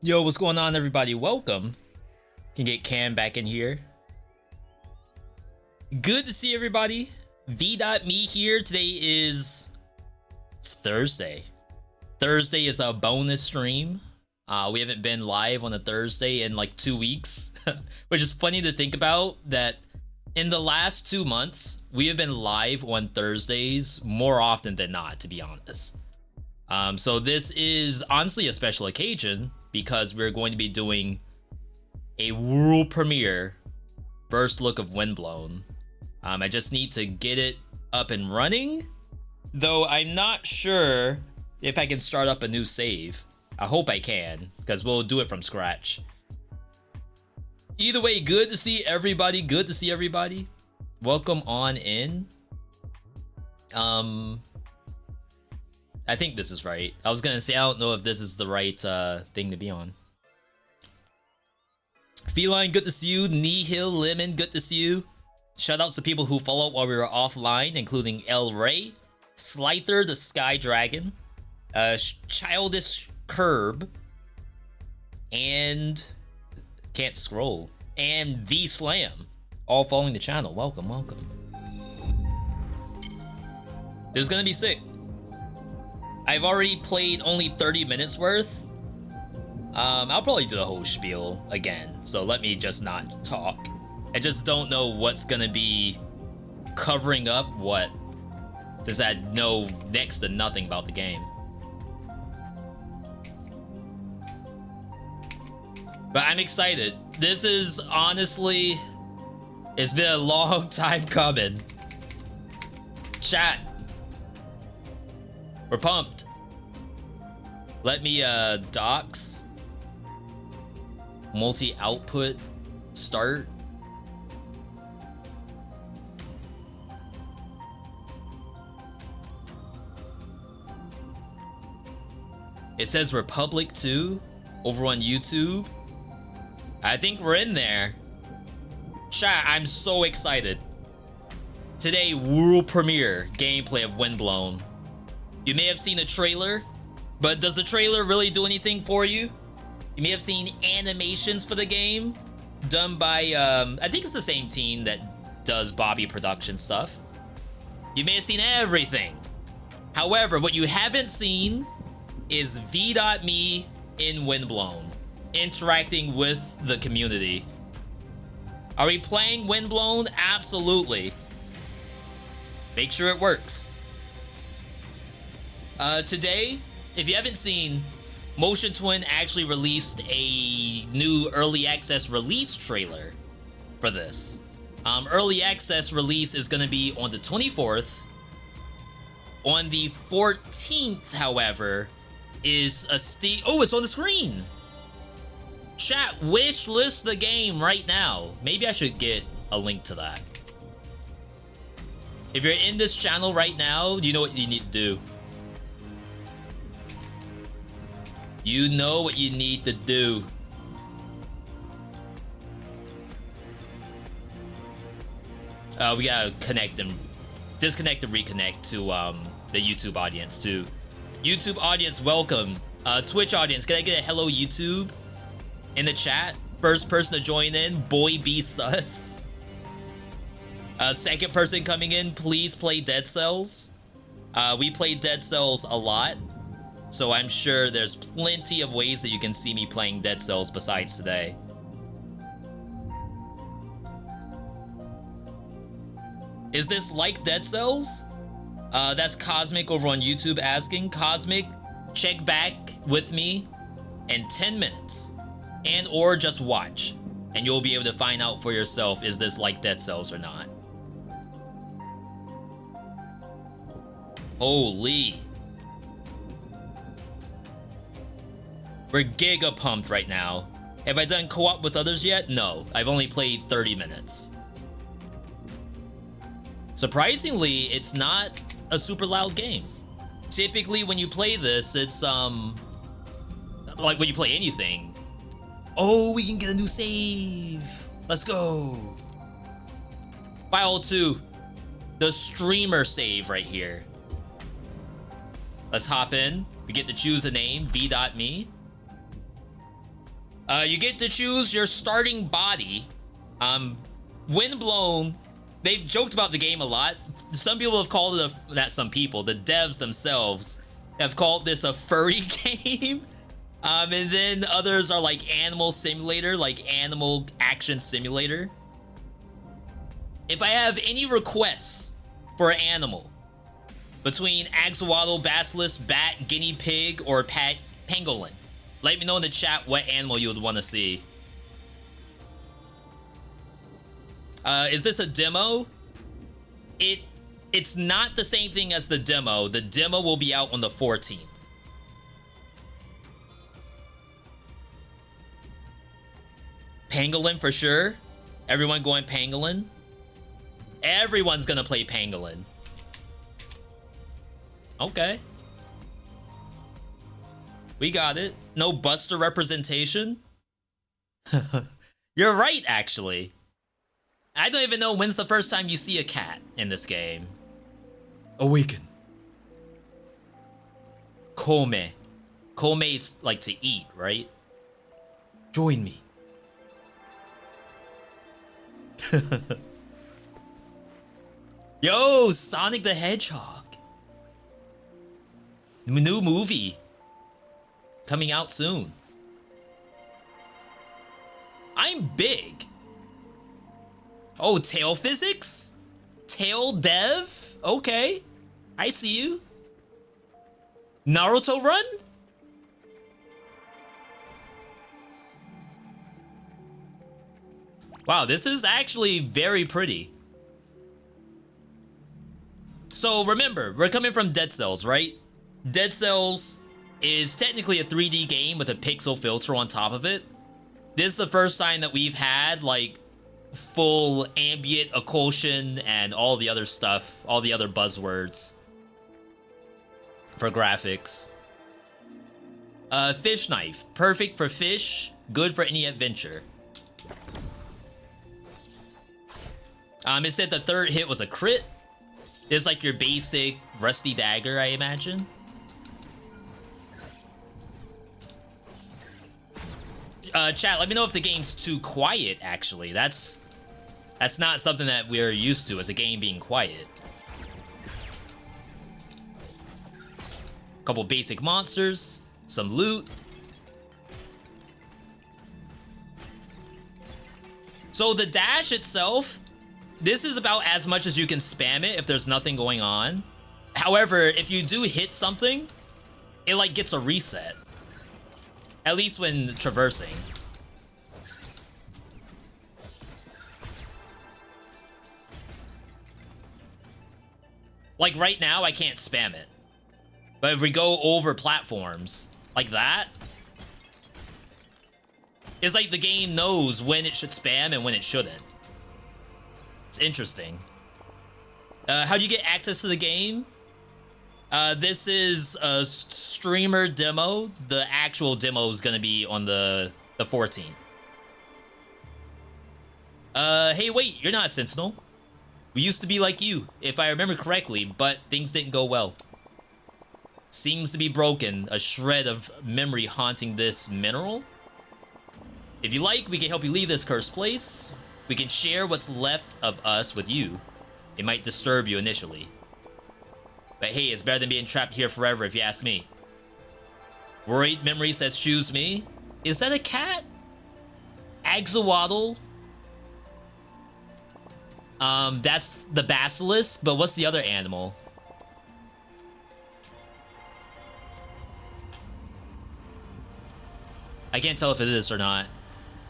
Yo, what's going on, everybody? Welcome. Can get Cam back in here. Good to see everybody. VeeDotMe here. Today it's Thursday. Thursday is a bonus stream. We haven't been live on a Thursday in like 2 weeks, which is funny to think about that in the last 2 months, we have been live on Thursdays more often than not, to be honest. So this is honestly a special occasion because we're going to be doing a world premiere first look of Windblown. I just need to get it up and running, though I'm not sure if I can start up a new save. I hope I can, because we'll do it from scratch. Either way, good to see everybody. Good to see everybody. Welcome on in. I think this is right. I was gonna say, I don't know if this is the right thing to be on. Feline, good to see you. Nihil Lemon, good to see you. Shout outs to people who followed while we were offline, including El Rey, Slyther the Sky Dragon, Childish Curb, and can't scroll, and The Slam, all following the channel. Welcome, welcome. This is gonna be sick. I've already played only 30 minutes worth. I'll probably do the whole spiel again, so let me just not talk. I just don't know what's gonna be covering up what, since I know next to nothing about the game. But I'm excited. This is honestly, it's been a long time coming. Chat. We're pumped. Let me docs multi-output start. It says Republic 2 over on YouTube. I think we're in there. Chat, I'm so excited. Today, world premiere gameplay of Windblown. You may have seen a trailer, but does the trailer really do anything for you? You may have seen animations for the game done by, I think it's the same team that does Bobby production stuff. You may have seen everything. However, what you haven't seen is VeeDotMe in Windblown, interacting with the community. Are we playing Windblown? Absolutely. Make sure it works. Today, if you haven't seen, Motion Twin actually released a new early access release trailer for this. Early access release is going to be on the 24th. On the 14th, however, is a oh, it's on the screen. Chat, wish list the game right now. Maybe I should get a link to that. If you're in this channel right now, you know what you need to do. You know what you need to do. We gotta connect and disconnect and reconnect to the YouTube audience too. YouTube audience, welcome. Twitch audience, can I get a hello YouTube in the chat? First person to join in, Boy Be Sus. Second person coming in, please play Dead Cells. We play Dead Cells a lot, so I'm sure there's plenty of ways that you can see me playing Dead Cells besides today. Is this like Dead Cells? That's Cosmic over on YouTube asking. Cosmic, check back with me in 10 minutes and or just watch, and you'll be able to find out for yourself, is this like Dead Cells or not. Holy. We're giga pumped right now. Have I done co-op with others yet? No, I've only played 30 minutes. Surprisingly, it's not a super loud game. Typically when you play this, it's like when you play anything. Oh, we can get a new save. Let's go. File 2, the streamer save right here. Let's hop in. We get to choose a name, VeeDotMe. You get to choose your starting body. Windblown, they've joked about the game a lot. Some people have called it not some people, the devs themselves have called this a furry game. And then others are like animal simulator, like animal action simulator. If I have any requests for an animal between axolotl, basilisk, bat, guinea pig, or pangolin, let me know in the chat what animal you would want to see. Is this a demo? It's not the same thing as the demo. The demo will be out on the 14th. Pangolin for sure. Everyone going pangolin. Everyone's gonna play pangolin. Okay. We got it. No Buster representation. You're right, actually. I don't even know when's the first time you see a cat in this game. Awaken. Come. Come is like to eat, right? Join me. Yo, Sonic the Hedgehog. New movie. Coming out soon. I'm big. Oh, tail physics? Tail dev? Okay. I see you. Naruto run? Wow, this is actually very pretty. So remember, we're coming from Dead Cells, right? Dead Cells is technically a 3D game with a pixel filter on top of it. This is the first time that we've had like full ambient occlusion and all the other stuff, all the other buzzwords for graphics. Fish knife, perfect for fish, good for any adventure. It said the third hit was a crit. It's like your basic rusty dagger, I imagine. Chat, let me know if the game's too quiet, actually. That's not something that we're used to, as a game being quiet. Couple basic monsters, some loot. So the dash itself, this is about as much as you can spam it if there's nothing going on. However, if you do hit something, it like gets a reset. At least when traversing. Like right now, I can't spam it. But if we go over platforms like that, it's like the game knows when it should spam and when it shouldn't. It's interesting. How do you get access to the game? This is a streamer demo. The actual demo is gonna be on the 14th. Hey, wait, you're not a Sentinel. We used to be like you, if I remember correctly, but things didn't go well. Seems to be broken. A shred of memory haunting this mineral. If you like, we can help you leave this cursed place. We can share what's left of us with you. It might disturb you initially. But hey, it's better than being trapped here forever if you ask me. Worried Memory says choose me. Is that a cat? Axolotl? That's the basilisk, but what's the other animal? I can't tell if it is or not.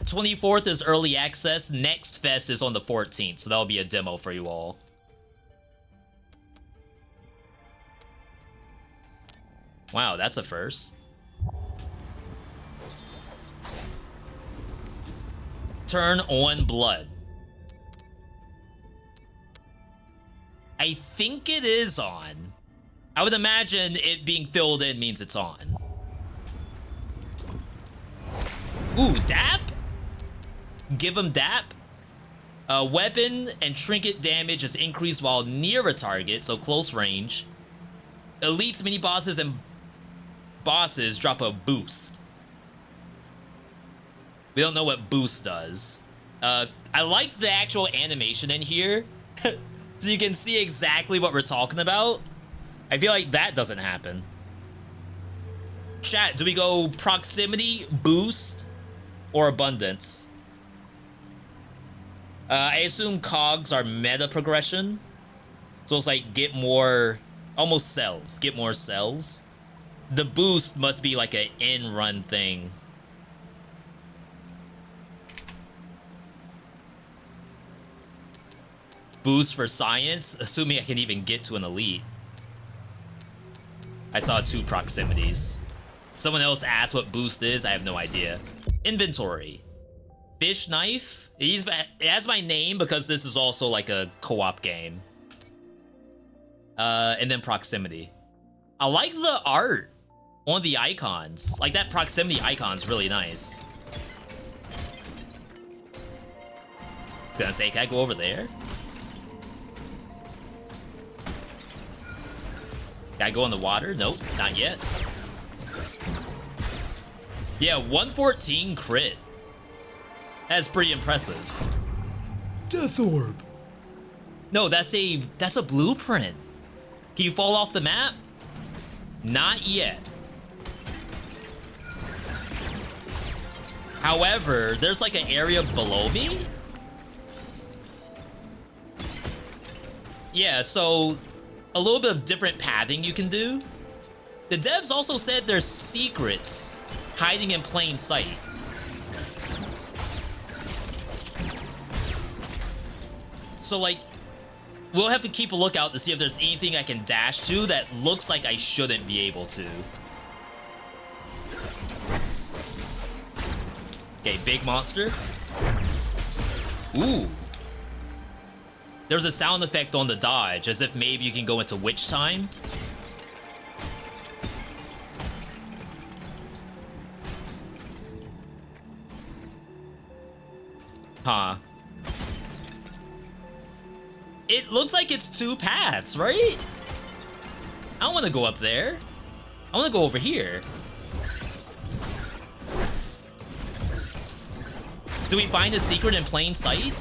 24th is early access. Next fest is on the 14th, so that'll be a demo for you all. Wow, that's a first. Turn on blood. I think it is on. I would imagine it being filled in means it's on. Ooh, dap? Give him dap. Weapon and trinket damage is increased while near a target, so close range. Elites, mini bosses, and bosses drop a boost. We don't know what boost does. I like the actual animation in here. So you can see exactly what we're talking about. I feel like that doesn't happen. Chat, do we go proximity, boost, or abundance? I assume cogs are meta progression. So it's like get more, almost cells, get more cells. The boost must be like an in-run thing. Boost for science, assuming I can even get to an elite. I saw 2 proximities. Someone else asked what boost is. I have no idea. Inventory. Fish knife. It has my name because this is also like a co-op game. And then proximity. I like the art on the icons. Like that proximity icon's really nice. Gonna say, can I go over there? Can I go in the water? Nope, not yet. Yeah, 114 crit. That's pretty impressive. Death orb. No, that's a blueprint. Can you fall off the map? Not yet. However, there's like an area below me. Yeah, so a little bit of different pathing you can do. The devs also said there's secrets hiding in plain sight. So like, we'll have to keep a lookout to see if there's anything I can dash to that looks like I shouldn't be able to. Okay, big monster. Ooh. There's a sound effect on the dodge, as if maybe you can go into witch time. Huh. It looks like it's 2 paths, right? I don't want to go up there. I want to go over here. Do we find a secret in plain sight?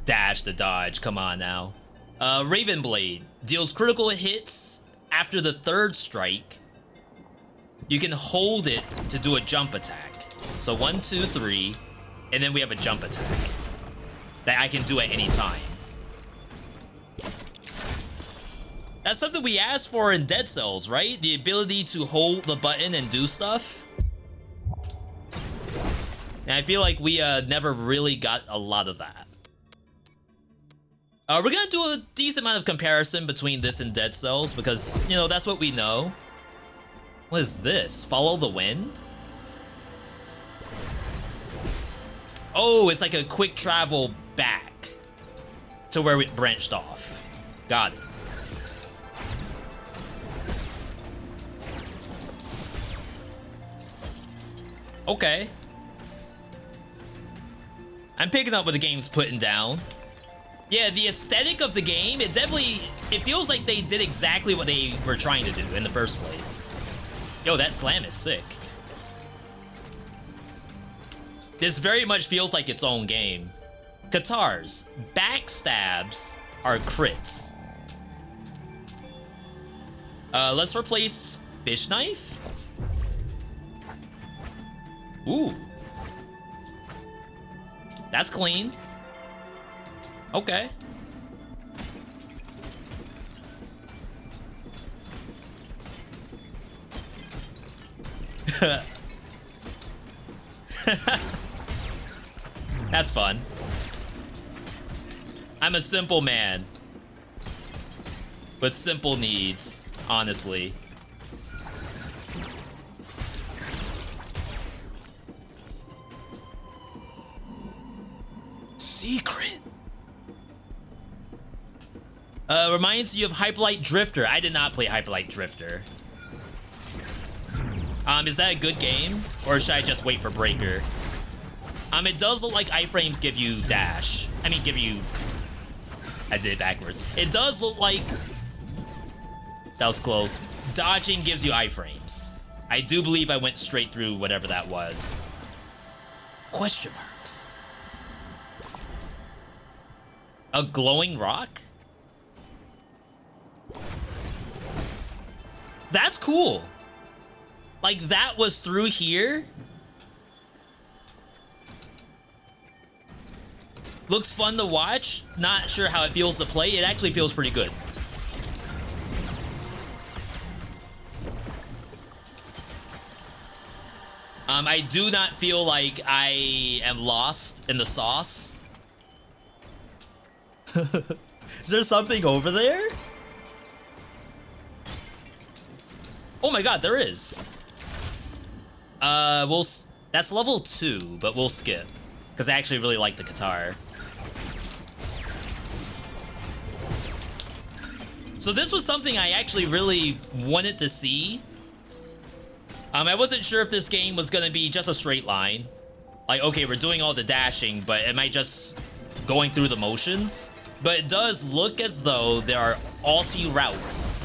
Dash the dodge, come on now. Raven Blade deals critical hits after the 3rd strike. You can hold it to do a jump attack. So 1, 2, 3, and then we have a jump attack that I can do at any time. That's something we asked for in Dead Cells, right? The ability to hold the button and do stuff. And I feel like we never really got a lot of that. We're gonna do a decent amount of comparison between this and Dead Cells because, you know, that's what we know. What is this? Follow the wind? Oh, it's like a quick travel back to where we branched off. Got it. Okay. I'm picking up what the game's putting down. Yeah, the aesthetic of the game, it feels like they did exactly what they were trying to do in the first place. Yo, that slam is sick. This very much feels like its own game. Katars, backstabs are crits. Let's replace fish knife. Ooh. That's clean. Okay. That's fun. I'm a simple man with simple needs, honestly. Secret. Reminds you of Hyperlight Drifter. I did not play Hyperlight Drifter. Is that a good game? Or should I just wait for Breaker? It does look like iframes give you dash. I mean, give you... I did it backwards. It does look like That was close. Dodging gives you iframes. I do believe I went straight through whatever that was. Question marks. A glowing rock? That's cool. Like, that was through here? Looks fun to watch. Not sure how it feels to play. It actually feels pretty good. I do not feel like I am lost in the sauce. Is there something over there? Oh my god, there is. That's level 2, but we'll skip. Because I actually really like the guitar. So this was something I actually really wanted to see. I wasn't sure if this game was gonna be just a straight line. Like, okay, we're doing all the dashing, but am I just going through the motions? But it does look as though there are alti routes.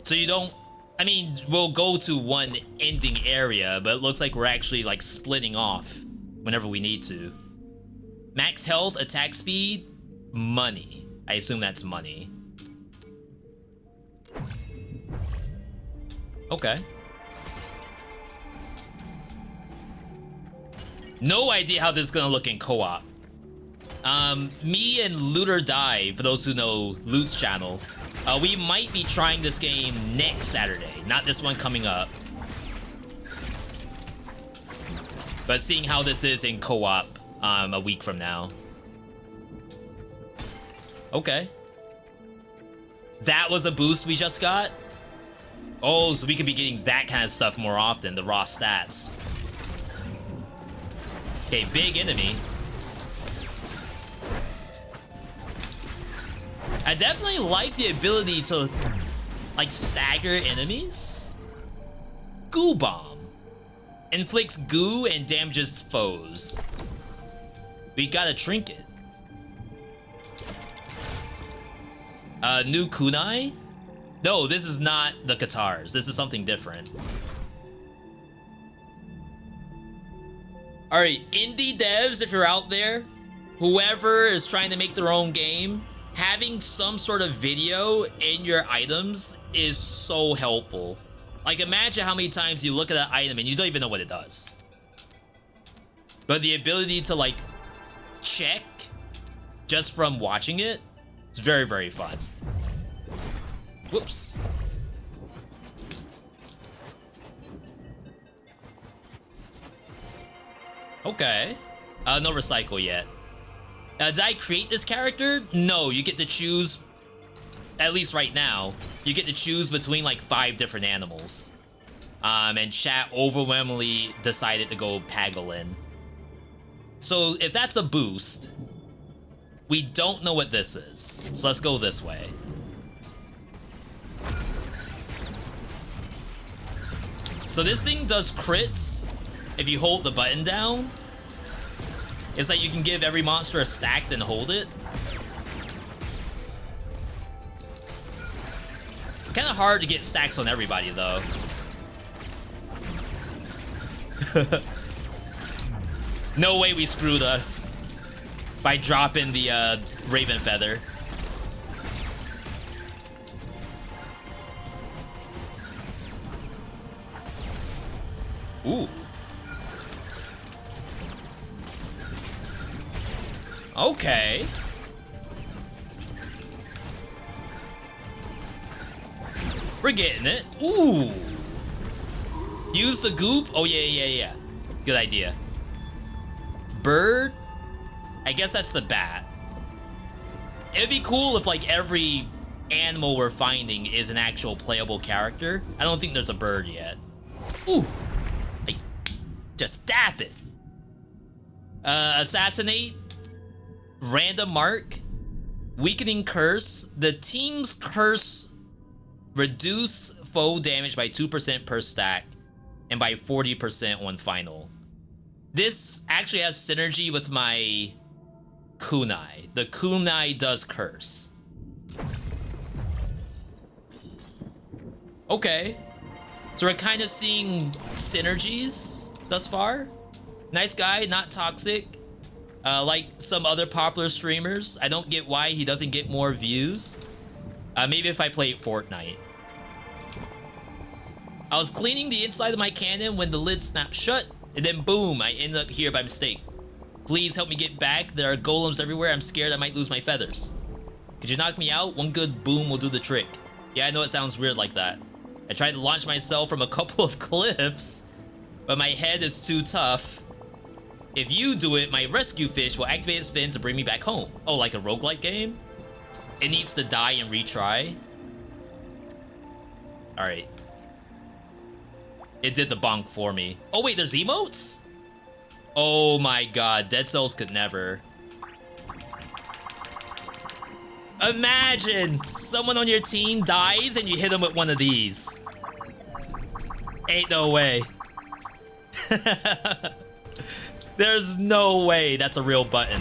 So you don't... I mean, we'll go to one ending area, but it looks like we're actually, like, splitting off whenever we need to. Max health, attack speed, money. I assume that's money. Okay. No idea how this is gonna look in co-op. Me and Loot or Die, for those who know Loot's channel, we might be trying this game next Saturday, not this one coming up. But seeing how this is in co-op a week from now. Okay. That was a boost we just got? Oh, so we could be getting that kind of stuff more often, the raw stats. Okay, big enemy. I definitely like the ability to, like, stagger enemies. Goo Bomb. Inflicts goo and damages foes. We got a trinket. New kunai? No, this is not the guitars. This is something different. Alright, indie devs, if you're out there, whoever is trying to make their own game, having some sort of video in your items is so helpful. Like, imagine how many times you look at an item and you don't even know what it does. But the ability to, like, check just from watching it, it's very, very fun. Whoops. Okay. No recycle yet. Did I create this character? No, you get to choose, at least right now, you get to choose between like 5 different animals. And chat overwhelmingly decided to go Pangolin. So if that's a boost, we don't know what this is. So let's go this way. So this thing does crits if you hold the button down. It's like you can give every monster a stack, then hold it. Kind of hard to get stacks on everybody, though. No way we screwed us by dropping the Raven Feather. Ooh. Okay. We're getting it. Ooh. Use the goop. Oh, yeah. Good idea. Bird. I guess that's the bat. It'd be cool if, like, every animal we're finding is an actual playable character. I don't think there's a bird yet. Ooh. Like, just dap it. Assassinate. Random mark. Weakening curse. The team's curse reduce foe damage by 2% per stack and by 40% on final. This actually has synergy with my kunai. The kunai does curse. Okay. So we're kind of seeing synergies thus far. Nice guy, not toxic. Like some other popular streamers. I don't get why he doesn't get more views. Maybe if I played Fortnite. I was cleaning the inside of my cannon when the lid snapped shut, and then boom, I ended up here by mistake. Please help me get back. There are golems everywhere. I'm scared I might lose my feathers. Could you knock me out? One good boom will do the trick. Yeah, I know it sounds weird like that. I tried to launch myself from a couple of cliffs, but my head is too tough. If you do it, my rescue fish will activate its fins to bring me back home. Oh, like a roguelike game? It needs to die and retry. Alright. It did the bonk for me. Oh wait, there's emotes? Oh my god, Dead Cells could never. Imagine someone on your team dies and you hit them with one of these. Ain't no way. There's no way that's a real button.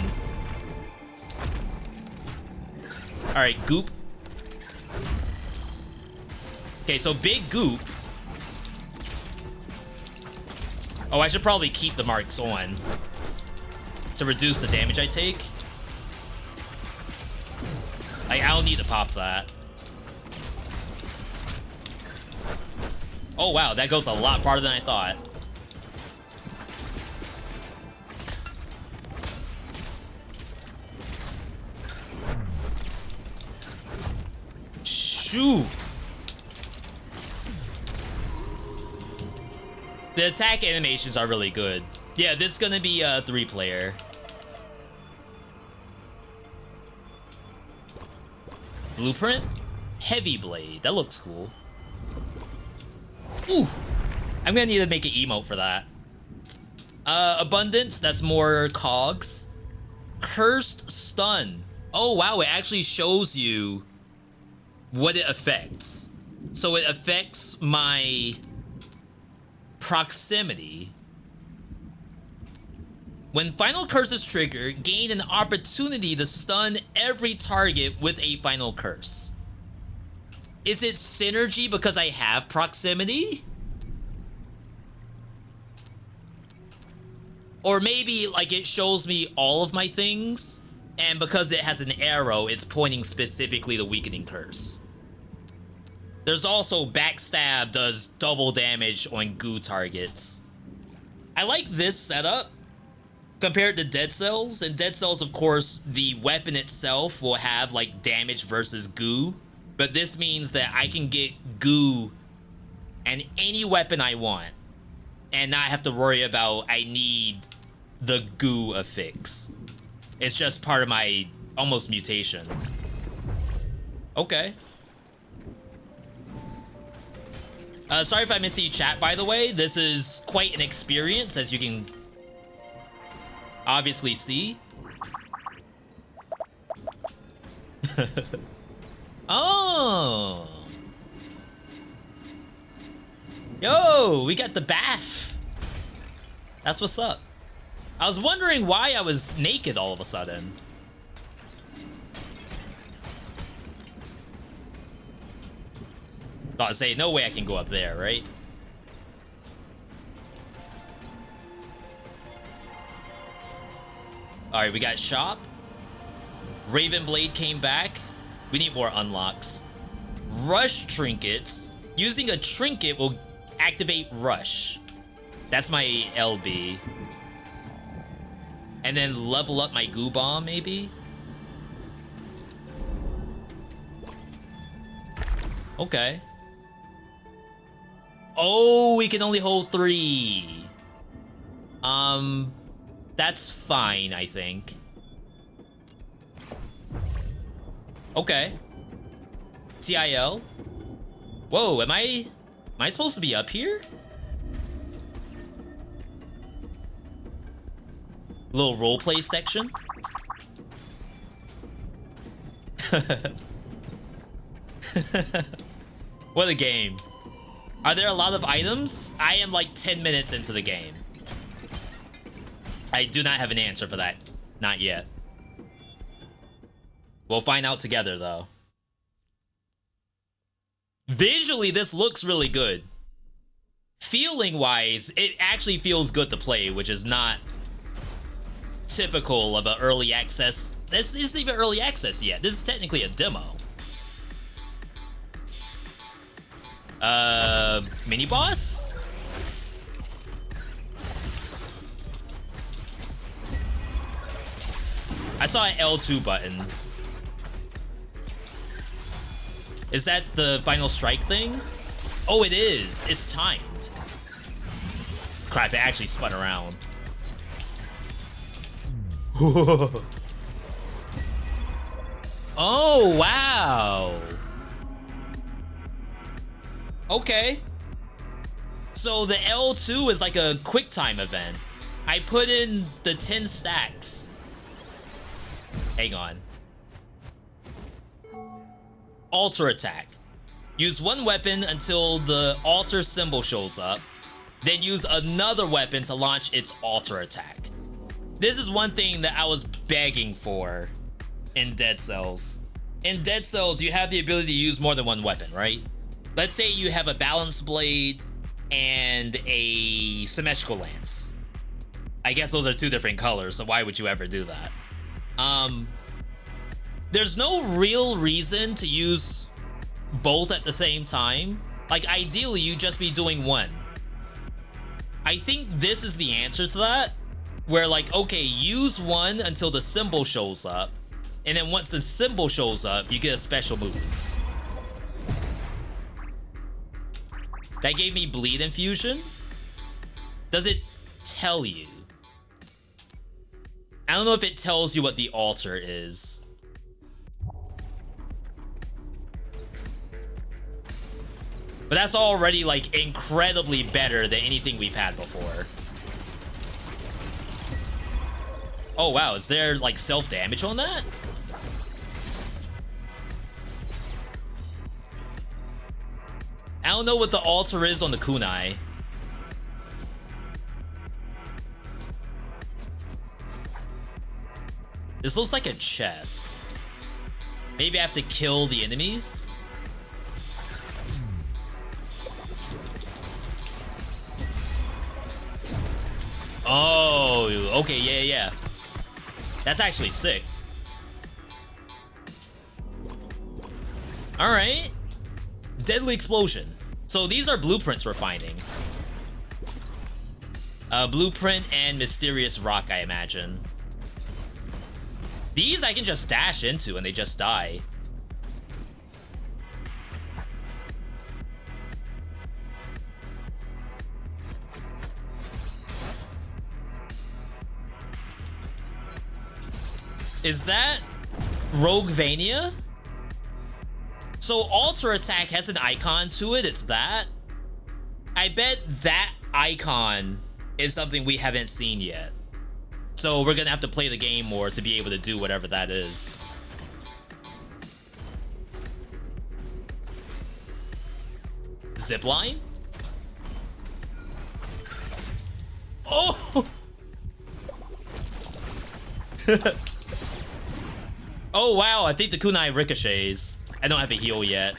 Alright, goop. Okay, so big goop. Oh, I should probably keep the marks on to reduce the damage I take. Like, I don't need to pop that. Oh wow, that goes a lot farther than I thought. Shoot. The attack animations are really good. Yeah, this is gonna be a 3-player. Blueprint? Heavy Blade. That looks cool. Ooh. I'm gonna need to make an emote for that. Abundance, that's more cogs. Cursed Stun. Oh wow, it actually shows you what it affects. So it affects my proximity. When final curse is triggered, gain an opportunity to stun every target with a final curse. Is it synergy because I have proximity? Or maybe like it shows me all of my things, and because it has an arrow, it's pointing specifically to weakening curse. There's also backstab does double damage on goo targets. I like this setup compared to Dead Cells. In Dead Cells, of course, the weapon itself will have like damage versus goo, but this means that I can get goo and any weapon I want and not have to worry about I need the goo affix. It's just part of my almost mutation. Okay. Sorry if I missed the chat, by the way. This is quite an experience, as you can obviously see. Oh. Yo, we got the bath. That's what's up. I was wondering why I was naked all of a sudden. Thought to say, no way I can go up there, right? Alright, we got shop. Raven Blade came back. We need more unlocks. Rush trinkets. Using a trinket will activate rush. That's my LB. And then level up my goo bomb, maybe? Okay. Oh, we can only hold 3. That's fine, I think. Okay. TIL. Whoa, am I supposed to be up here? Little roleplay section. What a game. Are there a lot of items? I am like 10 minutes into the game. I do not have an answer for that. Not yet. We'll find out together, though. Visually, this looks really good. Feeling-wise, it actually feels good to play, which is not typical of an early access. This isn't even early access yet. This is technically a demo. Mini boss? I saw an L2 button. Is that the final strike thing? Oh, it is. It's timed. Crap, it actually spun around. Oh, wow. Okay. So the L2 is like a quick time event. I put in the 10 stacks. Hang on. Alter attack. Use one weapon until the alter symbol shows up. Then use another weapon to launch its alter attack. This is one thing that I was begging for in Dead Cells. In Dead Cells, you have the ability to use more than one weapon, right? Let's say you have a balance blade and a symmetrical lance. I guess those are two different colors, so why would you ever do that? There's no real reason to use both at the same time. Like, ideally, you'd just be doing one. I think this is the answer to that, where like, okay, use one until the symbol shows up, and then once the symbol shows up, you get a special move. That gave me bleed infusion. Does it tell you? I don't know if it tells you what the altar is. But that's already like incredibly better than anything we've had before. Oh wow, is there like self-damage on that? I don't know what the altar is on the kunai. This looks like a chest. Maybe I have to kill the enemies? Oh, okay, yeah. That's actually sick. Alright. Deadly explosion. So these are blueprints we're finding. Blueprint and mysterious rock, I imagine. These I can just dash into and they just die. Is that Roguevania? So alter attack has an icon to it, it's that? I bet that icon is something we haven't seen yet. So we're gonna have to play the game more to be able to do whatever that is. Zipline? Oh! Oh wow, I think the kunai ricochets. I don't have a heal yet.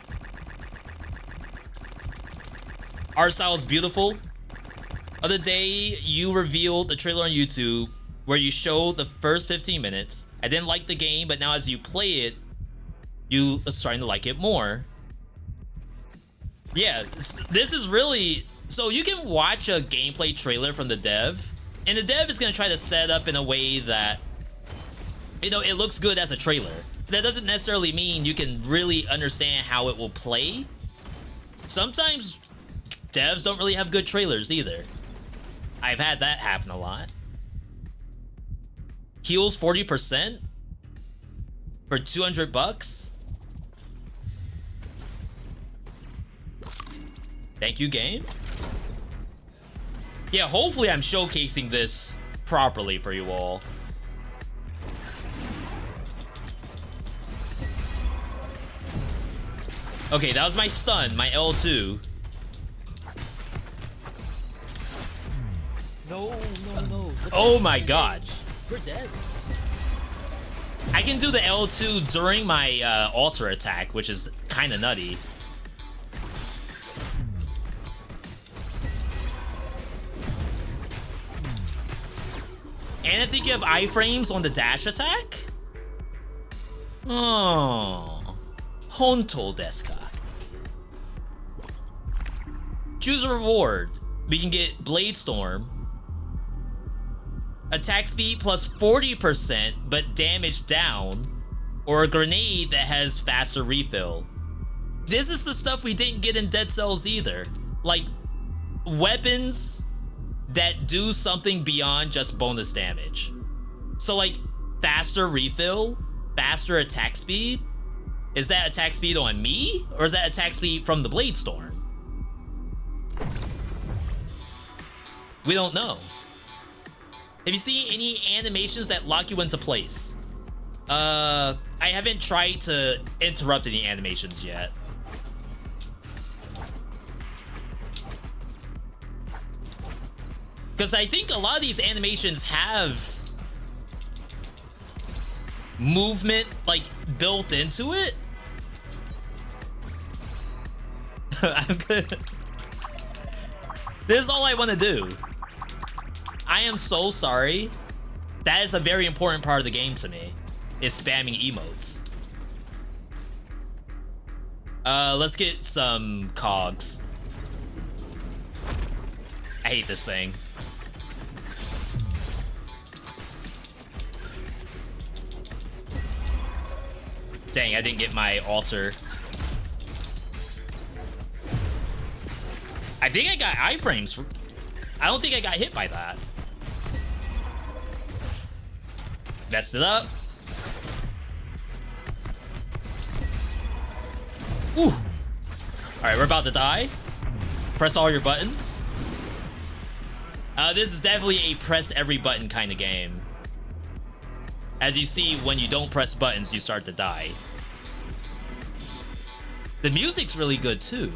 Art style is beautiful. Other day, you revealed the trailer on YouTube where you showed the first 15 minutes. I didn't like the game, but now as you play it, you are starting to like it more. Yeah, this is really... So you can watch a gameplay trailer from the dev, and the dev is going to try to set up in a way that, you know, it looks good as a trailer. That doesn't necessarily mean you can really understand how it will play. Sometimes devs don't really have good trailers either. I've had that happen a lot. Heals 40% for 200 bucks. Thank you, game. Yeah, hopefully I'm showcasing this properly for you all. Okay, that was my stun, my L2. No. Oh my god. We're dead. I can do the L2 during my alter attack, which is kind of nutty. And I think you have iframes on the dash attack? Oh. Honto desu ka. Choose a reward. We can get Blade Storm. Attack speed plus 40%, but damage down. Or a grenade that has faster refill. This is the stuff we didn't get in Dead Cells either. Like, weapons that do something beyond just bonus damage. So like, faster refill, faster attack speed. Is that attack speed on me? Or is that attack speed from the Blade Storm? We don't know. Have you seen any animations that lock you into place? I haven't tried to interrupt any animations yet. Because I think a lot of these animations have movement, like, built into it. I'm good. This is all I want to do. I am so sorry. That is a very important part of the game to me, is spamming emotes. Let's get some cogs. I hate this thing. Dang, I didn't get my alter. I think I got iframes. I don't think I got hit by that. Messed it up. Ooh. Alright, we're about to die. Press all your buttons. This is definitely a press every button kind of game. As you see, when you don't press buttons, you start to die. The music's really good too.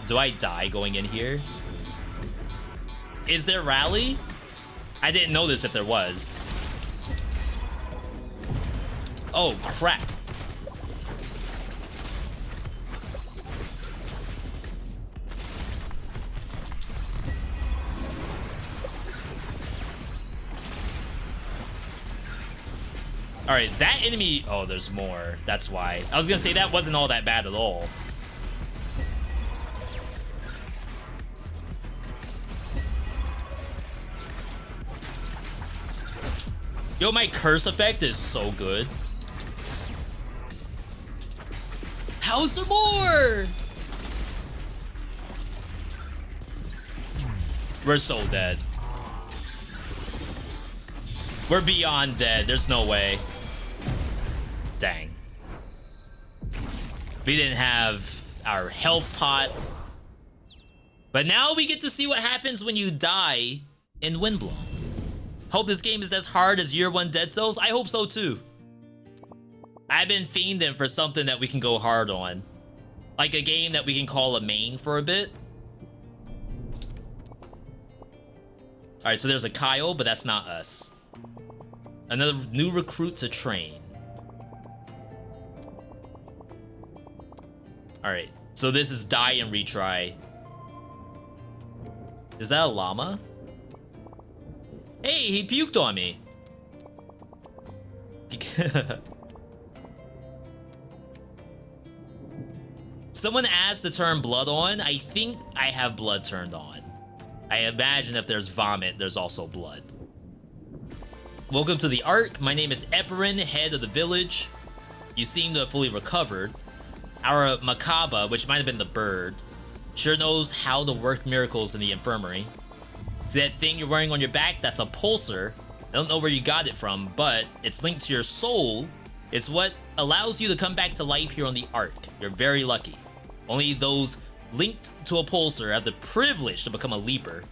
Do I die going in here? Is there rally? I didn't notice if there was. Oh, crap. All right, that enemy... Oh, there's more. That's why. I was gonna say that wasn't all that bad at all. Yo, my curse effect is so good. How's there more? We're so dead. We're beyond dead. There's no way. Dang. We didn't have our health pot. But now we get to see what happens when you die in Windblown. Hope this game is as hard as Year 1 Dead Cells. I hope so too. I've been fiending for something that we can go hard on. Like a game that we can call a main for a bit. Alright, so there's a Kyle, but that's not us. Another new recruit to train. Alright, so this is die and retry. Is that a llama? Hey, he puked on me. Someone asked to turn blood on. I think I have blood turned on. I imagine if there's vomit, there's also blood. Welcome to the Ark. My name is Eperin, head of the village. You seem to have fully recovered. Our Makaba, which might have been the bird, sure knows how to work miracles in the infirmary. See that thing you're wearing on your back? That's a pulsar. I don't know where you got it from, but it's linked to your soul. It's what allows you to come back to life here on the Ark. You're very lucky. Only those linked to a pulsar have the privilege to become a leaper.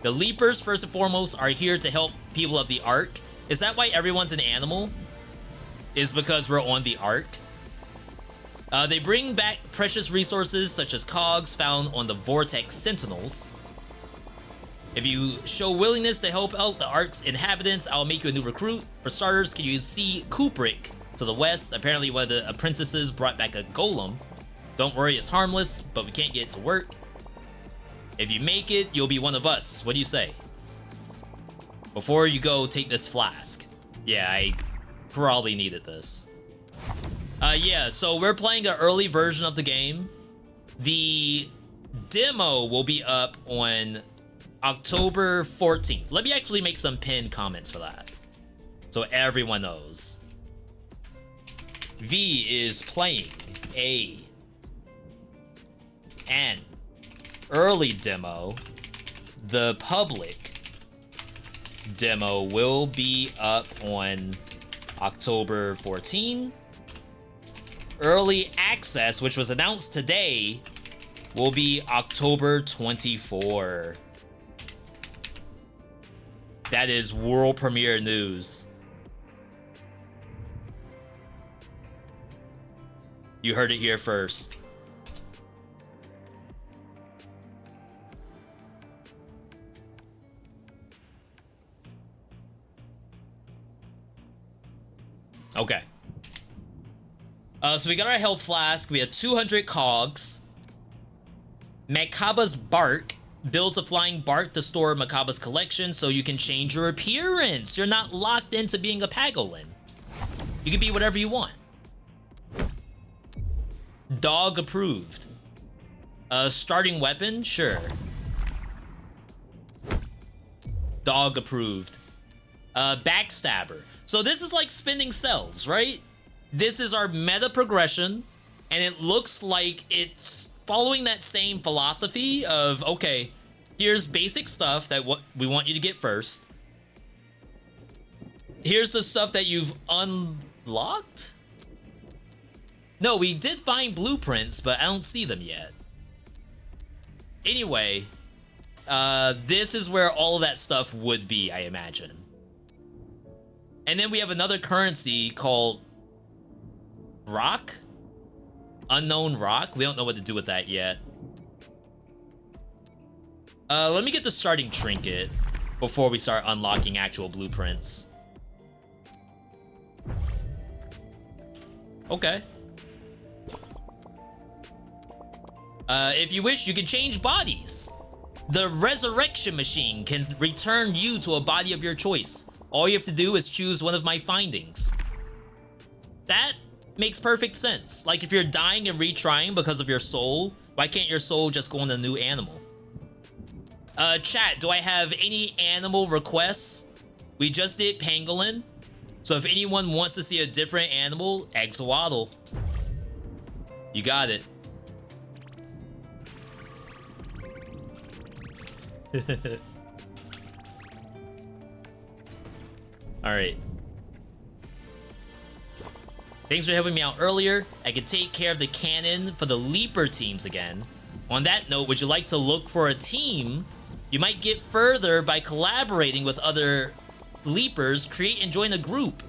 The leapers, first and foremost, are here to help people of the Ark. Is that why everyone's an animal? Is because we're on the Ark? They bring back precious resources such as cogs found on the Vortex Sentinels. If you show willingness to help out the Ark's inhabitants, I'll make you a new recruit. For starters, can you see Pádhraic to the west? Apparently one of the apprentices brought back a golem. Don't worry, it's harmless, but we can't get it to work. If you make it, you'll be one of us. What do you say? Before you go, take this flask. Yeah, I probably needed this. Yeah, so we're playing an early version of the game. The demo will be up on October 14th. Let me actually make some pinned comments for that, so everyone knows. V is playing an early demo. The public demo will be up on October 14th. Early access, which was announced today, will be October 24. That is world premiere news. You heard it here first. Okay. So we got our health flask. We had 200 cogs. Makaba's bark builds a flying bark to store Makaba's collection so you can change your appearance. You're not locked into being a pangolin. You can be whatever you want. Dog approved. Starting weapon? Sure. Dog approved. Backstabber. So this is like spinning cells, right? This is our meta progression, and it looks like it's following that same philosophy of, okay, here's basic stuff that we want you to get first. Here's the stuff that you've unlocked? No, we did find blueprints, but I don't see them yet. Anyway, this is where all of that stuff would be, I imagine. And then we have another currency called Rock? Unknown Rock? We don't know what to do with that yet. Let me get the starting trinket before we start unlocking actual blueprints. Okay. If you wish, you can change bodies. The resurrection machine can return you to a body of your choice. All you have to do is choose one of my findings. That makes perfect sense. Like, if you're dying and retrying because of your soul, why can't your soul just go on a new animal? Chat, do I have any animal requests? We just did pangolin. So if anyone wants to see a different animal, axolotl. You got it. Alright. Thanks for helping me out earlier. I can take care of the cannon for the Leaper teams again. On that note, would you like to look for a team? You might get further by collaborating with other Leapers. Create and join a group.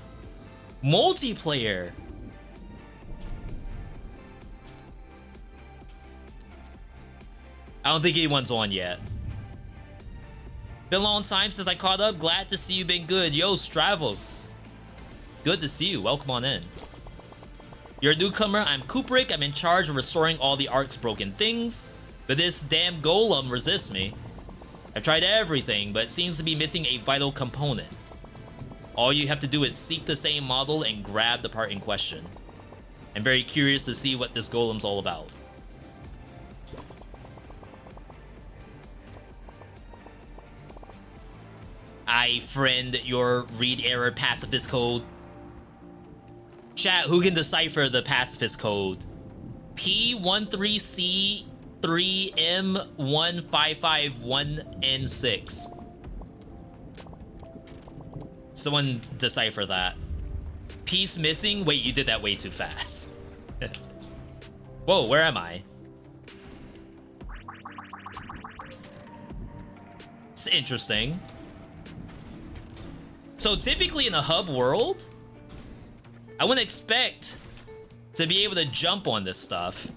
Multiplayer. I don't think anyone's on yet. Been a long time since I caught up. Glad to see you been good. Yo, Stravos. Good to see you. Welcome on in. You're a newcomer. I'm Pádhraic. I'm in charge of restoring all the Ark's broken things. But this damn golem resists me. I've tried everything, but it seems to be missing a vital component. All you have to do is seek the same model and grab the part in question. I'm very curious to see what this golem's all about. I friend your read error pacifist code. Chat, who can decipher the pacifist code? P13C3M1551N6. Someone decipher that. Piece missing? Wait, you did that way too fast. Whoa, where am I? It's interesting. So typically in a hub world, I wouldn't expect to be able to jump on this stuff.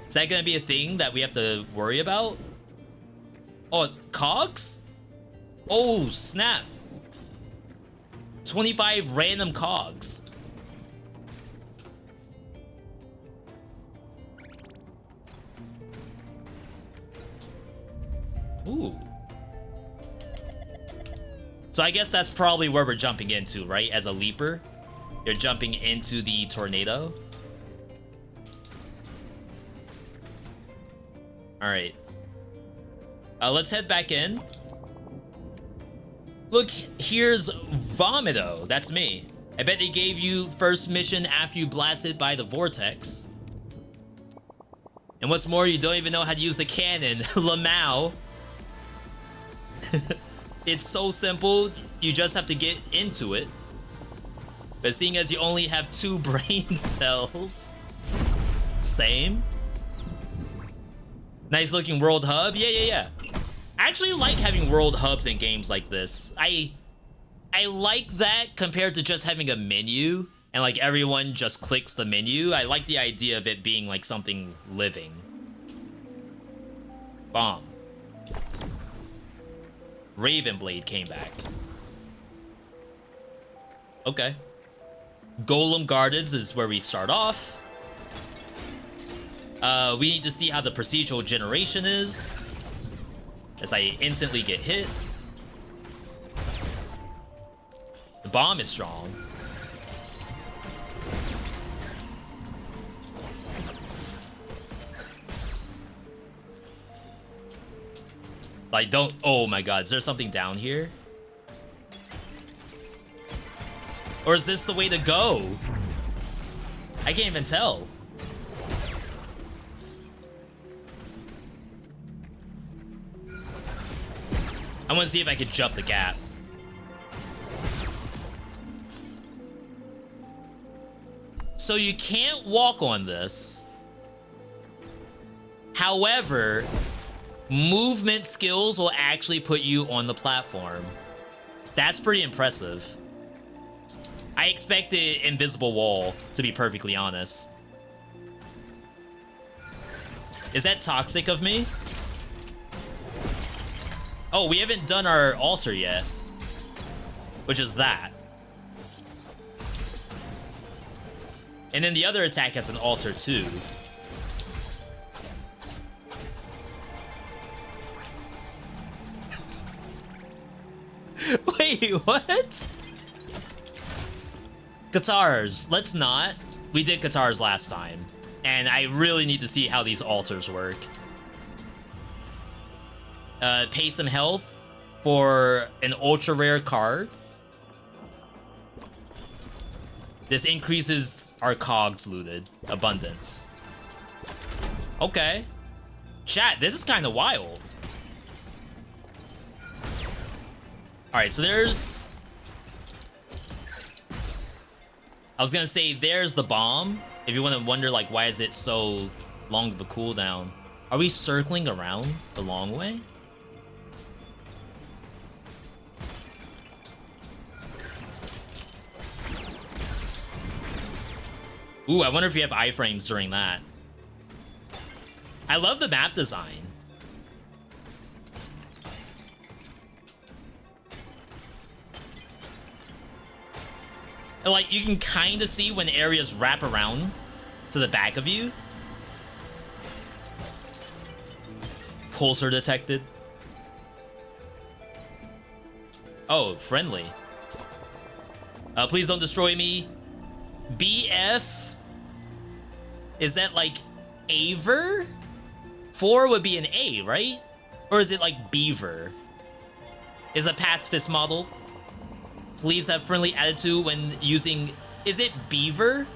Is that gonna be a thing that we have to worry about? Oh, cogs? Oh, snap. 25 random cogs. Ooh. So I guess that's probably where we're jumping into, right? As a leaper, you're jumping into the tornado. All right. Let's head back in. Look, here's Vomito. That's me. I bet they gave you first mission after you blasted by the vortex. And what's more, you don't even know how to use the cannon. Lamau. It's so simple, you just have to get into it. But seeing as you only have 2 brain cells. Same. Nice looking world hub. Yeah. I actually like having world hubs in games like this. I like that compared to just having a menu and like everyone just clicks the menu. I like the idea of it being like something living. Bomb. Ravenblade came back. Okay. Golem Gardens is where we start off. We need to see how the procedural generation is. As I instantly get hit. The bomb is strong. Like, don't... Oh my god, is there something down here? Or is this the way to go? I can't even tell. I want to see if I could jump the gap. So you can't walk on this. However, movement skills will actually put you on the platform. That's pretty impressive. I expected invisible wall, to be perfectly honest. Is that toxic of me? Oh, we haven't done our altar yet. Which is that. And then the other attack has an altar too. Wait, what? Guitars. Let's not. We did guitars last time. And I really need to see how these altars work. Pay some health for an ultra rare card. This increases our cogs looted. Abundance. Okay. Chat, this is kind of wild. Alright, so there's... I was gonna say, there's the bomb. If you want to wonder, like, why is it so long of a cooldown? Are we circling around the long way? Ooh, I wonder if you have iframes during that. I love the map design. And, like, you can kind of see when areas wrap around to the back of you. Pulsar detected. Oh, friendly. Please don't destroy me. BF. Is that like Aver? 4 would be an A, right? Or is it like Beaver? Is a pacifist model. Please have friendly attitude when using... Is it Beaver?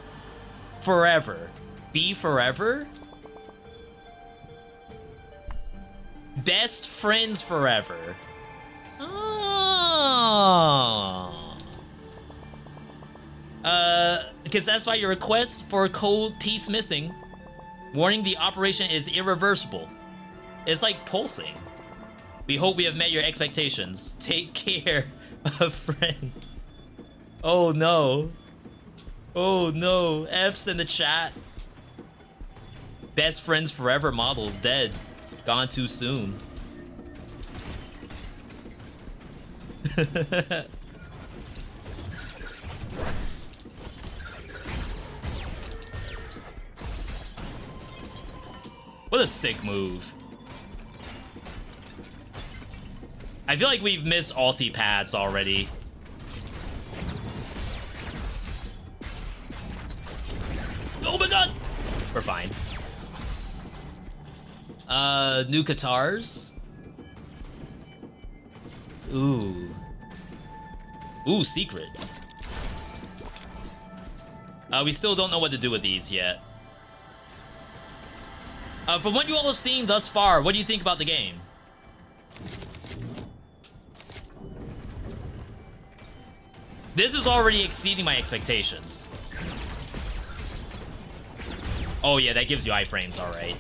Forever. Be forever? Best friends forever. Oh. Because that's why your request for code piece missing. Warning, the operation is irreversible. It's like pulsing. We hope we have met your expectations. Take care, a friend. Oh no. Oh no. F's in the chat. Best friends forever model dead. Gone too soon. What a sick move. I feel like we've missed ulti pads already. Oh my god! We're fine. New Katars. Ooh. Ooh, secret. We still don't know what to do with these yet. From what you all have seen thus far, what do you think about the game? This is already exceeding my expectations. Oh yeah, that gives you iframes, alright.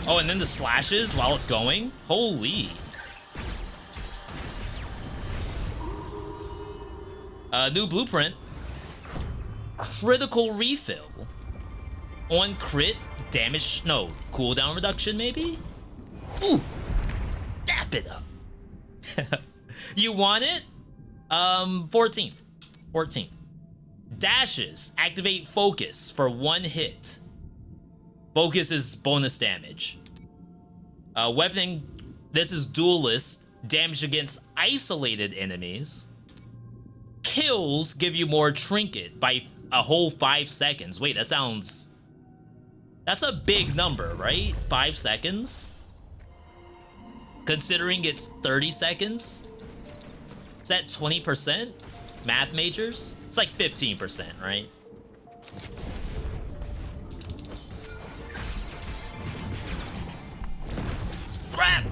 Oh, and then the slashes while it's going? Holy. New blueprint. Critical refill. On crit, damage, no, cooldown reduction maybe? Ooh, dap it up. You want it? 14th. Dashes, activate focus for 1 hit. Focus is bonus damage. Weapon, this is duelist, damage against isolated enemies. Kills give you more trinket by a whole 5 seconds. Wait, that sounds... That's a big number, right? 5 seconds? Considering it's 30 seconds? Is that 20%? Math majors? It's like 15%, right? Grab!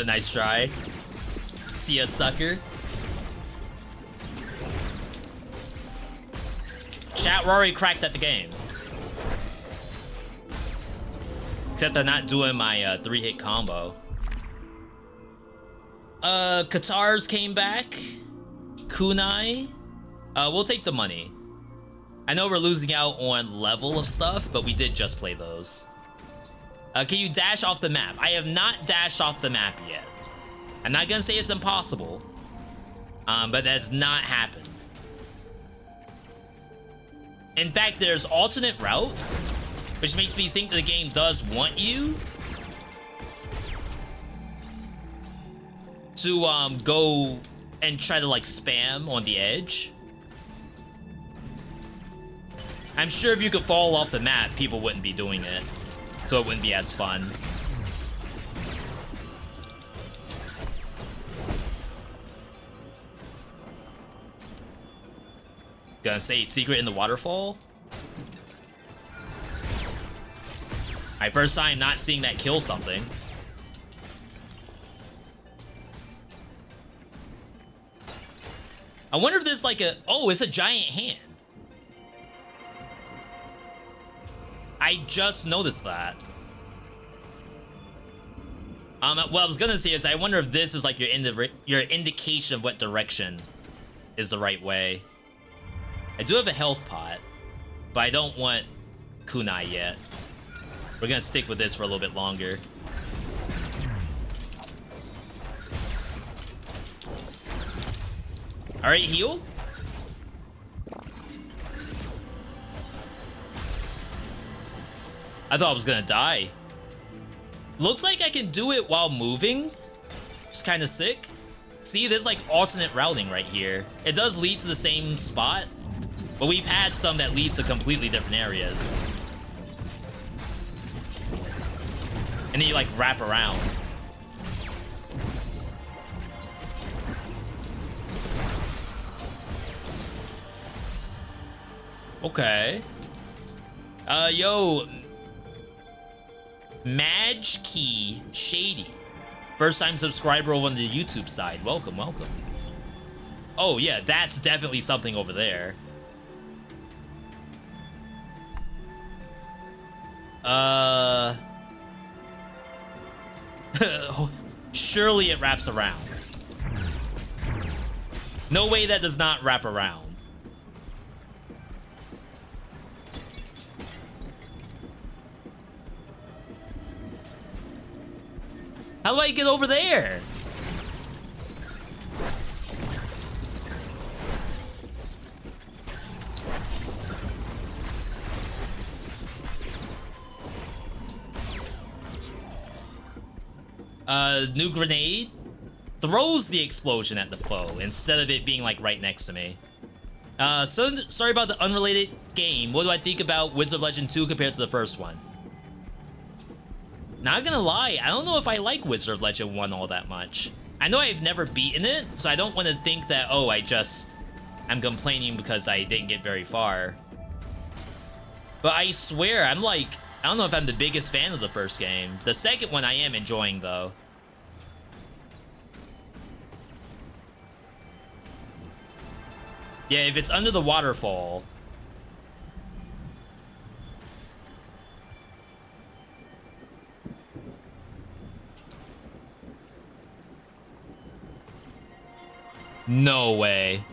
Nice try. See ya, sucker. Chat, we're already cracked at the game. Except they're not doing my 3-hit combo. Katars came back. Kunai. We'll take the money. I know we're losing out on level of stuff, but we did just play those. Can you dash off the map? I have not dashed off the map yet. I'm not gonna say it's impossible, but that's not happened. In fact, there's alternate routes, which makes me think the game does want you to go and try to like spam on the edge. I'm sure if you could fall off the map, people wouldn't be doing it, so it wouldn't be as fun. Gonna say secret in the waterfall. My first time not seeing that kill something. I wonder if there's like a... Oh, it's a giant hand. I just noticed that. What I was gonna say is I wonder if this is like your indication of what direction is the right way. I do have a health pot, but I don't want kunai yet. We're gonna stick with this for a little bit longer. All right, heal. I thought I was gonna die. Looks like I can do it while moving. It's kind of sick. See, there's like alternate routing right here. It does lead to the same spot, but we've had some that leads to completely different areas. And then you like wrap around. Okay. Yo, Madge Key Shady, first time subscriber over on the YouTube side. Welcome, welcome. Oh yeah, that's definitely something over there. Surely it wraps around. No way that does not wrap around. How do I get over there? New grenade throws the explosion at the foe instead of it being like right next to me. So sorry about the unrelated game. What do I think about Wizard of Legend 2 compared to the first one? Not gonna lie, I don't know if I like Wizard of Legend 1 all that much. I know I've never beaten it, so I don't want to think that, oh, I'm complaining because I didn't get very far. But I swear, I don't know if I'm the biggest fan of the first game. The second one I am enjoying, though. Yeah, if it's under the waterfall. No way.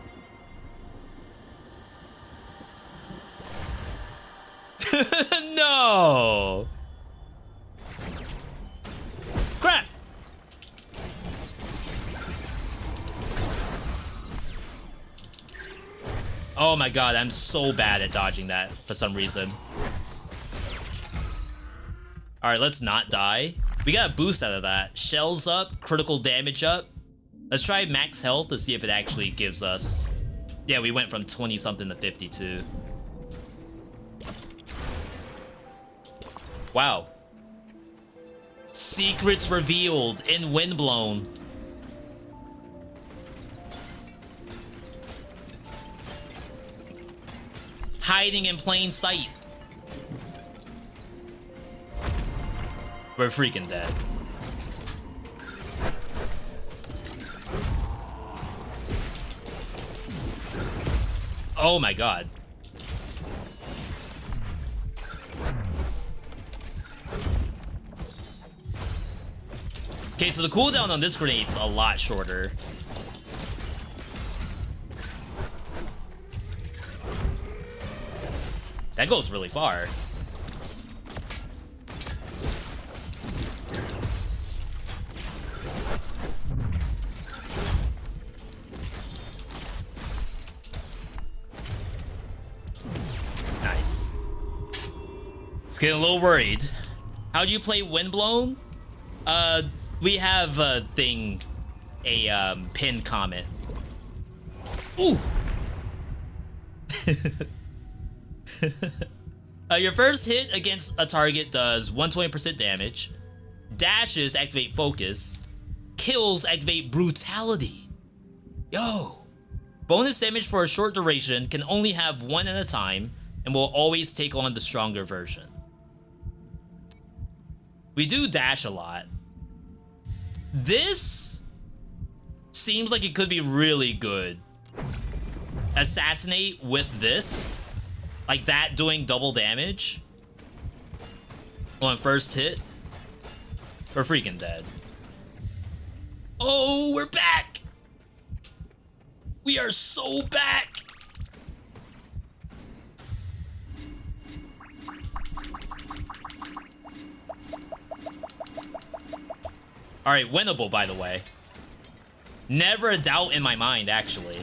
No. Crap. Oh my god, I'm so bad at dodging that for some reason. Alright, let's not die. We got a boost out of that. Shells up, critical damage up. Let's try max health to see if it actually gives us... Yeah, we went from 20-something to 52. Wow. Secrets revealed in Windblown. Hiding in plain sight. We're freaking dead. Oh my god. Okay, so the cooldown on this grenade's a lot shorter. That goes really far. Nice. It's getting a little worried. How do you play Windblown? We have a thing, pinned comment. Ooh! Your first hit against a target does 120% damage. Dashes activate focus. Kills activate brutality. Yo! Bonus damage for a short duration, can only have one at a time, and will always take on the stronger version. We do dash a lot. This seems like it could be really good. Assassinate with this. Like that doing double damage. On first hit. We're freaking dead. Oh, we're back! We are so back! Alright, winnable, by the way. Never a doubt in my mind, actually.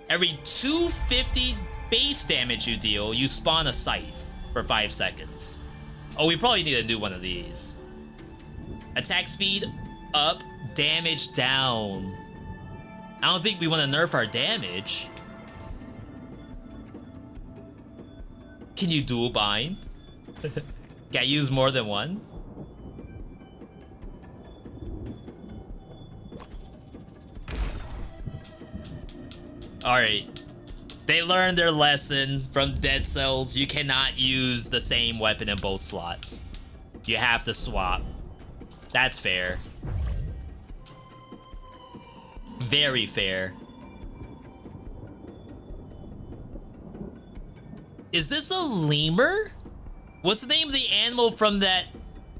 Every 250 base damage you deal, you spawn a scythe for 5 seconds. Oh, we probably need to do one of these. Attack speed up, damage down. I don't think we want to nerf our damage. Can you dual bind? Can I use more than one? Alright. They learned their lesson from Dead Cells. You cannot use the same weapon in both slots. You have to swap. That's fair. Very fair. Is this a lemur? What's the name of the animal from that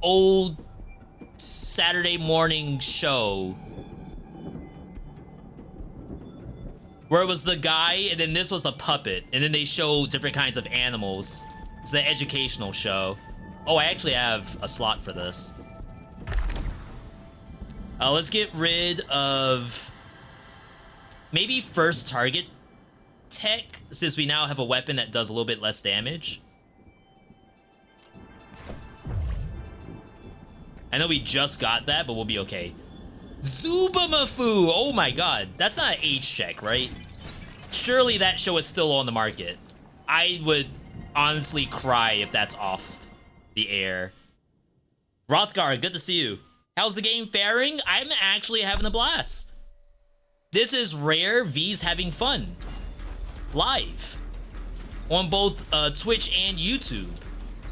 old Saturday morning show? Where it was the guy, and then this was a puppet, and then they show different kinds of animals. It's an educational show. Oh, I actually have a slot for this. Let's get rid of maybe first target tech, since we now have a weapon that does a little bit less damage. I know we just got that, but we'll be okay. Zubamafu! Oh my god, that's not an age check, right? Surely that show is still on the market. I would honestly cry if that's off the air. Rothgar, good to see you. How's the game faring? I'm actually having a blast. This is rare. V's having fun. Live. On both Twitch and YouTube.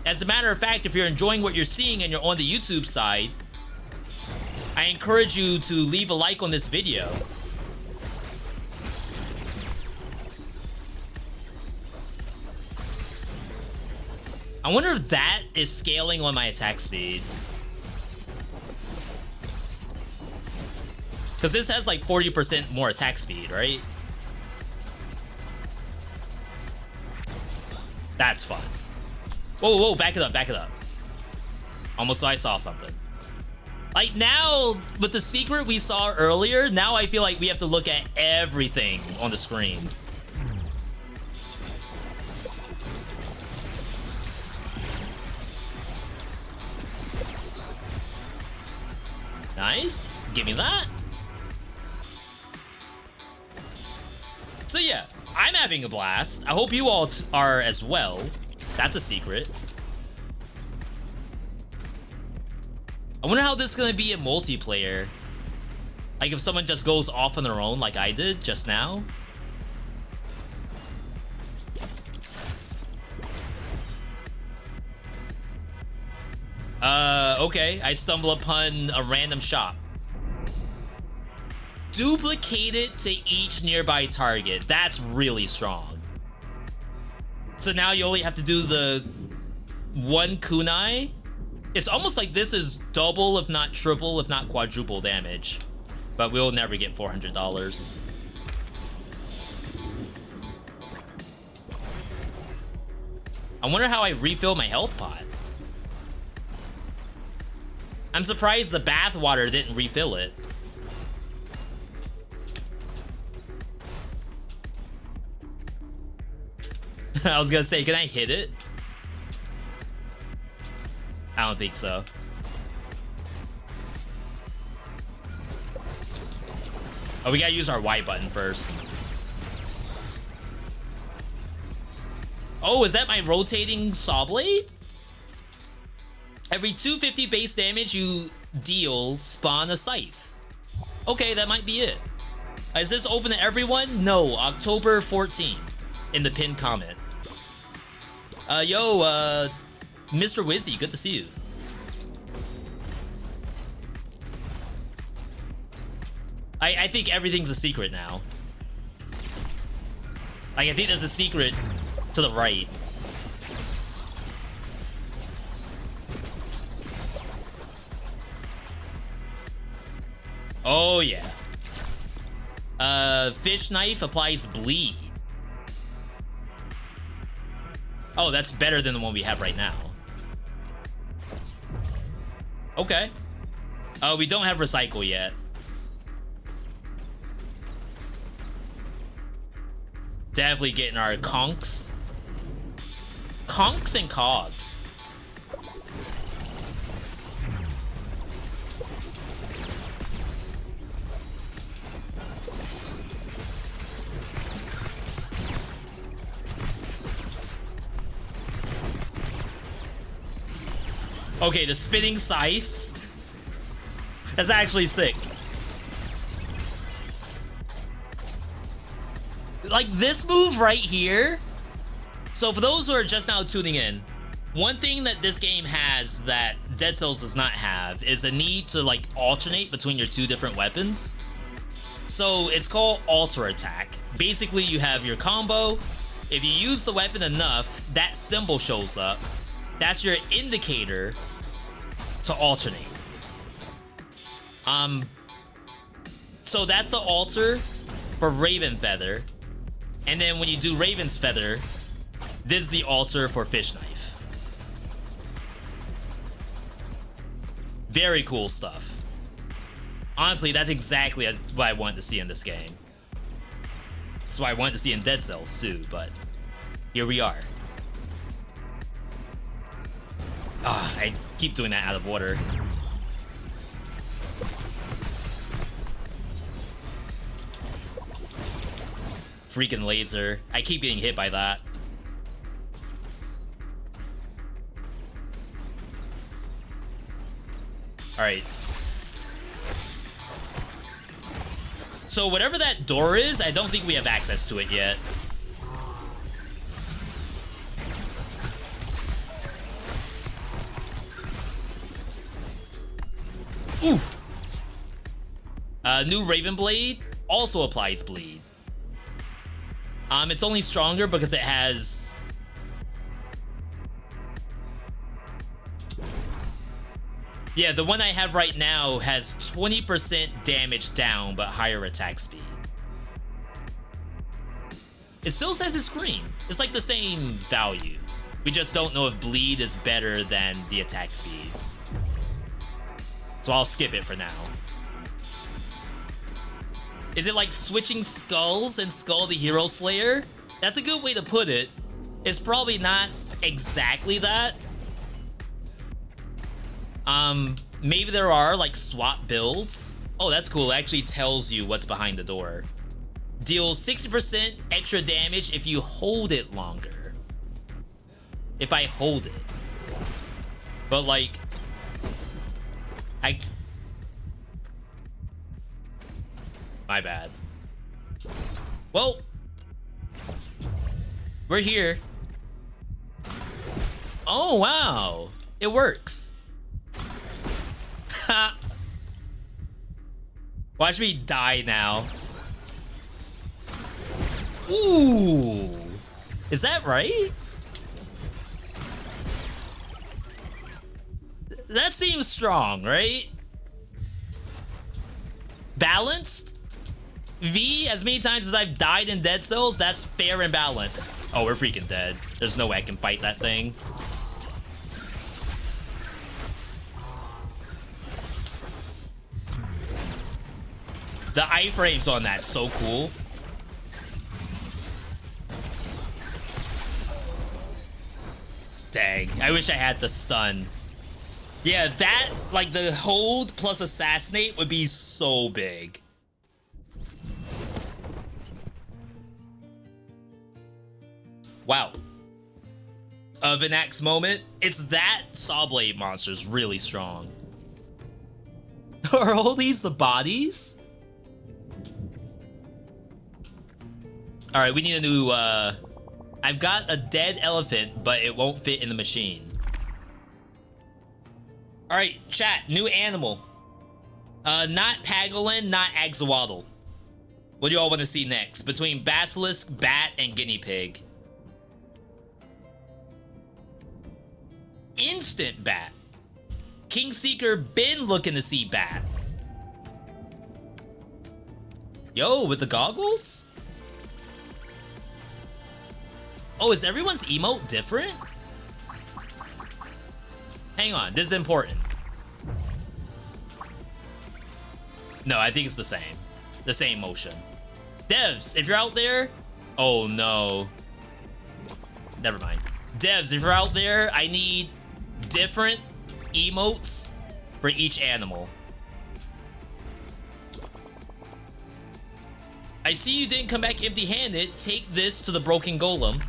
As a matter of fact, if you're enjoying what you're seeing and you're on the YouTube side, I encourage you to leave a like on this video. I wonder if that is scaling on my attack speed. Because this has like 40% more attack speed, right? That's fun. Whoa, whoa, back it up, back it up. Almost I saw something. Like now, with the secret we saw earlier, now I feel like we have to look at everything on the screen. Nice, give me that. So yeah, I'm having a blast. I hope you all are as well. That's a secret. I wonder how this is gonna be in multiplayer. Like if someone just goes off on their own like I did just now. Okay, I stumble upon a random shop. Duplicate it to each nearby target. That's really strong. So now you only have to do the one kunai. It's almost like this is double, if not triple, if not quadruple damage. But we'll never get $400. I wonder how I refill my health pot. I'm surprised the bath water didn't refill it. I was gonna say, can I hit it? I don't think so. Oh, we gotta use our Y button first. Oh, is that my rotating saw blade? Every 250 base damage you deal, spawn a scythe. Okay, that might be it. Is this open to everyone? No, October 14th in the pinned comment. Yo, Mr. Wizzy, good to see you. I think everything's a secret now. Like, I think there's a secret to the right. Oh, yeah. Fish knife applies bleed. Oh, that's better than the one we have right now. Okay. We don't have recycle yet. Definitely getting our conks. Conks and cogs. Okay, the spinning scythe. That's actually sick. Like this move right here. So for those who are just now tuning in, one thing that this game has that Dead Cells does not have is a need to like alternate between your two different weapons. So it's called alter attack. Basically you have your combo, if you use the weapon enough, that symbol shows up. That's your indicator to alternate. So that's the alter for Raven Feather. And then when you do Raven's Feather, this is the alter for Fish Knife. Very cool stuff. Honestly, that's exactly what I wanted to see in this game. That's what I wanted to see in Dead Cells too, but here we are. Ah, I keep doing that out of order. Freaking laser. I keep getting hit by that. Alright. So whatever that door is, I don't think we have access to it yet. Ooh. New Raven Blade also applies bleed. It's only stronger because it has... Yeah, the one I have right now has 20% damage down, but higher attack speed. It still says it's green. It's like the same value. We just don't know if bleed is better than the attack speed. So I'll skip it for now. Is it like switching skulls and Skull the Hero Slayer? That's a good way to put it. It's probably not exactly that. Maybe there are like swap builds. Oh, that's cool. It actually tells you what's behind the door. Deals 60% extra damage if you hold it longer. If I hold it. But like, my bad. Well, we're here. Oh, wow. It works. Ha. Watch me die now. Ooh. Is that right? That seems strong, right? Balanced? V, as many times as I've died in Dead Cells, that's fair and balanced. Oh, we're freaking dead. There's no way I can fight that thing. The iframes on that, so cool. Dang, I wish I had the stun. Yeah, that, like the hold plus assassinate would be so big. Wow. Vinax moment. It's that Sawblade monster's really strong. Are all these the bodies? Alright, we need a new, I've got a dead elephant, but it won't fit in the machine. Alright, chat, new animal. Not Pangolin, not Axolotl. What do y'all want to see next? Between Basilisk, Bat, and Guinea Pig. Instant Bat. Kingseeker been looking to see Bat. Yo, with the goggles? Oh, is everyone's emote different? Hang on, this is important. No, I think it's the same. The same motion. Devs, if you're out there... Oh, no. Never mind. Devs, if you're out there, I need different emotes for each animal. I see you didn't come back empty-handed. Take this to the broken golem.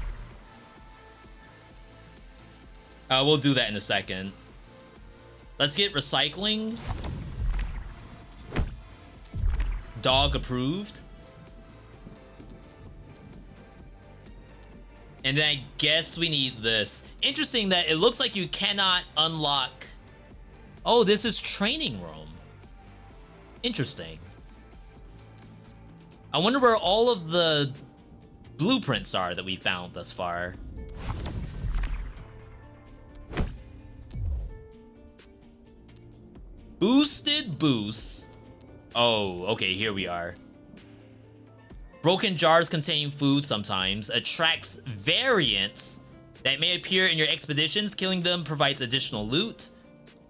We'll do that in a second. Let's get recycling. Dog approved. And then I guess we need this. Interesting that it looks like you cannot unlock... Oh, this is training room. Interesting. I wonder where all of the blueprints are that we found thus far. Boosted boosts. Oh, okay, here we are. Broken jars contain food sometimes. Attracts variants that may appear in your expeditions. Killing them provides additional loot.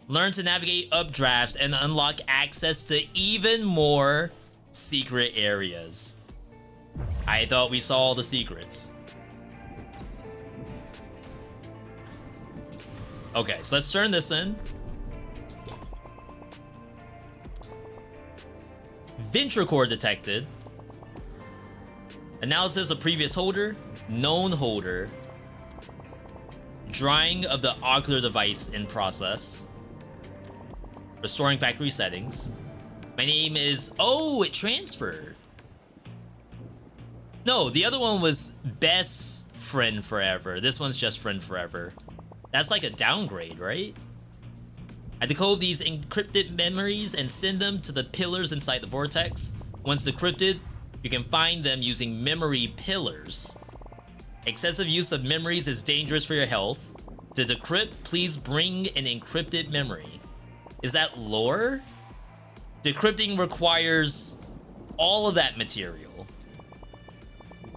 Learn to navigate updrafts and unlock access to even more secret areas. I thought we saw all the secrets. Okay, so let's turn this in. Ventricore detected. Analysis of previous holder. Known holder. Drying of the ocular device in process. Restoring factory settings. My name is... Oh, it transferred. No, the other one was best friend forever. This one's just friend forever. That's like a downgrade, right? I decode these encrypted memories and send them to the pillars inside the vortex. Once decrypted, you can find them using memory pillars. Excessive use of memories is dangerous for your health. To decrypt, please bring an encrypted memory. Is that lore? Decrypting requires all of that material.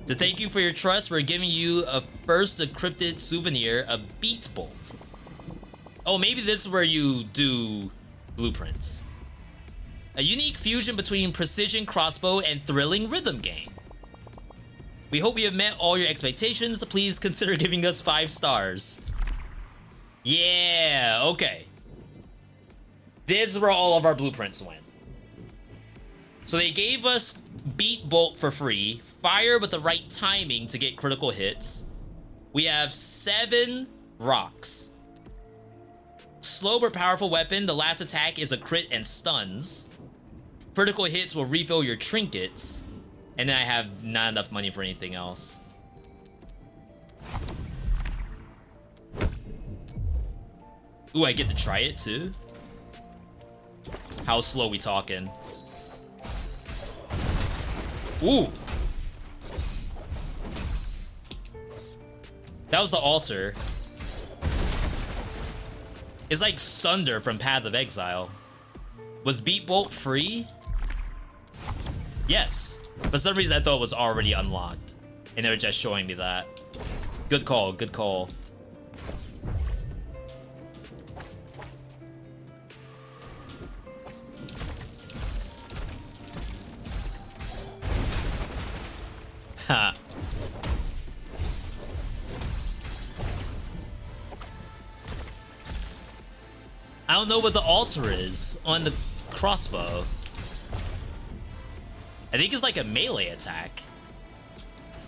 To thank you for your trust, we're giving you a first decrypted souvenir, a beat bolt. Oh, maybe this is where you do blueprints. A unique fusion between precision crossbow and thrilling rhythm game. We hope we have met all your expectations. Please consider giving us 5 stars. Yeah, okay. This is where all of our blueprints went. So they gave us beat bolt for free, fire with the right timing to get critical hits. We have 7 rocks. Slow but powerful weapon. The last attack is a crit and stuns. Critical hits will refill your trinkets. And then I have not enough money for anything else. Ooh, I get to try it too? How slow we talking? Ooh! That was the altar. It's like Sunder from Path of Exile. Was Beat Bolt free? Yes. For some reason I thought it was already unlocked. And they were just showing me that. Good call, good call. Ha. I don't know what the altar is on the crossbow. I think it's like a melee attack.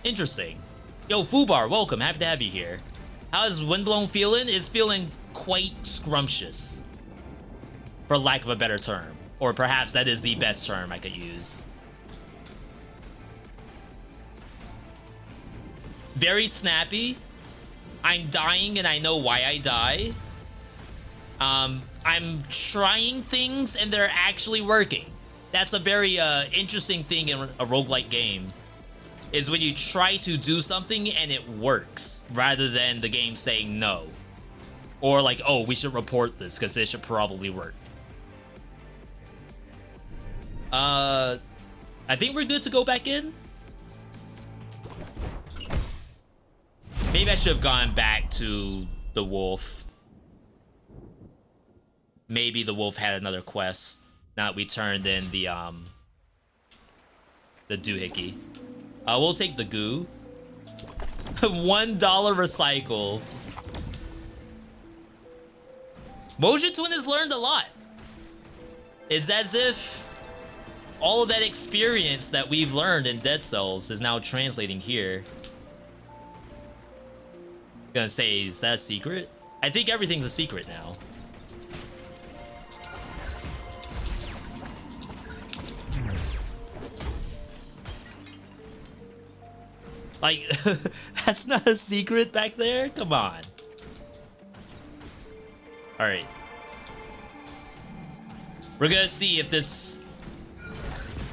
Interesting. Yo, Fubar, welcome. Happy to have you here. How is Windblown feeling? It's feeling quite scrumptious, for lack of a better term. Or perhaps that is the best term I could use. Very snappy. I'm dying and I know why I die. I'm trying things and they're actually working. That's a very interesting thing in a roguelike game, is when you try to do something and it works, rather than the game saying no. Or like, oh, we should report this because this should probably work. I think we're good to go back in. Maybe I should have gone back to the wolf. Maybe the wolf had another quest. Now that we turned in the doohickey. We'll take the goo. $1 recycle. Motion Twin has learned a lot. It's as if all of that experience that we've learned in Dead Cells is now translating here. Gonna say, is that a secret? I think everything's a secret now. Like, that's not a secret back there? Come on. Alright. We're gonna see if this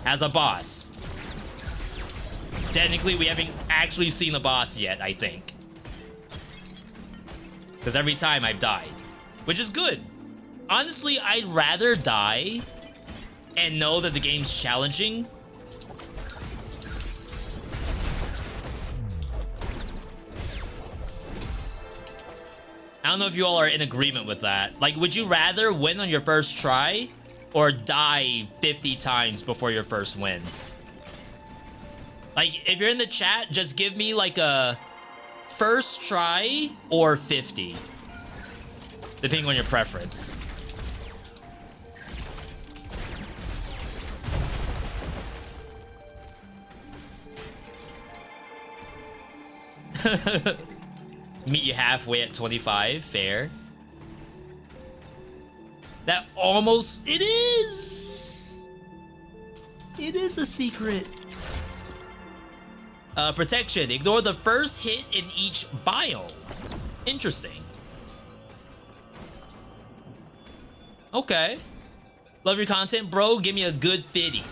has a boss. technically we haven't actually seen the boss yet, I think. Because every time I've died, which is good. Honestly, I'd rather die and know that the game's challenging. I don't know if you all are in agreement with that. Like, would you rather win on your first try or die 50 times before your first win? Like, if you're in the chat, just give me like a first try or 50, depending on your preference. Meet you halfway at 25, fair. That almost... It is! It is a secret. Protection. Ignore the first hit in each biome. Interesting. Okay. Love your content, bro. Give me a good 50.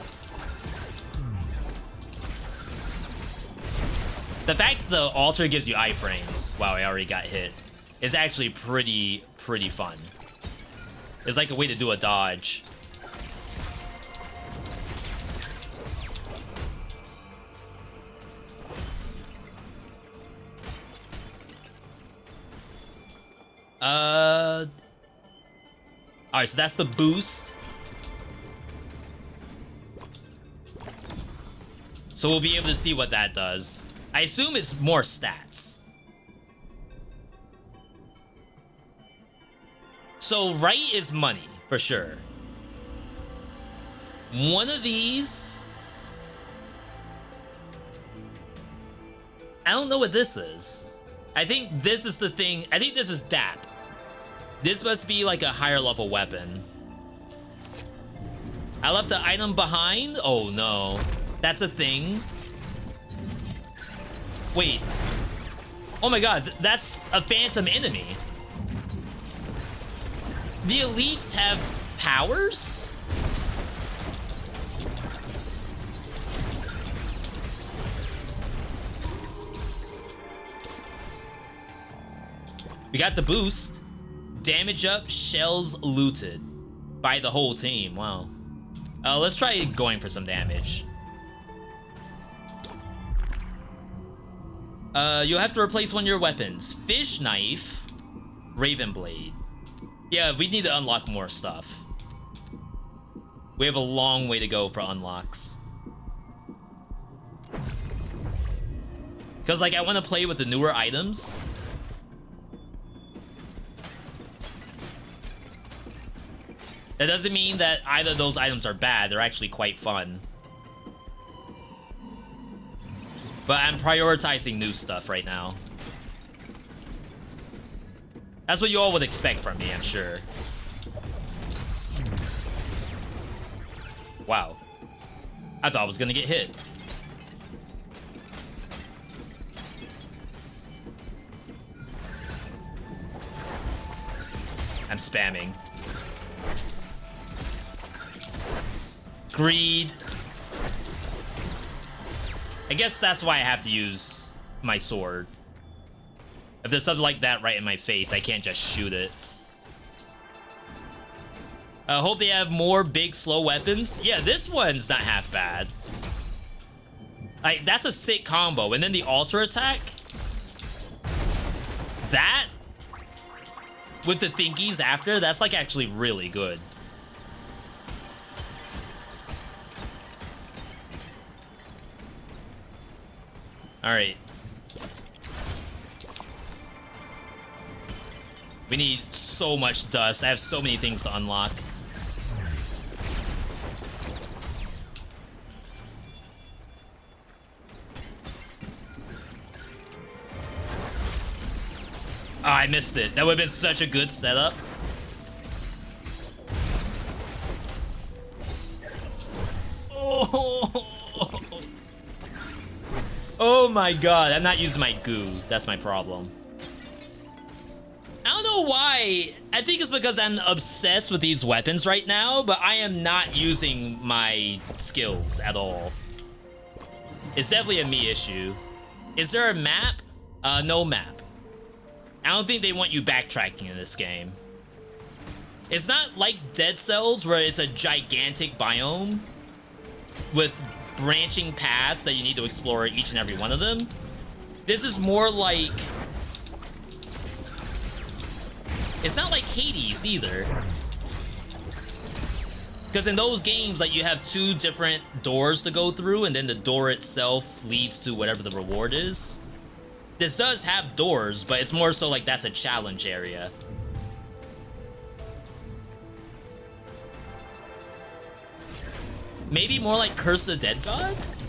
The fact the altar gives you iframes, wow, I already got hit, is actually pretty fun. It's like a way to do a dodge. Alright, so that's the boost. So we'll be able to see what that does. I assume it's more stats. So right is money, for sure. One of these... I don't know what this is. I think this is the thing. I think this is DAP. This must be like a higher level weapon. I left the item behind? Oh no. That's a thing? Wait. Oh my god, that's a phantom enemy. The elites have powers? We got the boost. Damage up, shells looted. By the whole team, wow. Let's try going for some damage. You'll have to replace one of your weapons. Fish knife, Raven blade. Yeah, we need to unlock more stuff. We have a long way to go for unlocks. Because, like, I want to play with the newer items. That doesn't mean that either of those items are bad. They're actually quite fun. But I'm prioritizing new stuff right now. That's what you all would expect from me, I'm sure. Wow. I thought I was gonna get hit. I'm spamming. Greed. I guess that's why I have to use my sword. If there's something like that right in my face, I can't just shoot it. I hope they have more big, slow weapons. Yeah, this one's not half bad. Like, that's a sick combo. And then the altar attack. That, with the thingies after, that's like actually really good. All right. We need so much dust. I have so many things to unlock. Oh, I missed it. That would have been such a good setup. Oh. Oh my god, I'm not using my goo. That's my problem. I don't know why. I think it's because I'm obsessed with these weapons right now, but I am not using my skills at all. It's definitely a me issue. Is there a map? No map. I don't think they want you backtracking in this game. It's not like Dead Cells where it's a gigantic biome with branching paths that you need to explore each and every one of them. This is more like... It's not like Hades either. Because in those games, like, you have 2 different doors to go through, and then the door itself leads to whatever the reward is. This does have doors, but it's more so like that's a challenge area. Maybe more like Curse of the Dead Gods?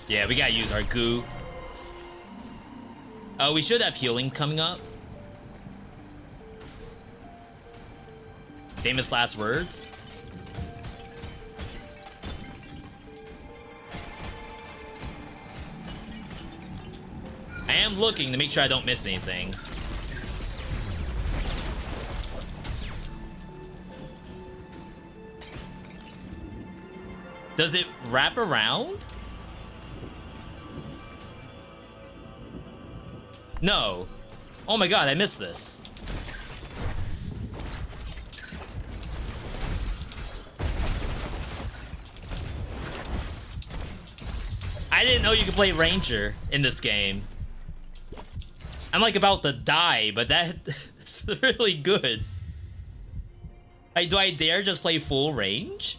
Yeah, we gotta use our goo. We should have healing coming up. Famous last words. I am looking to make sure I don't miss anything. Does it wrap around? No. Oh my god, I missed this. I didn't know you could play Ranger in this game. I'm like about to die, but that's really good. Like, do I dare just play full range?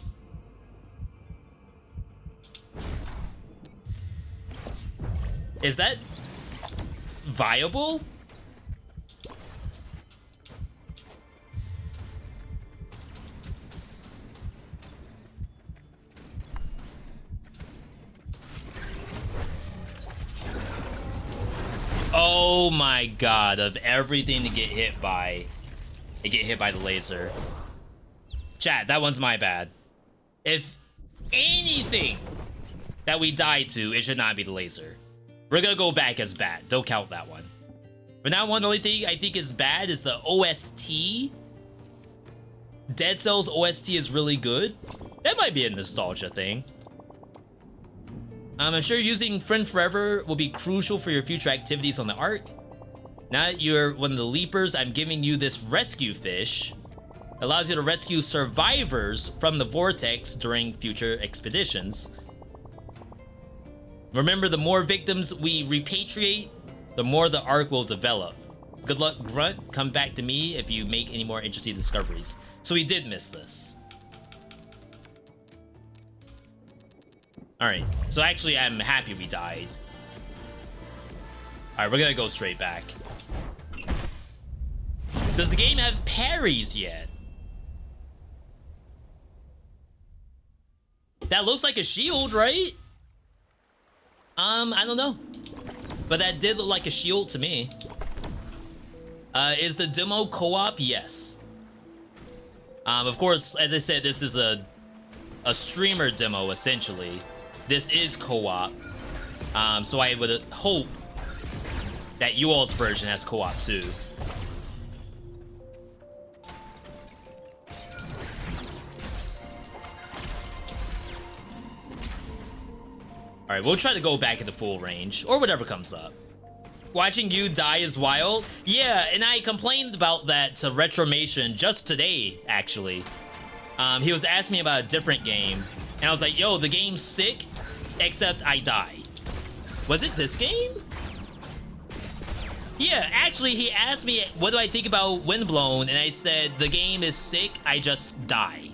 Is that viable? Oh my god, of everything to get hit by, I get hit by the laser. Chat, that one's my bad. If anything that we die to, it should not be the laser. We're gonna go back as bad. Don't count that one. For now on, the only thing I think is bad is the OST. Dead Cells OST is really good. That might be a nostalgia thing. I'm sure using Friend Forever will be crucial for your future activities on the Ark. Now that you're one of the Leapers, I'm giving you this rescue fish. It allows you to rescue survivors from the vortex during future expeditions. Remember, the more victims we repatriate, the more the Ark will develop. Good luck, Grunt. Come back to me if you make any more interesting discoveries. So we did miss this. Alright, so actually I'm happy we died. Alright, we're gonna go straight back. Does the game have parries yet? That looks like a shield, right? I don't know. But that did look like a shield to me. Is the demo co-op? Yes. Of course, as I said, this is a streamer demo, essentially. This is co-op. So I would hope that you all's version has co-op too. Alright, we'll try to go back into full range, or whatever comes up. Watching you die is wild. Yeah, and I complained about that to Retromation just today, actually. He was asking me about a different game, and I was like, yo, the game's sick, except I die. Was it this game? Yeah, actually, he asked me, what do I think about Windblown, and I said, the game is sick, I just die.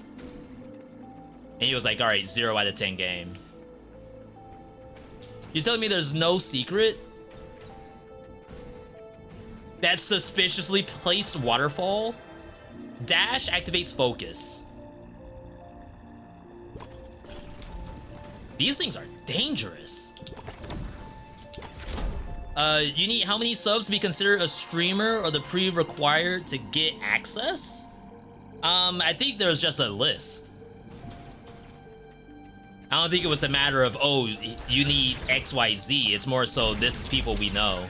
And he was like, alright, 0 out of 10 game. You telling me there's no secret? That suspiciously placed waterfall? Dash activates focus. These things are dangerous. You need how many subs to be considered a streamer or the pre-required to get access? I think there's just a list. I don't think it was a matter of, oh, you need XYZ. It's more so, this is people we know.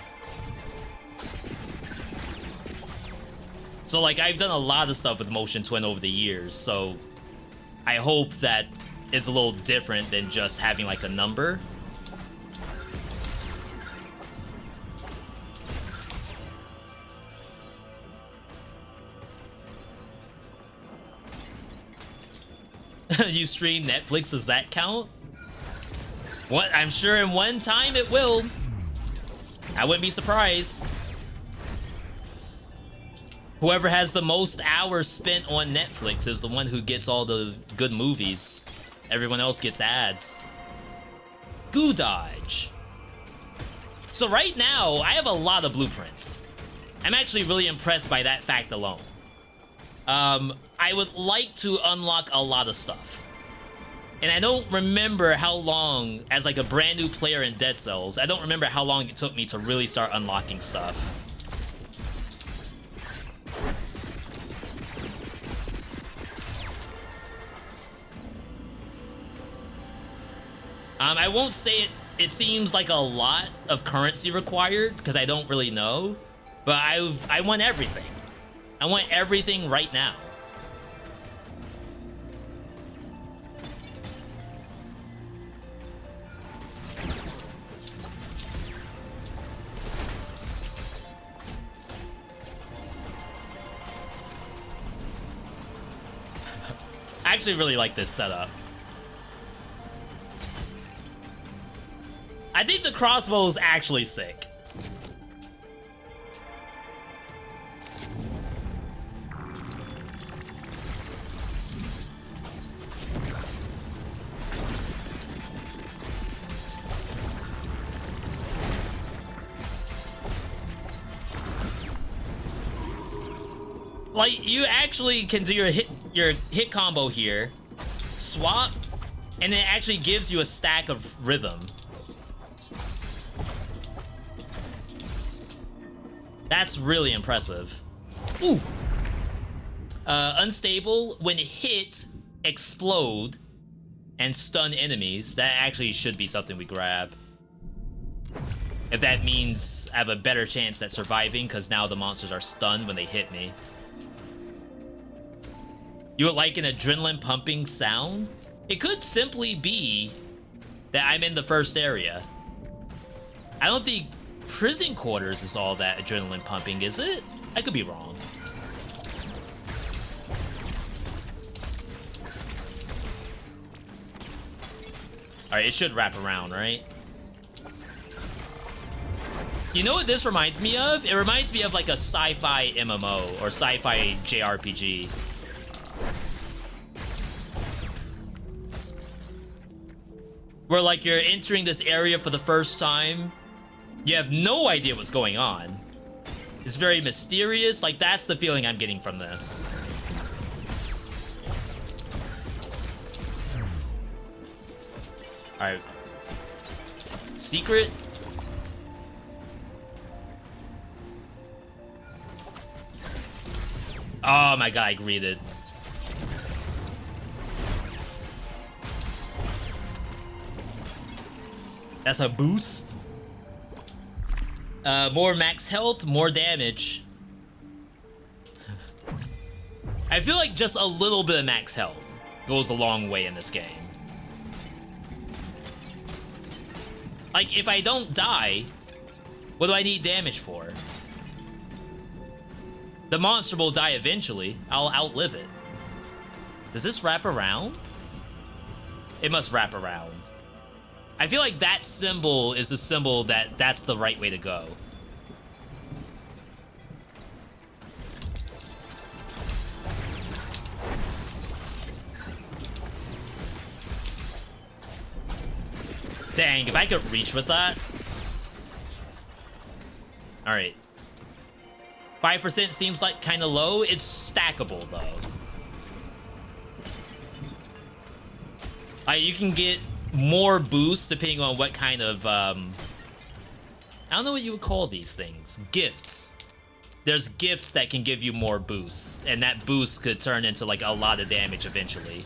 So like I've done a lot of stuff with Motion Twin over the years, so I hope that is a little different than just having like a number. You stream Netflix, does that count? What? I'm sure in one time it will. I wouldn't be surprised. Whoever has the most hours spent on Netflix is the one who gets all the good movies. Everyone else gets ads. Goo dodge. So right now, I have a lot of blueprints. I'm actually really impressed by that fact alone. I would like to unlock a lot of stuff. And I don't remember how long, as like a brand new player in Dead Cells, I don't remember how long it took me to really start unlocking stuff. I won't say it seems like a lot of currency required, because I don't really know. But I want everything. I want everything right now. I actually really like this setup. I think the crossbow is actually sick. Like, you actually can do your hit combo here, swap, and it actually gives you a stack of rhythm. That's really impressive. Ooh. Unstable, when hit, explode, and stun enemies. That actually should be something we grab. If that means I have a better chance at surviving, because now the monsters are stunned when they hit me. You would like an adrenaline pumping sound? It could simply be that I'm in the first area. I don't think prison quarters is all that adrenaline pumping, is it? I could be wrong. Alright, it should wrap around, right? You know what this reminds me of? It reminds me of like a sci-fi MMO or sci-fi JRPG. Where like you're entering this area for the first time. You have no idea what's going on. It's very mysterious. Like, that's the feeling I'm getting from this. Alright. Secret? Oh my god, I greeted. That's a boost. More max health, more damage. I feel like just a little bit of max health goes a long way in this game. Like, if I don't die, what do I need damage for? The monster will die eventually. I'll outlive it. Does this wrap around? It must wrap around. I feel like that symbol is a symbol that's the right way to go. Dang, if I could reach with that. Alright. 5% seems like kind of low. It's stackable, though. You can get more boosts depending on what kind of, I don't know what you would call these things. Gifts. There's gifts that can give you more boosts, and that boost could turn into, like, a lot of damage eventually.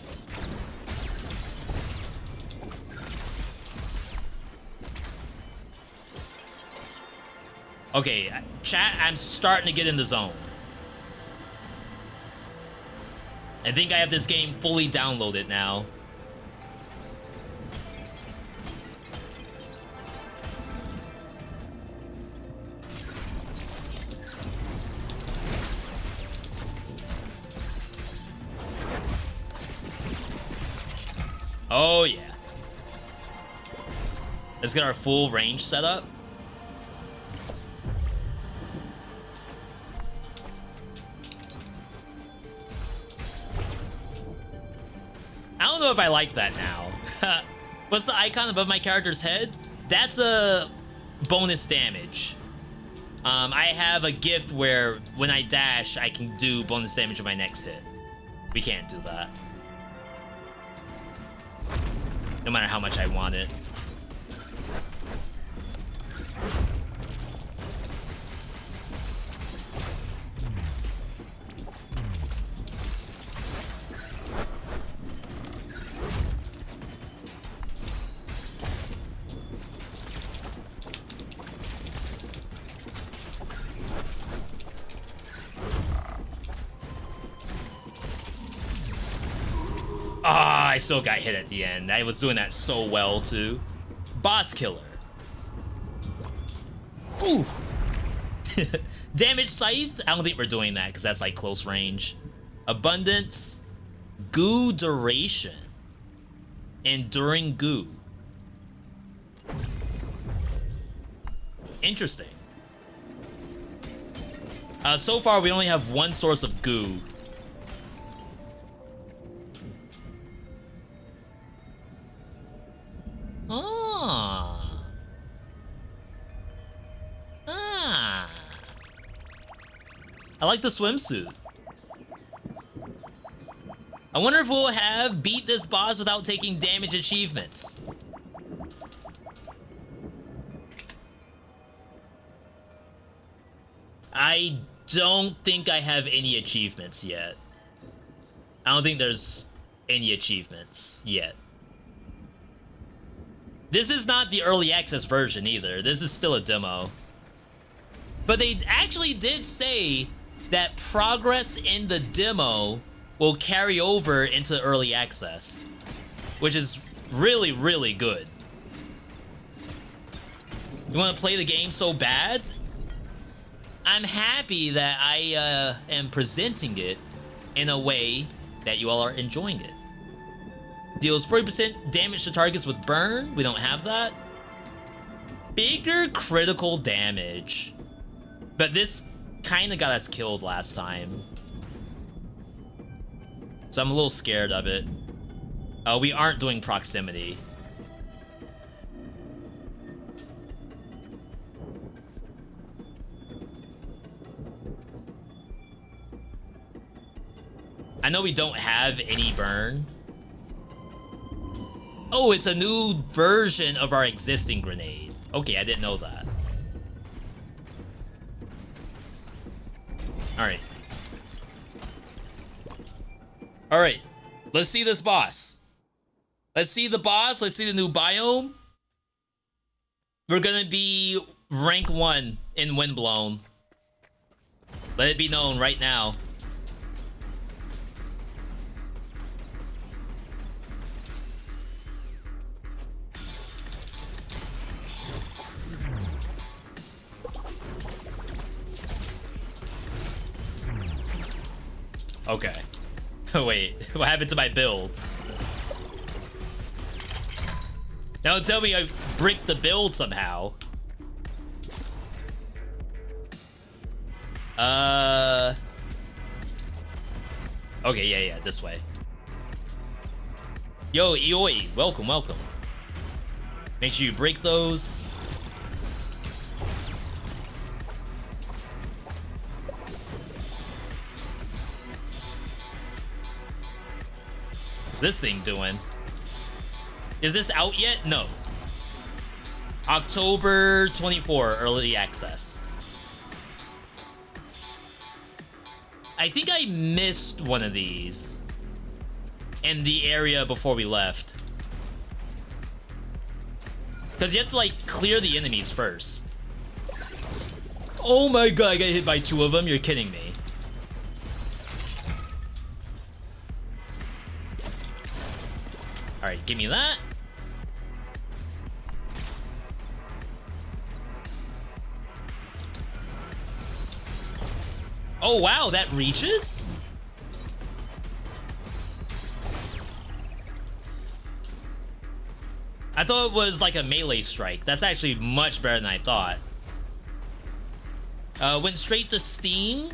Okay, chat, I'm starting to get in the zone. I think I have this game fully downloaded now. Oh yeah. Let's get our full range set up. I don't know if I like that now. What's the icon above my character's head? That's a bonus damage. I have a gift where when I dash, I can do bonus damage on my next hit. We can't do that. No matter how much I want it. Ah, I still got hit at the end. I was doing that so well, too. Boss killer. Ooh. Damage scythe? I don't think we're doing that, because that's, like, close range. Abundance. Goo duration. Enduring goo. Interesting. So far, we only have one source of goo. Ah. Ah. I like the swimsuit. I wonder if we'll have beat this boss without taking damage achievements. I don't think I have any achievements yet. I don't think there's any achievements yet. This is not the early access version either. This is still a demo. But they actually did say that progress in the demo will carry over into early access, which is really, really good. You want to play the game so bad? I'm happy that I am presenting it in a way that you all are enjoying it. Deals 40% damage to targets with burn. We don't have that. Bigger critical damage. But this kind of got us killed last time. So I'm a little scared of it. We aren't doing proximity. I know we don't have any burn. Oh, it's a new version of our existing grenade. Okay, I didn't know that. Alright. Alright. Let's see this boss. Let's see the boss. Let's see the new biome. We're gonna be rank 1 in Windblown. Let it be known right now. Okay. Wait, what happened to my build? Don't tell me I bricked the build somehow. Okay, yeah, this way. Yo, Eoi, welcome, welcome. Make sure you break those. What's this thing doing? Is this out yet? No. October 24, early access. I think I missed one of these in the area before we left. Because you have to, like, clear the enemies first. Oh my god, I got hit by 2 of them. You're kidding me. Alright, give me that. Oh wow, that reaches? I thought it was like a melee strike. That's actually much better than I thought. Went straight to Steam.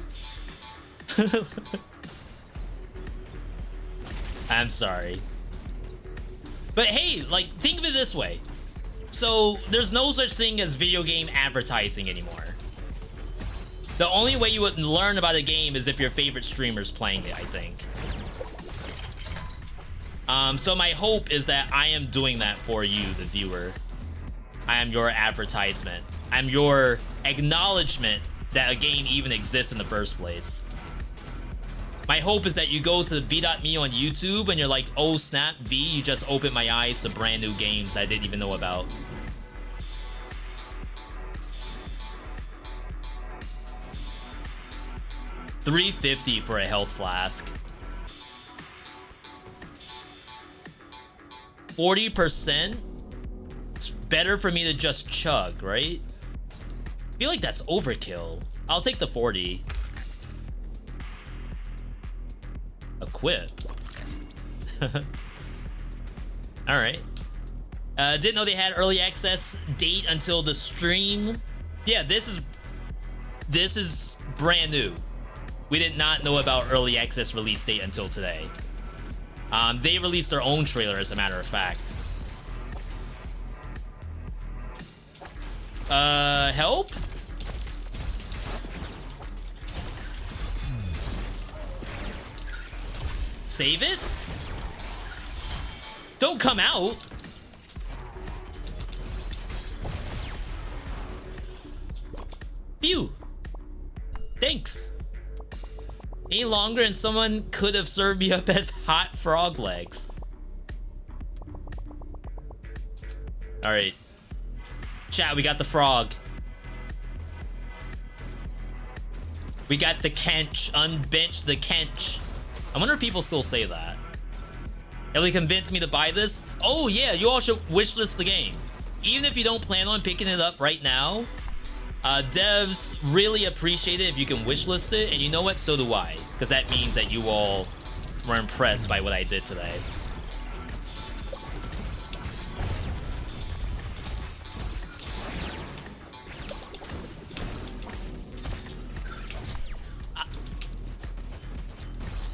I'm sorry. But hey, like, think of it this way. So, there's no such thing as video game advertising anymore. The only way you would learn about a game is if your favorite streamer's playing it, I think. So my hope is that I am doing that for you, the viewer. I am your advertisement. I'm your acknowledgement that a game even exists in the first place. My hope is that you go to V.me on YouTube and you're like, oh snap, V, you just opened my eyes to brand new games I didn't even know about. $350 for a health flask. 40%? It's better for me to just chug, right? I feel like that's overkill. I'll take the 40. Equip. Alright. Didn't know they had early access date until the stream. Yeah, this is brand new. We did not know about early access release date until today. They released their own trailer, as a matter of fact. Help? Save it? Don't come out. Phew. Thanks. Any longer and someone could have served me up as hot frog legs. Alright. Chat, we got the frog. We got the kench. Unbench the kench. I wonder if people still say that. Ellie convinced me to buy this. Oh yeah, you all should wishlist the game. Even if you don't plan on picking it up right now, devs really appreciate it if you can wishlist it, and you know what? So do I, because that means that you all were impressed by what I did today.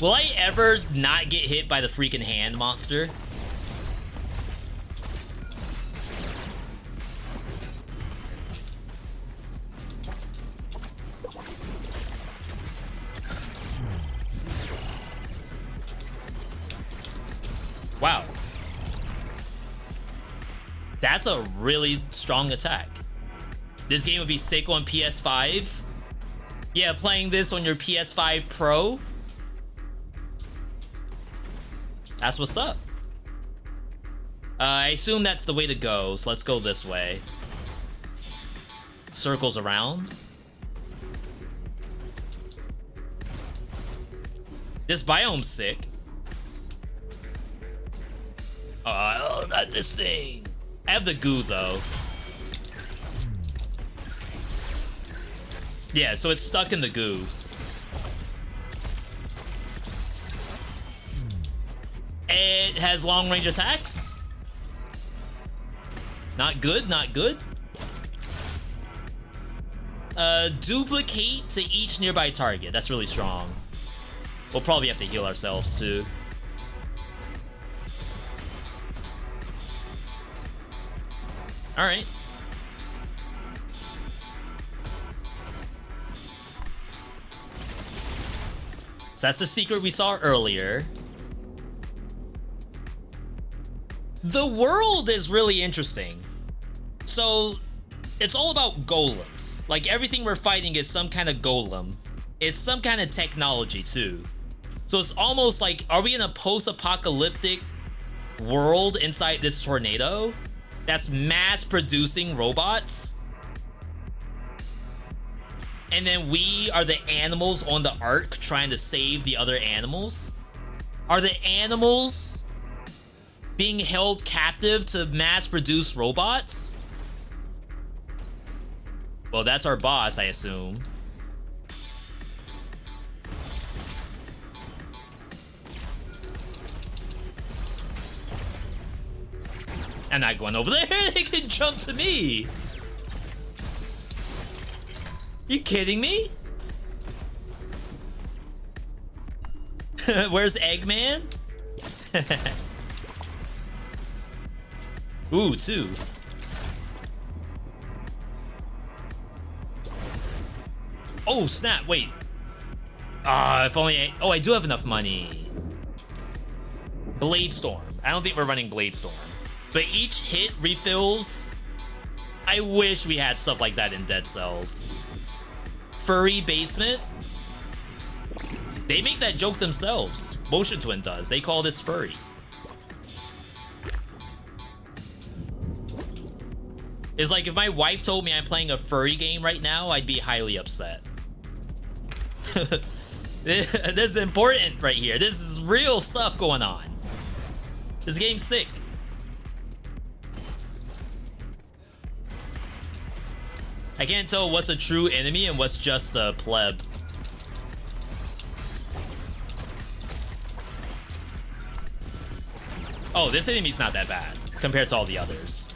Will I ever not get hit by the freaking hand monster? Wow. That's a really strong attack. This game would be sick on PS5. Yeah, playing this on your PS5 Pro. That's what's up. I assume that's the way to go, so let's go this way. Circles around. This biome's sick. Oh, not this thing. I have the goo, though. Yeah, so it's stuck in the goo. It has long-range attacks. Not good, not good. Duplicate to each nearby target. That's really strong. We'll probably have to heal ourselves, too. Alright. So that's the secret we saw earlier. The world is really interesting. So, it's all about golems. Like, everything we're fighting is some kind of golem. It's some kind of technology, too. So it's almost like, are we in a post-apocalyptic world inside this tornado that's mass-producing robots? And then we are the animals on the ark trying to save the other animals? Are the animals being held captive to mass-produce robots? Well, that's our boss, I assume. I'm not going over there. They can jump to me. You kidding me? Where's Eggman? Ooh, 2. Oh, snap, wait. If only oh, I do have enough money. Blade Storm. I don't think we're running Blade Storm. But each hit refills. I wish we had stuff like that in Dead Cells. Furry Basement. They make that joke themselves. Motion Twin does. They call this furry. It's like if my wife told me I'm playing a furry game right now, I'd be highly upset. This is important right here. This is real stuff going on. This game's sick. I can't tell what's a true enemy and what's just a pleb. Oh, this enemy's not that bad compared to all the others.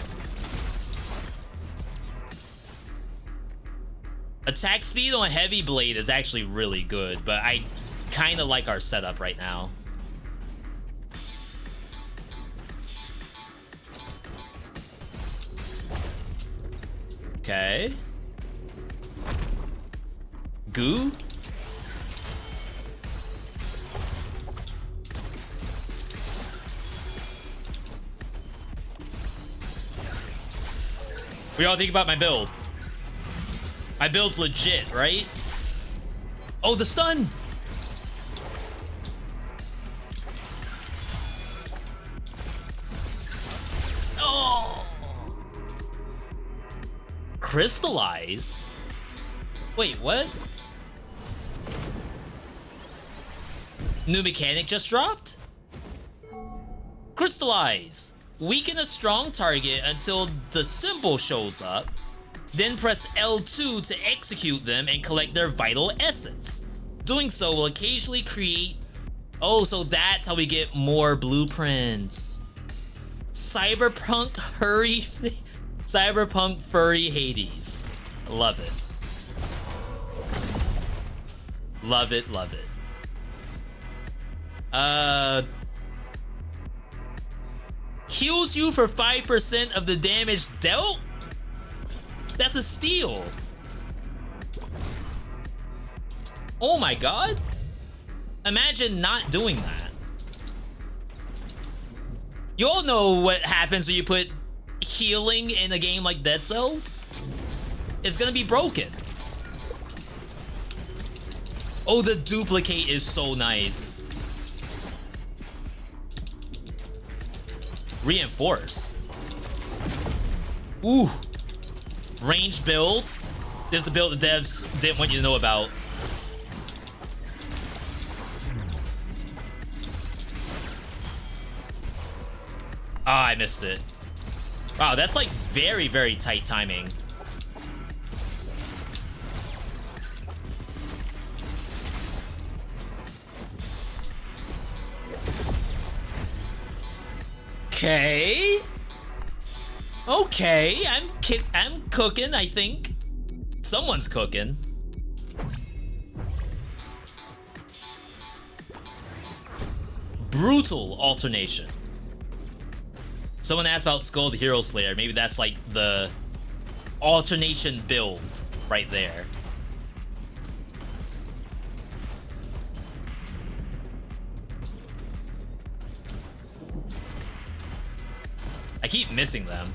Attack speed on Heavy Blade is actually really good, but I kind of like our setup right now. Okay. Goo? What do y'all think about my build? My build's legit, right? Oh, the stun! Oh! Crystallize? Wait, what? New mechanic just dropped? Crystallize. Weaken a strong target until the symbol shows up. Then press L2 to execute them and collect their vital essence. Doing so will occasionally create... Oh, so that's how we get more blueprints. Cyberpunk furry... Cyberpunk furry Hades. Love it. Love it, love it. Heals you for 5% of the damage dealt? That's a steal. Oh my god. Imagine not doing that. You all know what happens when you put healing in a game like Dead Cells? It's gonna be broken. Oh, the duplicate is so nice. Reinforce. Ooh. Range build. This is the build the devs didn't want you to know about. Ah, I missed it. Wow, that's like very, very tight timing. Okay. Okay, I'm cooking, I think. Someone's cooking. Brutal alternation. Someone asked about Skull the Hero Slayer. Maybe that's like the alternation build right there. I keep missing them.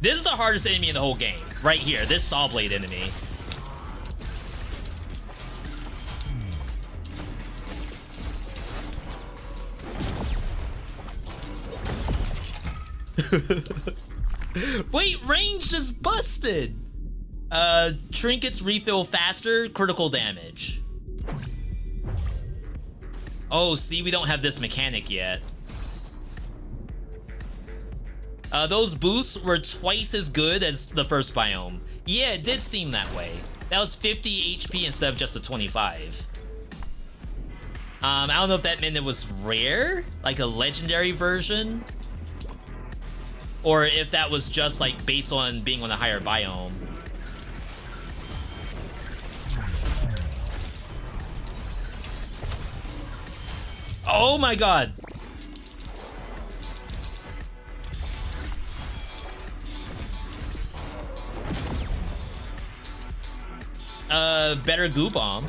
This is the hardest enemy in the whole game. Right here, this saw blade enemy. Wait, range just busted. Trinkets refill faster, critical damage. Oh, see, we don't have this mechanic yet. Those boosts were twice as good as the first biome. Yeah, it did seem that way. That was 50 HP instead of just a 25. I don't know if that meant it was rare, like a legendary version, or if that was just like based on being on a higher biome. Oh my god. Better goo bomb.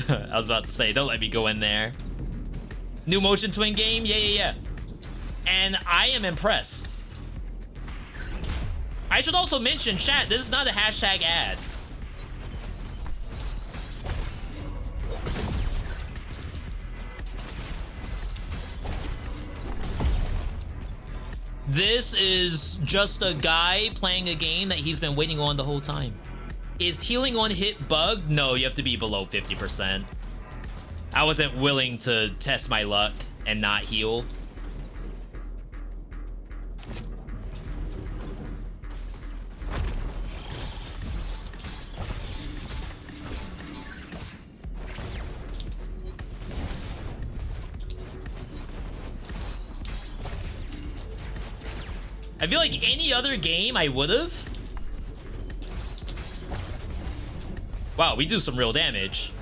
I was about to say, don't let me go in there. New motion twin game? Yeah. And I am impressed. I should also mention, chat, this is not a hashtag ad. This is just a guy playing a game that he's been waiting on the whole time. Is healing on hit bugged? No, you have to be below 50%. I wasn't willing to test my luck and not heal. I feel like any other game I would've. Wow, we do some real damage.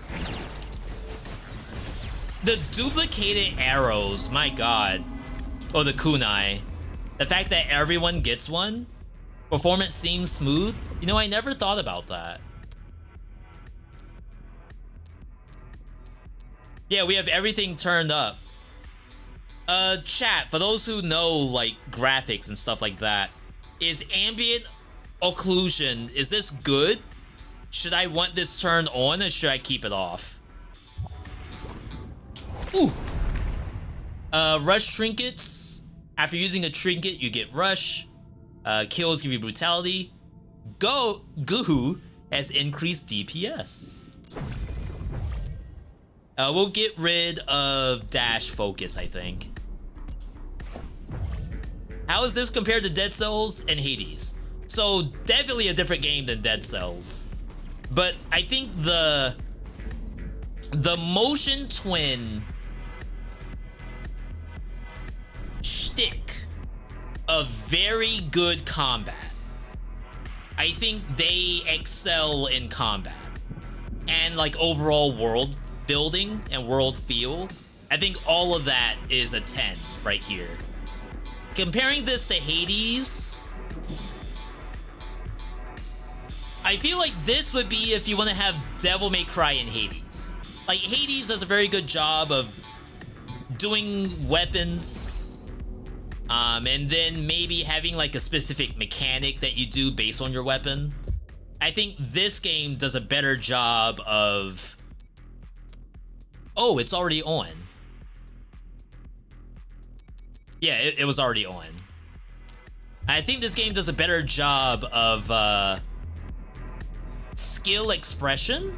The duplicated arrows, my god. Oh, the kunai. The fact that everyone gets one. Performance seems smooth. You know, I never thought about that. Yeah, we have everything turned up. Chat, for those who know, like, graphics and stuff like that, is ambient occlusion, is this good? Should I want this turned on or should I keep it off? Ooh. Rush trinkets. After using a trinket, you get rush. Kills give you brutality. Goo has increased DPS. We'll get rid of dash focus, I think. How is this compared to Dead Cells and Hades? So definitely a different game than Dead Cells. But I think the motion twin shtick of very good combat. I think they excel in combat. And like overall world building and world feel. I think all of that is a 10 right here. Comparing this to Hades, I feel like this would be if you want to have Devil May Cry in Hades. Like, Hades does a very good job of doing weapons, and then maybe having like a specific mechanic that you do based on your weapon. I think this game does a better job of... Oh, it's already on. Yeah, it was already on. I think this game does a better job of skill expression.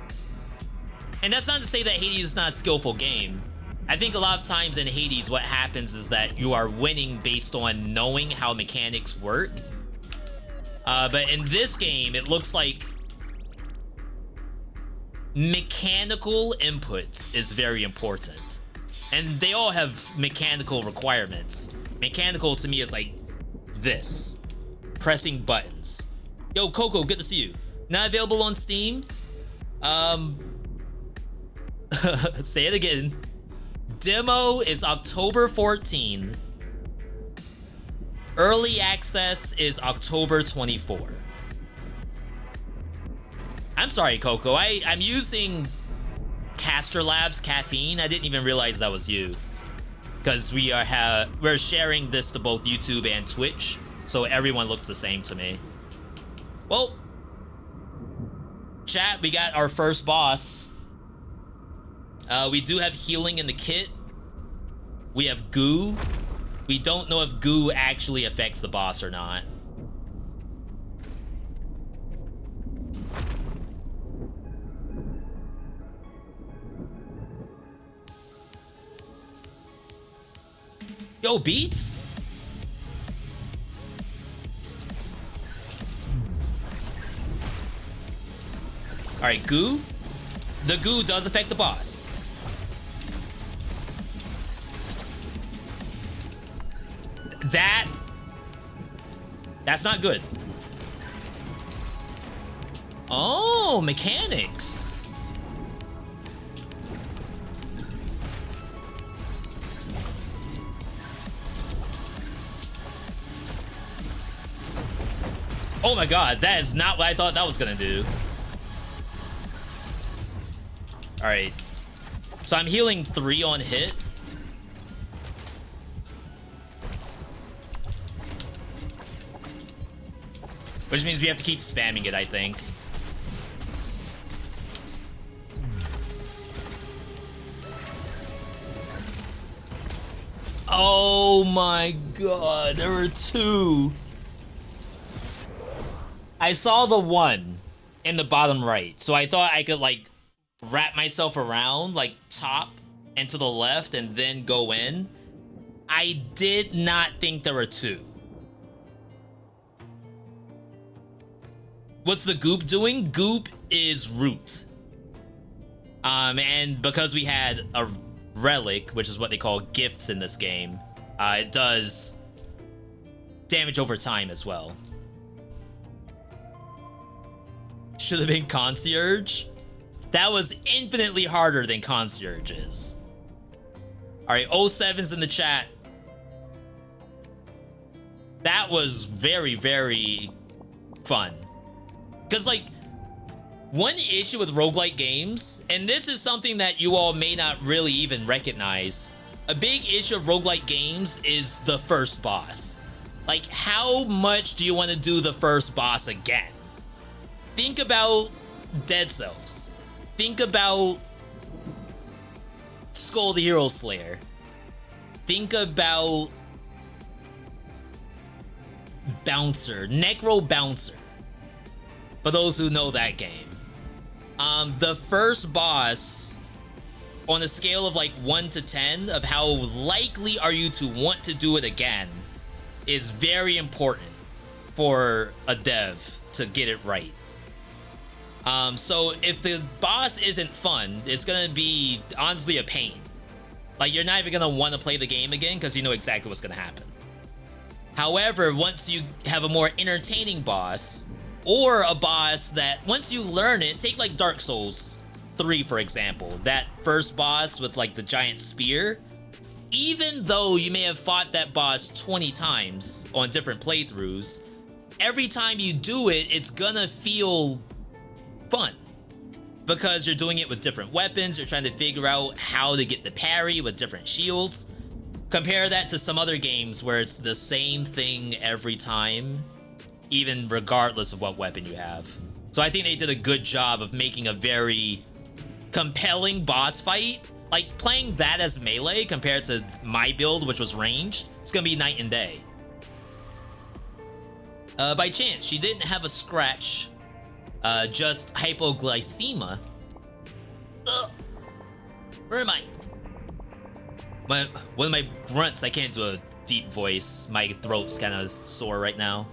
And that's not to say that Hades is not a skillful game. I think a lot of times in Hades, what happens is that you are winning based on knowing how mechanics work. But in this game, it looks like mechanical inputs is very important. And they all have mechanical requirements. Mechanical to me is like this. Pressing buttons. Yo, Coco, good to see you. Not available on Steam. Say it again. Demo is October 14. Early access is October 24. I'm sorry, Coco. I'm using Caster Labs caffeine. I didn't even realize that was you, because we're sharing this to both YouTube and Twitch, so everyone looks the same to me. Well, chat, we got our first boss. We do have healing in the kit. We have goo. We don't know if goo actually affects the boss or not. Yo, Beats? Alright, goo. The goo does affect the boss. That's not good. Oh, mechanics. Oh my god, that is not what I thought that was gonna do. Alright. So I'm healing 3 on hit. Which means we have to keep spamming it, I think. Oh my god, there were 2. I saw the 1 in the bottom right, so I thought I could, like, wrap myself around, like, top and to the left and then go in. I did not think there were 2. What's the goop doing? Goop is root. And because we had a relic, which is what they call gifts in this game, it does damage over time as well. Should have been concierge. That was infinitely harder than concierge is. All right, 07's in the chat. That was very, very fun. Because, like, one issue with roguelike games, and this is something that you all may not really even recognize, a big issue of roguelike games is the first boss. Like, how much do you want to do the first boss again? Think about Dead Cells. Think about Skull the Hero Slayer. Think about Bouncer, Necro Bouncer. For those who know that game. The first boss, on a scale of like 1 to 10 of how likely are you to want to do it again, is very important for a dev to get it right. So if the boss isn't fun, it's gonna be honestly a pain. Like, you're not even gonna want to play the game again because you know exactly what's gonna happen. However, once you have a more entertaining boss, or a boss that once you learn it, take like Dark Souls 3 for example, that first boss with like the giant spear, even though you may have fought that boss 20 times on different playthroughs, every time you do it, it's gonna feel fun because you're doing it with different weapons. You're trying to figure out how to get the parry with different shields. Compare that to some other games where it's the same thing every time, even regardless of what weapon you have. So I think they did a good job of making a very compelling boss fight. Like, playing that as melee compared to my build, which was ranged, it's gonna be night and day. By chance, she didn't have a scratch, just hypoglycemia. Ugh. Where am I? One of my grunts, I can't do a deep voice. My throat's kind of sore right now.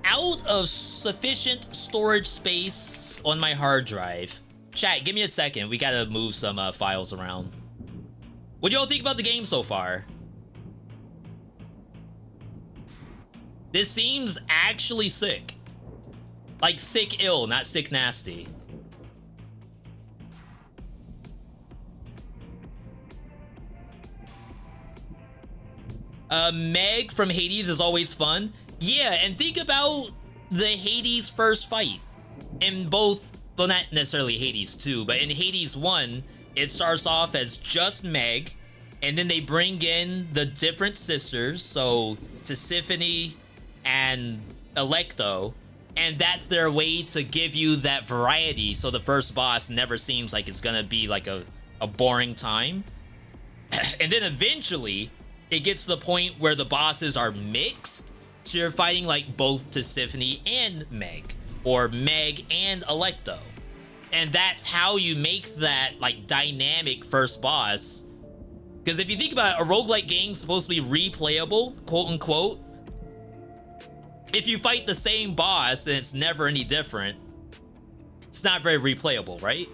Out of sufficient storage space on my hard drive. Chat, give me a second. We gotta move some files around. What do y'all think about the game so far? This seems actually sick. Like, sick ill, not sick nasty. Meg from Hades is always fun. Yeah, and think about the Hades first fight. In both, well, not necessarily Hades 2, but in Hades 1, it starts off as just Meg, and then they bring in the different sisters, so Tisiphone and Electo, and that's their way to give you that variety, so the first boss never seems like it's gonna be like a boring time. And then eventually, it gets to the point where the bosses are mixed, so you're fighting like both Tisiphone and Meg, or Meg and Electo. And that's how you make that like dynamic first boss Because if you think about it, a roguelike game is supposed to be replayable, quote unquote. If you fight the same boss, then it's never any different. It's not very replayable, right?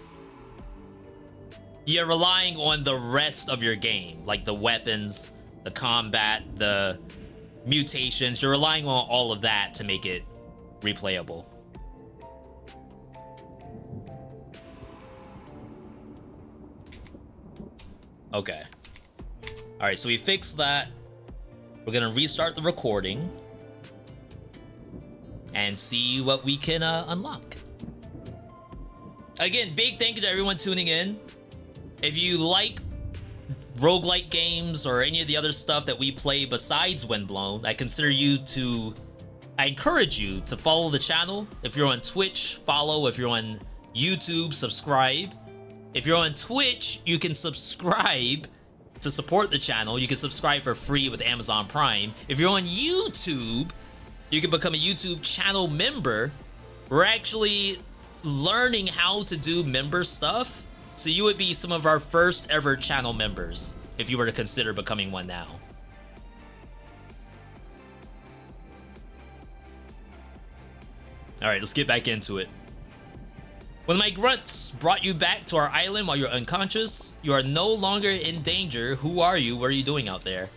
You're relying on the rest of your game, like the weapons, the combat, the mutations. You're relying on all of that to make it replayable. Okay. All right, so we fixed that. We're gonna restart the recording and see what we can unlock. Again, big thank you to everyone tuning in. If you like roguelike games or any of the other stuff that we play besides Windblown, I encourage you to follow the channel. If you're on Twitch, follow. If you're on YouTube, subscribe. If you're on Twitch, you can subscribe to support the channel. You can subscribe for free with Amazon Prime. If you're on YouTube, you can become a YouTube channel member. We're actually learning how to do member stuff, so you would be some of our first ever channel members if you were to consider becoming one now. All right, let's get back into it. When my grunts brought you back to our island while you're unconscious, you are no longer in danger. Who are you? What are you doing out there?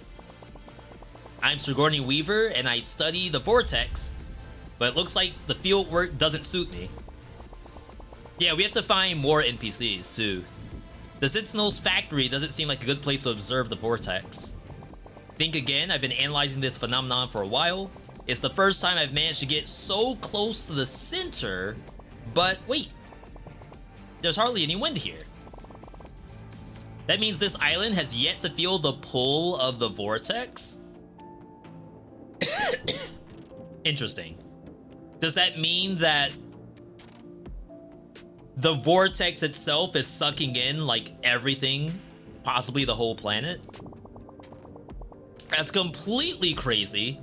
I'm Sigourney Weaver, and I study the vortex, but it looks like the field work doesn't suit me. Yeah, we have to find more NPCs, too. The Sentinel's factory doesn't seem like a good place to observe the vortex. Think again, I've been analyzing this phenomenon for a while. It's the first time I've managed to get so close to the center, but wait. There's hardly any wind here. That means this island has yet to feel the pull of the vortex? Interesting. Does that mean that the vortex itself is sucking in like everything, possibly the whole planet? That's completely crazy.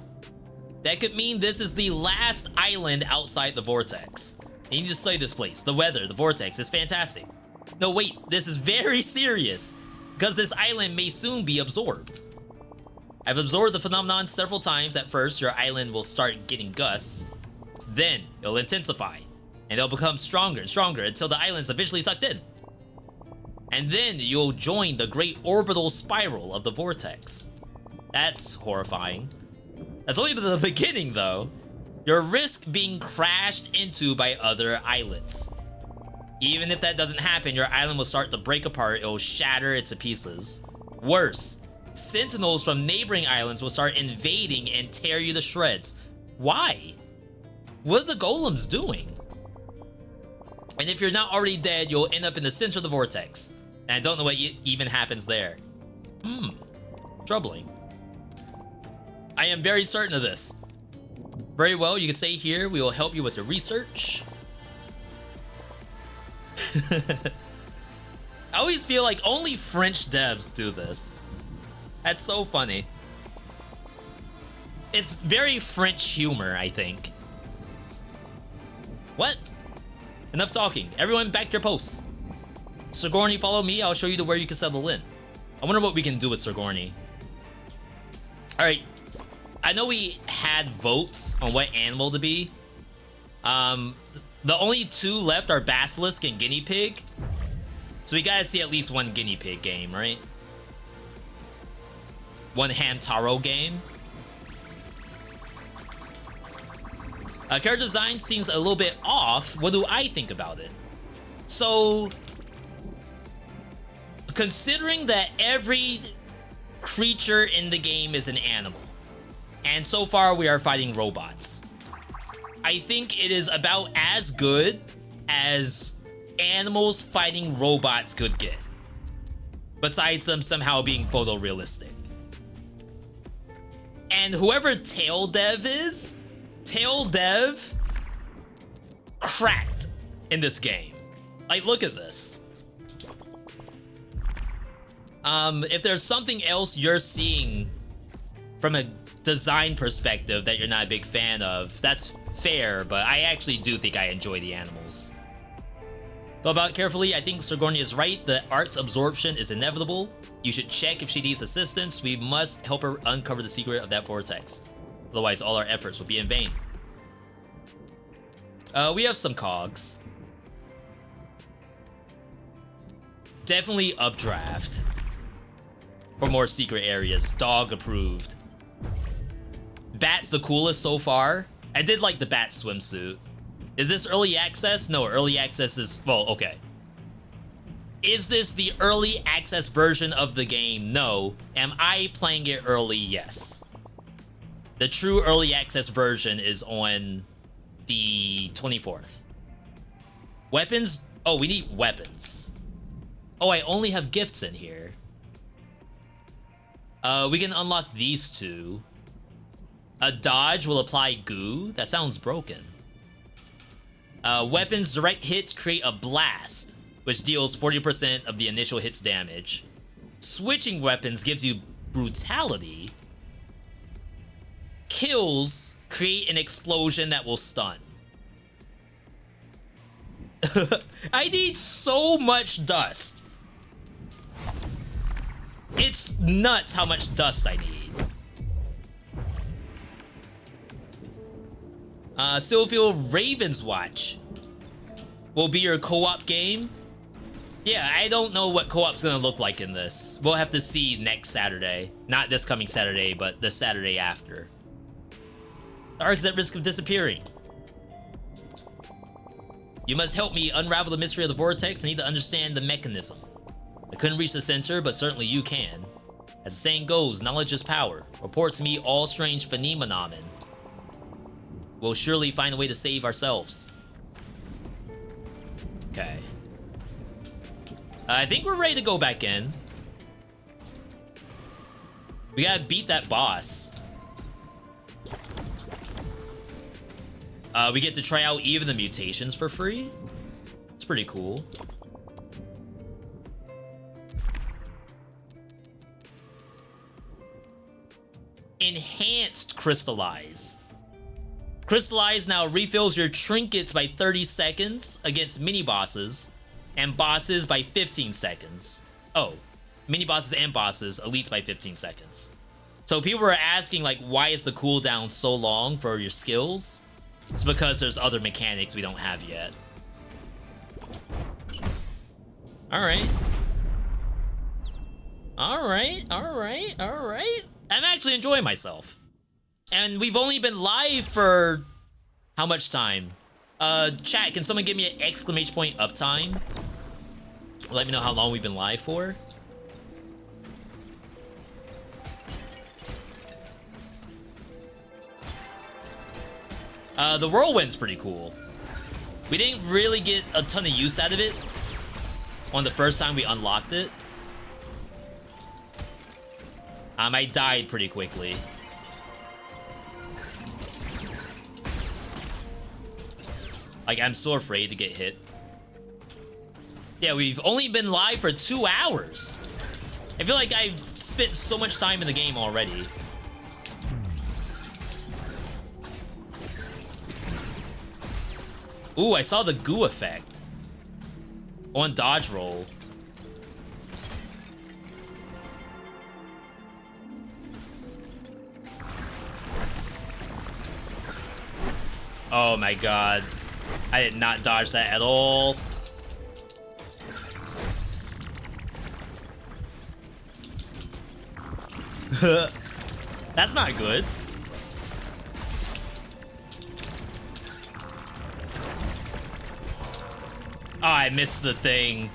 That could mean this is the last island outside the vortex. You need to study this place. The weather, the vortex, is fantastic. No, wait, this is very serious, because this island may soon be absorbed. I've absorbed the phenomenon several times. At first, your island will start getting gusts. Then, it'll intensify, and they'll become stronger and stronger until the island's eventually sucked in. And then you'll join the great orbital spiral of the vortex. That's horrifying. That's only the beginning, though. You'll risk being crashed into by other islands. Even if that doesn't happen, your island will start to break apart. It'll shatter into pieces. Worse, sentinels from neighboring islands will start invading and tear you to shreds. Why? What are the golems doing? And if you're not already dead, you'll end up in the center of the vortex. And I don't know what even happens there. Troubling. I am very certain of this. Very well, you can stay here. We will help you with your research. I always feel like only French devs do this. That's so funny. It's very French humor, I think. What? Enough talking. Everyone back to your posts. Sigourney, follow me. I'll show you to where you can settle in. I wonder what we can do with Sigourney. Alright. I know we had votes on what animal to be. The only two left are Basilisk and Guinea Pig. So we gotta see at least one Guinea Pig game, right? One Hamtaro game. Character design seems a little bit off. What do I think about it? So, considering that every creature in the game is an animal, and so far we are fighting robots, I think it is about as good as animals fighting robots could get, besides them somehow being photorealistic. And whoever Tail Dev is, Tail Dev cracked in this game. Like, look at this. If there's something else you're seeing from a design perspective that you're not a big fan of, that's fair, but I actually do think I enjoy the animals. Go about carefully. I think Sigourney is right. The art's absorption is inevitable. You should check if she needs assistance. We must help her uncover the secret of that vortex. Otherwise, all our efforts will be in vain. We have some cogs. Definitely updraft. For more secret areas. Dog approved. Bat's the coolest so far. I did like the bat swimsuit. Is this early access? No, early access is... Well, okay. Is this the early access version of the game? No. Am I playing it early? Yes. The true early access version is on the 24th. Weapons? Oh, we need weapons. Oh, I only have gifts in here. We can unlock these two. A dodge will apply goo. That sounds broken. Weapons direct hits create a blast, which deals 40% of the initial hit's damage. Switching weapons gives you brutality. Kills create an explosion that will stun. I need so much dust. It's nuts how much dust I need. Still feel Raven's Watch will be your co-op game. Yeah, I don't know what co-op's gonna look like in this. We'll have to see next Saturday. Not this coming Saturday, but the Saturday after. The Ark's at risk of disappearing. You must help me unravel the mystery of the vortex. I need to understand the mechanism. I couldn't reach the center, but certainly you can. As the saying goes, knowledge is power. Report to me all strange phenomenon. We'll surely find a way to save ourselves. Okay. I think we're ready to go back in. We gotta beat that boss. We get to try out even the mutations for free. It's pretty cool. Enhanced Crystallize. Crystallize now refills your trinkets by 30 seconds against mini-bosses, and bosses by 15 seconds. Oh, mini-bosses and bosses, elites by 15 seconds. So people were asking, like, why is the cooldown so long for your skills? It's because there's other mechanics we don't have yet. Alright. Alright. I'm actually enjoying myself. And we've only been live for how much time? Chat, can someone give me an exclamation point uptime? Let me know how long we've been live for. The whirlwind's pretty cool. We didn't really get a ton of use out of it on the first time we unlocked it. I died pretty quickly. Like, I'm so afraid to get hit. Yeah, we've only been live for 2 hours. I feel like I've spent so much time in the game already. Ooh, I saw the goo effect on dodge roll. Oh my god. I did not dodge that at all. That's not good. Oh, I missed the thing.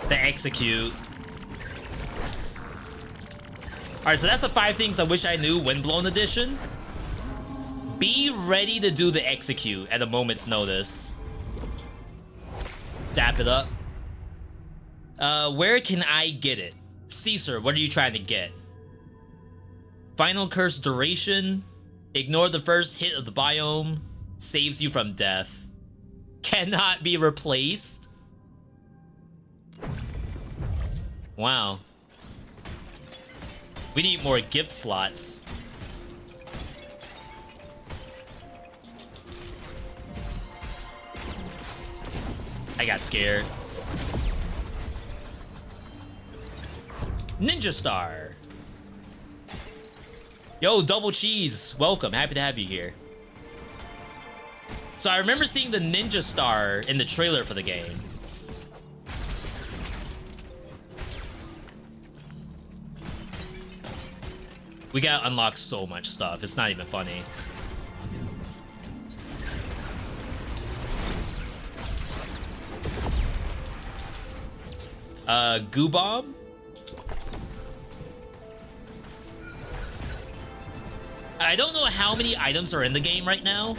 The execute. Alright, so that's the 5 things I wish I knew Windblown edition. Be ready to do the execute at a moment's notice. Dap it up. Where can I get it? Caesar, what are you trying to get? Final curse duration. Ignore the first hit of the biome. Saves you from death. Cannot be replaced. Wow. We need more gift slots. I got scared. Ninja Star. Yo, Double Cheese. Welcome. Happy to have you here. So I remember seeing the Ninja Star in the trailer for the game. We gotta unlock so much stuff. It's not even funny. Goo Bomb? I don't know how many items are in the game right now.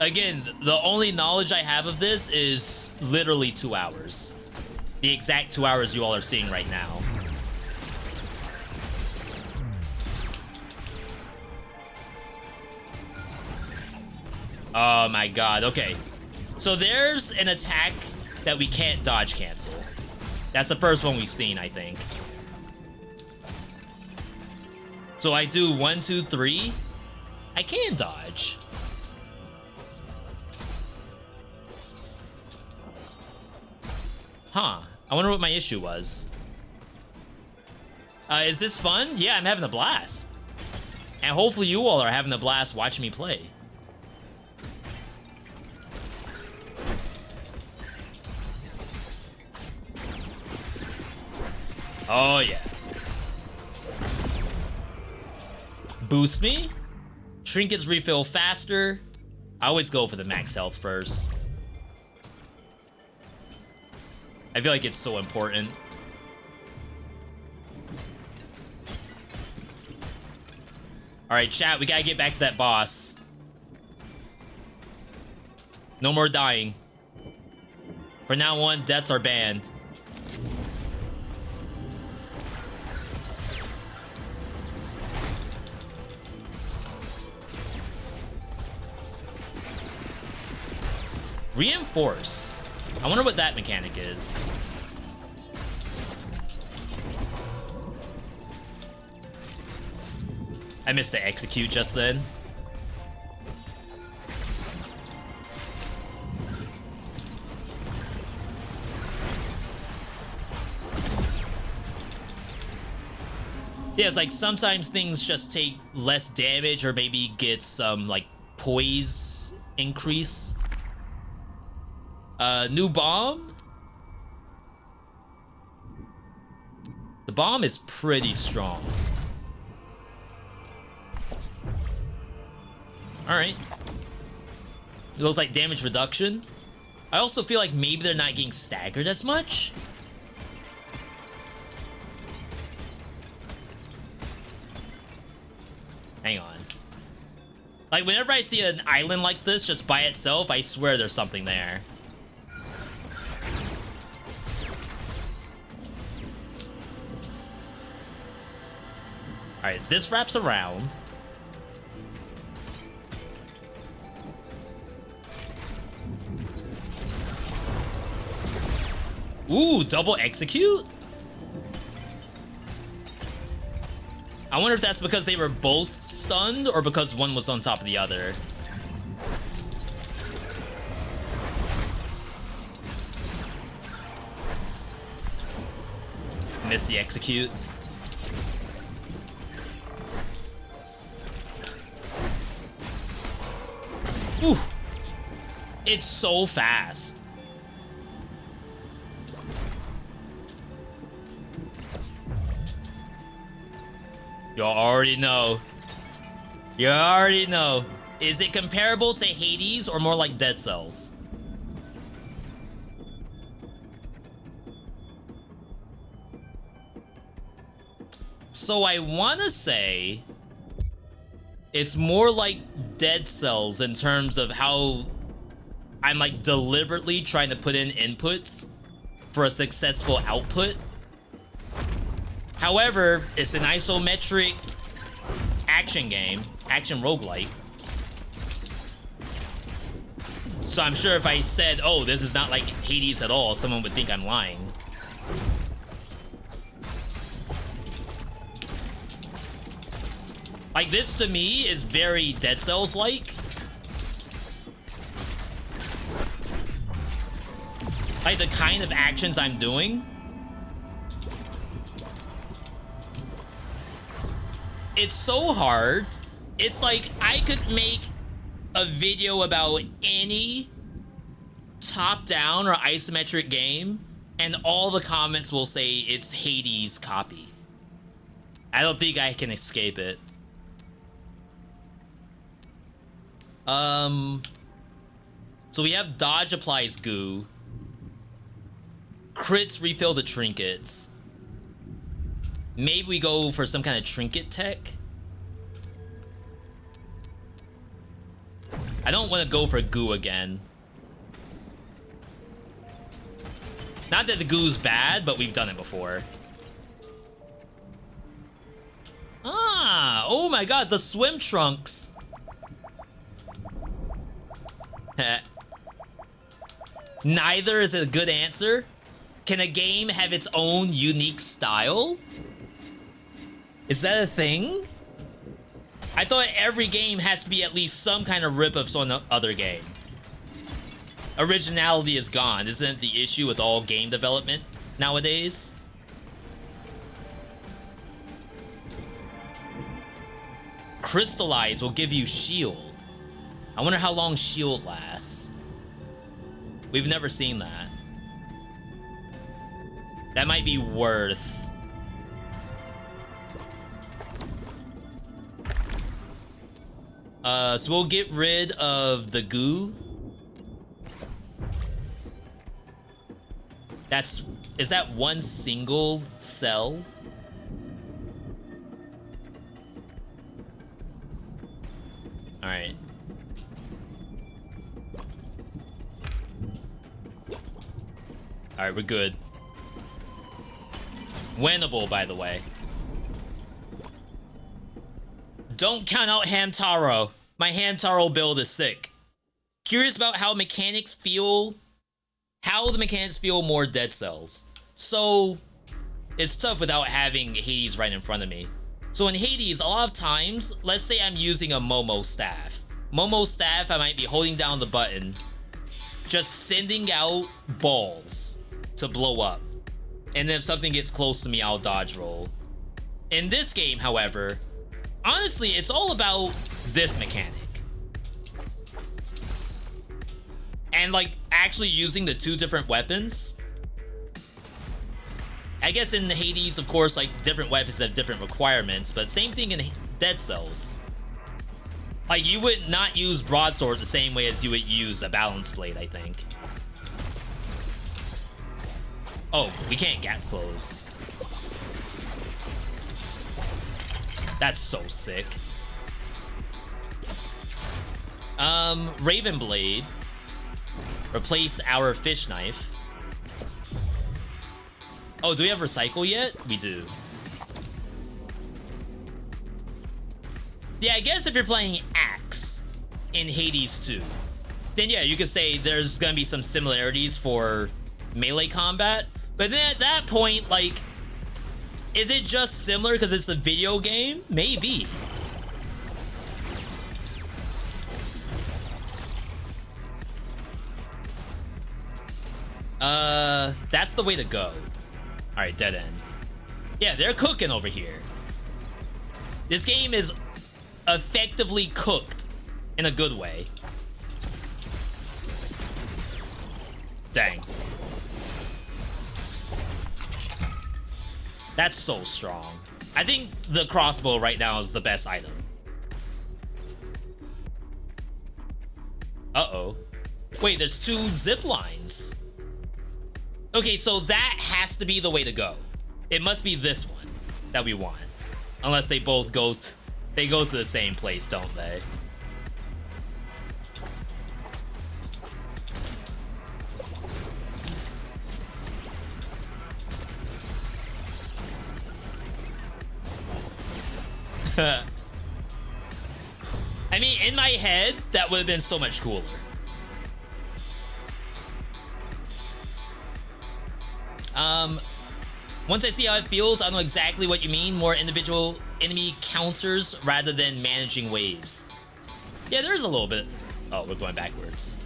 Again, the only knowledge I have of this is literally 2 hours. The exact 2 hours you all are seeing right now. Oh my god, okay. So there's an attack that we can't dodge cancel. That's the first one we've seen, I think. So I do 1, 2, 3. I can dodge. Huh. I wonder what my issue was. Is this fun? Yeah, I'm having a blast. And hopefully you all are having a blast watching me play. Oh, yeah. Boost me? Trinkets refill faster. I always go for the max health first. I feel like it's so important. Alright, chat, we gotta get back to that boss. No more dying. From now on, deaths are banned. Reinforced. I wonder what that mechanic is. I missed the execute just then. Yeah, it's like sometimes things just take less damage or maybe get some like poise increase. New bomb? The bomb is pretty strong. Alright. It looks like damage reduction. I also feel like maybe they're not getting staggered as much. Hang on. Like, whenever I see an island like this just by itself, I swear there's something there. Alright, this wraps around. Ooh, double execute? I wonder if that's because they were both stunned or because one was on top of the other. Missed the execute. Ooh. It's so fast. You already know. You already know. Is it comparable to Hades or more like Dead Cells? So I want to say it's more like Dead Cells in terms of how I'm like deliberately trying to put in inputs for a successful output. However, it's an isometric action game, action roguelike. So I'm sure if I said, oh, this is not like Hades at all, someone would think I'm lying. Like, this to me is very Dead Cells-like. Like, the kind of actions I'm doing. It's so hard. It's like I could make a video about any top-down or isometric game, and all the comments will say it's Hades' copy. I don't think I can escape it. So we have dodge applies goo. Crits refill the trinkets. Maybe we go for some kind of trinket tech. I don't want to go for goo again. Not that the goo's bad, but we've done it before. Ah, oh my god, the swim trunks. Neither is a good answer. Can a game have its own unique style? Is that a thing? I thought every game has to be at least some kind of rip of some other game. Originality is gone. Isn't it the issue with all game development nowadays? Crystallize will give you shield. I wonder how long shield lasts. We've never seen that. That might be worth. So we'll get rid of the goo. Is that one single cell? All right. All right, we're good. Winnable, by the way. Don't count out Hamtaro. My Hamtaro build is sick. Curious about how the mechanics feel more Dead Cells. So, it's tough without having Hades right in front of me. So in Hades, a lot of times, let's say I'm using a Momo staff. Momo staff, I might be holding down the button, just sending out balls to blow up. And then if something gets close to me, I'll dodge roll. In this game, however, honestly, it's all about this mechanic. And like actually using the two different weapons. I guess in Hades, of course, like different weapons have different requirements, but same thing in Dead Cells. Like you would not use broadsword the same way as you would use a balance blade, I think. Oh, we can't get close. That's so sick. Raven Blade. Replace our fish knife. Oh, do we have recycle yet? We do. Yeah, I guess if you're playing Axe in Hades 2, then yeah, you could say there's gonna be some similarities for melee combat. But then at that point, like, is it just similar because it's a video game? Maybe. That's the way to go. All right, dead end. Yeah, they're cooking over here. This game is effectively cooked in a good way. Dang. That's so strong. I think the crossbow right now is the best item. Uh-oh. Wait, there's two zip lines. Okay, so that has to be the way to go. It must be this one that we want. Unless they both go to the same place, don't they? I mean, in my head, that would have been so much cooler. Once I see how it feels, I know exactly what you mean. More individual enemy counters rather than managing waves. Yeah, there's a little bit. Oh, we're going backwards.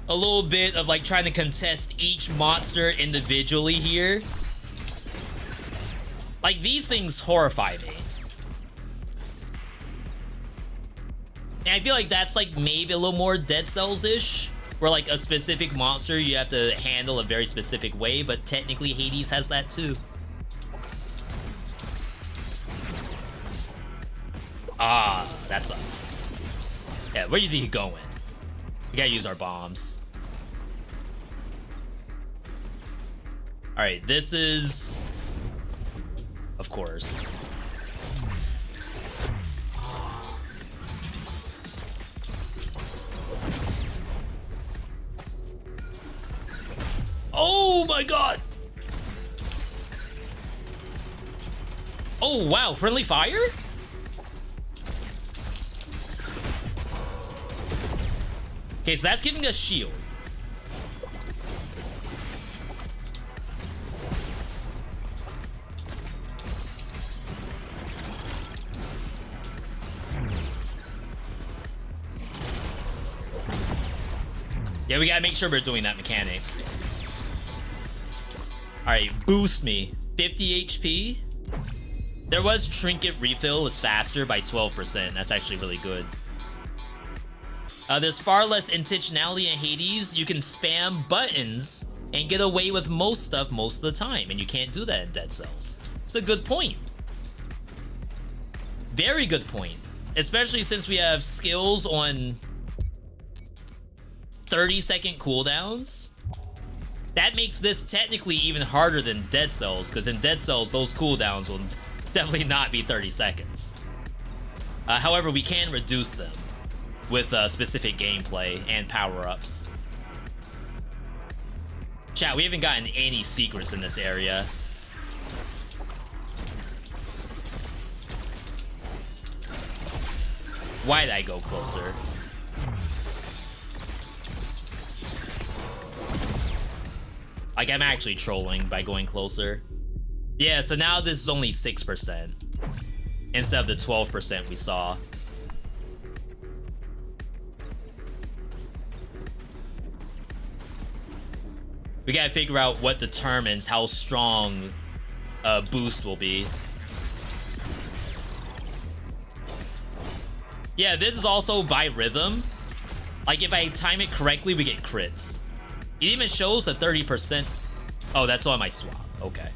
A little bit of like trying to contest each monster individually here. Like, these things horrify me. And I feel like that's like maybe a little more Dead Cells-ish, where like a specific monster you have to handle a very specific way, but technically Hades has that too. Ah, that sucks. Yeah, where do you think you're going? We gotta use our bombs. Alright, this is... Of course. Oh my god! Oh wow, friendly fire? Okay, so that's giving us shield. Yeah, we gotta make sure we're doing that mechanic. Alright, boost me. 50 HP. There was trinket refill is faster by 12%. That's actually really good. There's far less intentionality in Hades. You can spam buttons and get away with most stuff most of the time, and you can't do that in Dead Cells. It's a good point. Very good point. Especially since we have skills on 30-second cooldowns. That makes this technically even harder than Dead Cells, because in Dead Cells, those cooldowns will definitely not be 30 seconds. However, we can reduce them with specific gameplay and power-ups. Chat, we haven't gotten any secrets in this area. Why did I go closer? Like, I'm actually trolling by going closer. Yeah, so now this is only 6% instead of the 12% we saw. We gotta figure out what determines how strong a boost will be. Yeah, this is also by rhythm. Like, if I time it correctly, we get crits. It even shows a 30%. Oh, that's on my swap. Okay.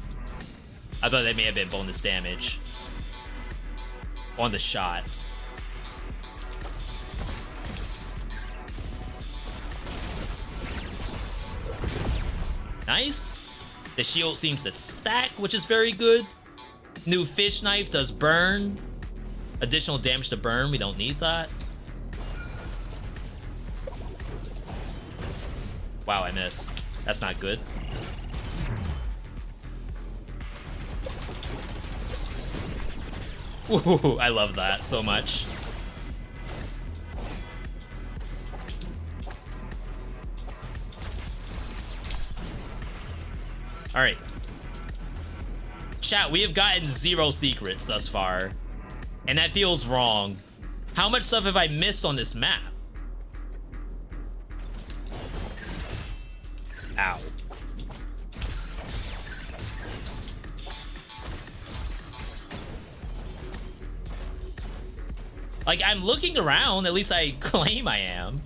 I thought that may have been bonus damage on the shot. Nice. The shield seems to stack, which is very good. New fish knife does burn. Additional damage to burn. We don't need that. Wow, I missed. That's not good. Ooh, I love that so much. All right. Chat, we have gotten 0 secrets thus far, and that feels wrong. How much stuff have I missed on this map? Ow. Like, I'm looking around, at least I claim I am.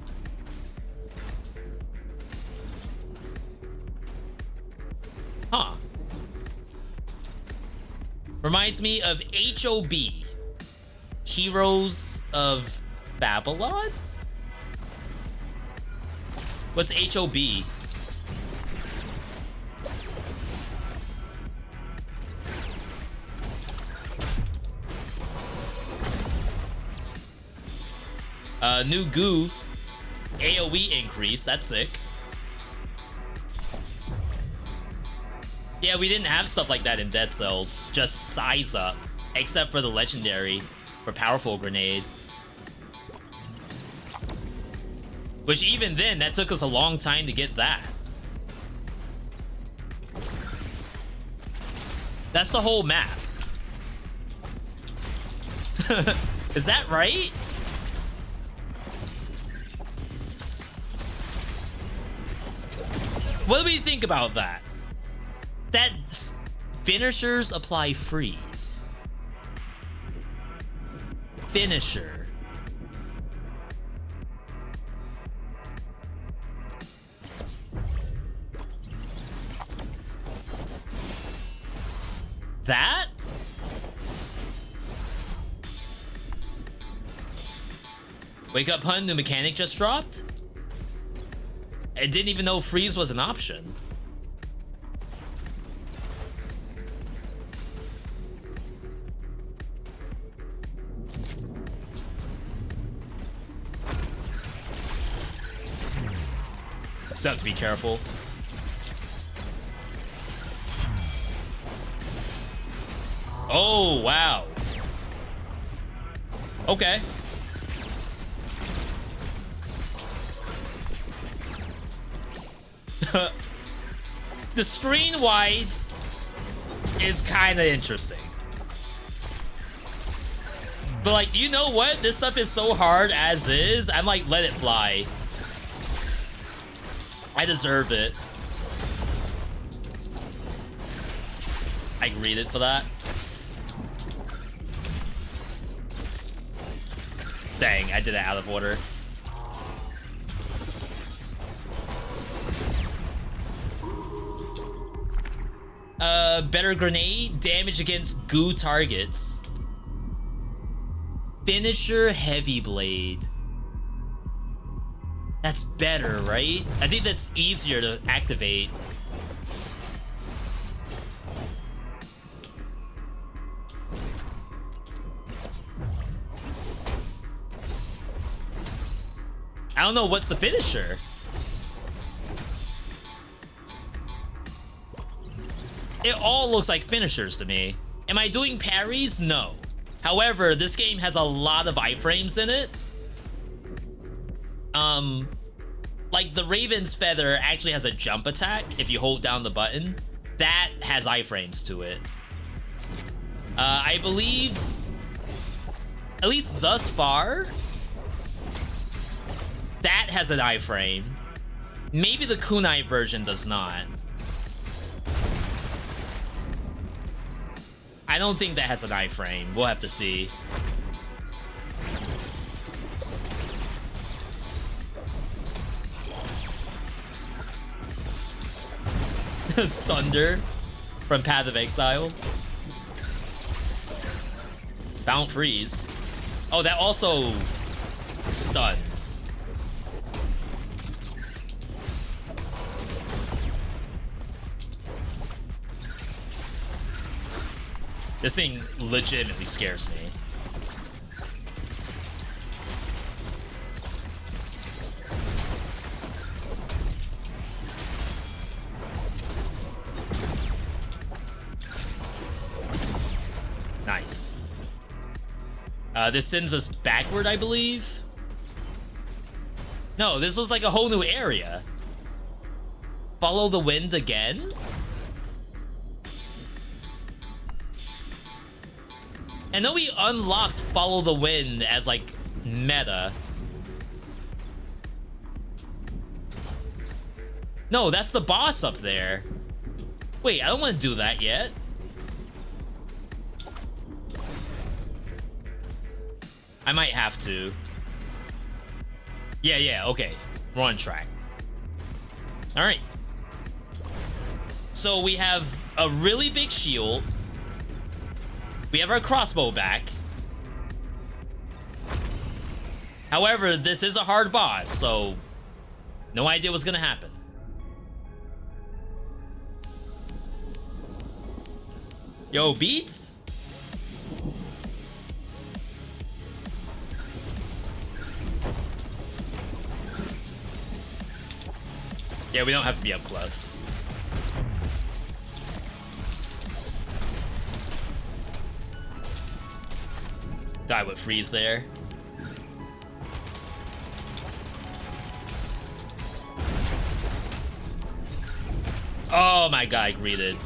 Huh. Reminds me of HOB. Heroes of Babylon? What's HOB? New goo. AoE increase. That's sick. Yeah, we didn't have stuff like that in Dead Cells. Just size up. Except for the legendary for powerful grenade. Which even then, that took us a long time to get that. That's the whole map. Is that right? What do we think about that? That finishers apply freeze. Finisher. That? Wake up, hun, new mechanic just dropped? I didn't even know freeze was an option. Still have to be careful. Oh, wow. Okay. The screen wide is kind of interesting. But like, you know what? This stuff is so hard as is. I'm like, let it fly. I deserve it. I read it for that. Dang, I did it out of order. Better grenade, damage against goo targets. Finisher heavy blade. That's better, right? I think that's easier to activate. I don't know, what's the finisher? It all looks like finishers to me. Am I doing parries? No. However, this game has a lot of iframes in it. Like the Raven's Feather actually has a jump attack if you hold down the button. That has iframes to it. I believe, at least thus far, that has an iframe. Maybe the kunai version does not. I don't think that has an iframe. We'll have to see. Sunder from Path of Exile. Bound freeze. Oh, that also stuns. This thing legitimately scares me. Nice. This sends us backward, I believe. No, this looks like a whole new area. Follow the wind again? And then we unlocked Follow the Wind as, like, meta. No, that's the boss up there. Wait, I don't want to do that yet. I might have to. Yeah, okay. We're on track. Alright. So we have a really big shield. We have our crossbow back. However, this is a hard boss, so no idea what's gonna happen. Yo, beats? Yeah, we don't have to be up close. Die with freeze there. Oh my god, I greeted.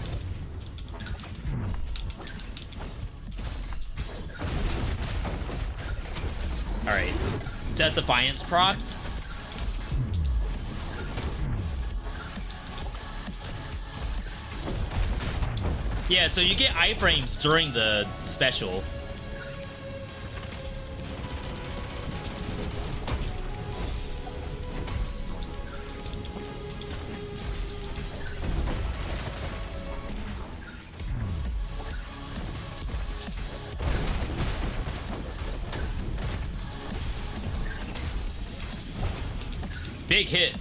Death Defiance procced. Yeah, so you get iframes during the special. Big hit.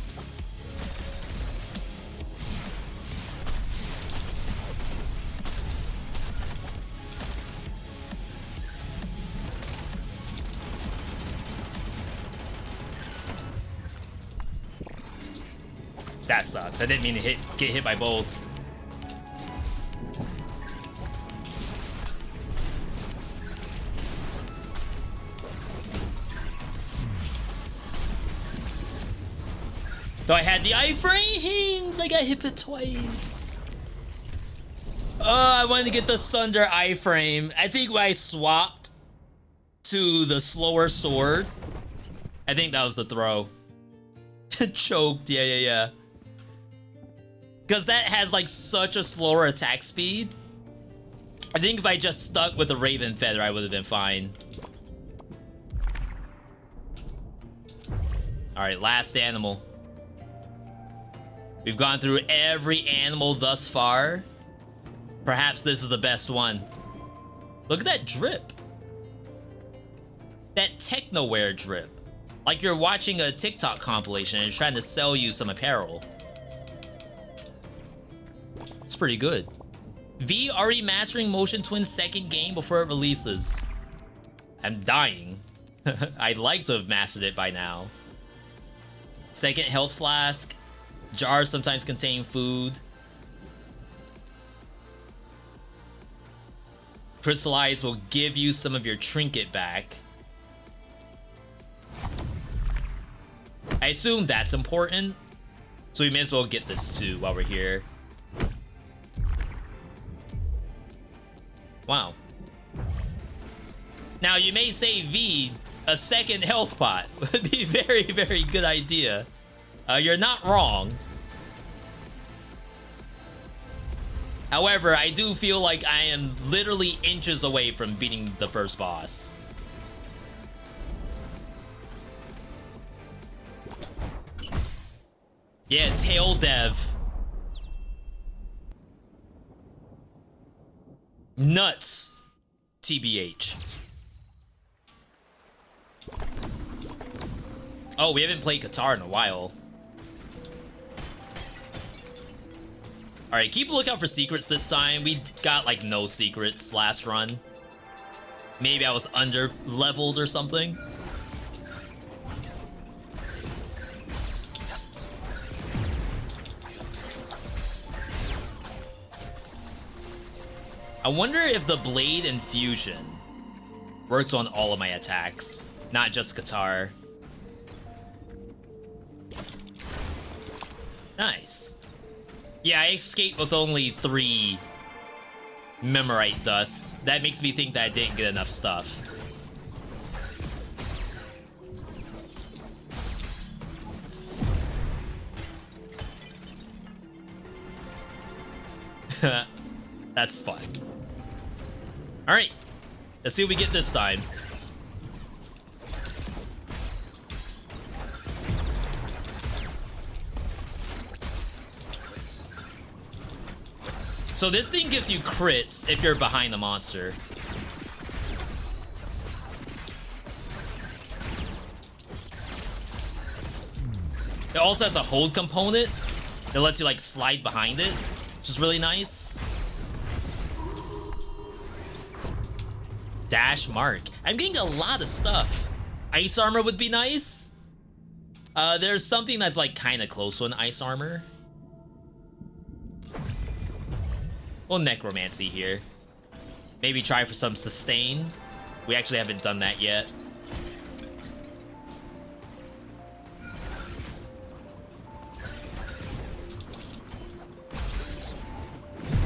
That sucks. I didn't mean to get hit by both. Though I had the iframes, I got hit for twice. I wanted to get the Sunder iframe. I think when I swapped to the slower sword, I think that was the throw. Choked, yeah. Because that has like such a slower attack speed. I think if I just stuck with the Raven Feather, I would have been fine. Alright, last animal. We've gone through every animal thus far. Perhaps this is the best one. Look at that drip. That techno-wear drip. Like you're watching a TikTok compilation and trying to sell you some apparel. It's pretty good. V already mastering Motion Twin's second game before it releases. I'm dying. I'd like to have mastered it by now. Second health flask. Jars sometimes contain food. Crystallize will give you some of your trinket back. I assume that's important, so we may as well get this too while we're here. Wow. Now you may say, V, a second health pot would be very, very good idea. You're not wrong. However, I do feel like I am literally inches away from beating the first boss. Yeah, tail dev. Nuts. TBH. Oh, we haven't played Qatar in a while. Alright, keep a lookout for secrets this time. We got like no secrets last run. Maybe I was under leveled or something. I wonder if the Blade Infusion works on all of my attacks, not just Qatar. Nice. Yeah, I escaped with only 3 Memorite dust. That makes me think that I didn't get enough stuff. That's fun. Alright, let's see what we get this time. So this thing gives you crits if you're behind the monster. It also has a hold component that lets you like slide behind it, which is really nice. Dash mark. I'm getting a lot of stuff. Ice armor would be nice. There's something that's like kind of close to an ice armor. Well, necromancy here. Maybe try for some sustain. We actually haven't done that yet.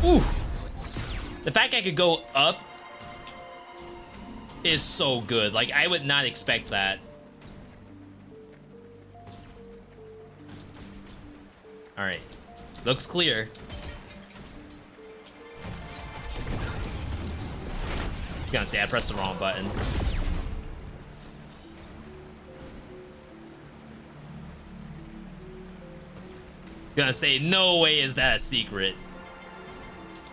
Ooh! The fact I could go up is so good. Like, I would not expect that. Alright. Looks clear. Gonna say I pressed the wrong button. Gonna say no way is that a secret.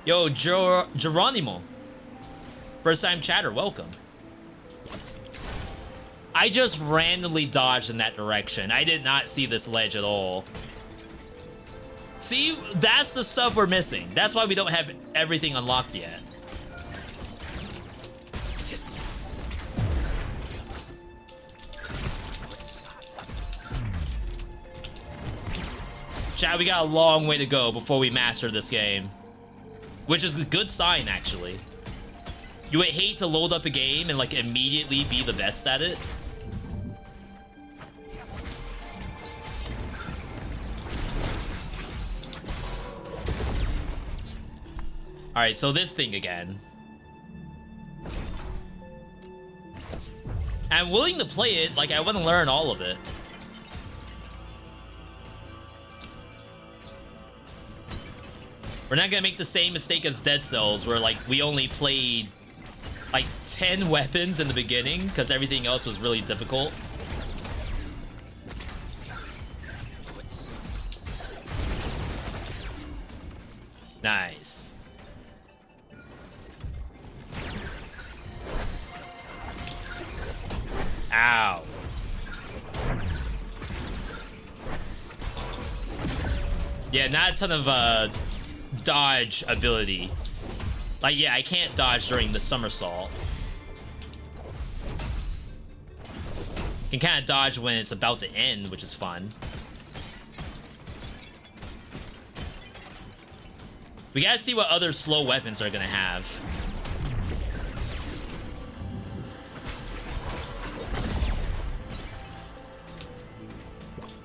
Yo, Geronimo. First time chatter, welcome. I just randomly dodged in that direction. I did not see this ledge at all. See, that's the stuff we're missing. That's why we don't have everything unlocked yet. Chat, we got a long way to go before we master this game. Which is a good sign, actually. You would hate to load up a game and, like, immediately be the best at it. Alright, so this thing again. I'm willing to play it, like, I want to learn all of it. We're not gonna make the same mistake as Dead Cells, where, like, we only played, like, 10 weapons in the beginning, because everything else was really difficult. Nice. Ow. Yeah, not a ton of, dodge ability. Like, yeah, I can't dodge during the somersault. Can kind of dodge when it's about to end, which is fun. We gotta see what other slow weapons are gonna have.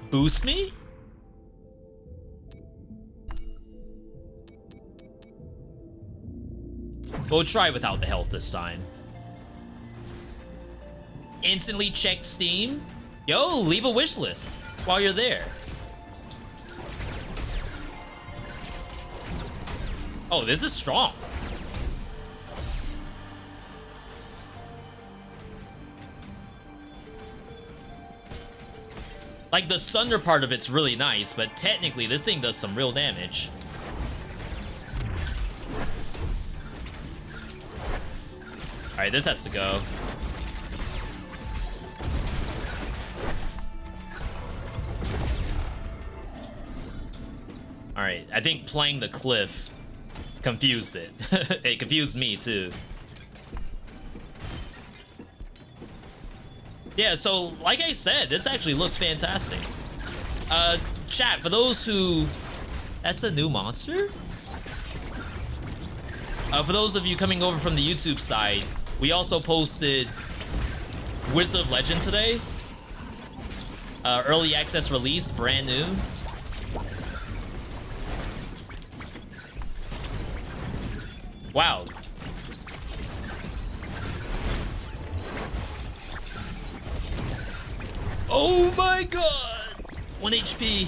Boost me? We'll try without the health this time. Instantly check Steam. Yo, leave a wish list while you're there. Oh, this is strong. Like, the Sunder part of it's really nice, but technically this thing does some real damage. Alright, this has to go. Alright, I think playing the cliff confused it. It confused me, too. Yeah, so, like I said, this actually looks fantastic. Chat, for those who... That's a new monster? For those of you coming over from the YouTube side, we also posted Wizard of Legend today. Early access release, brand new. Wow. Oh my god! 1 HP.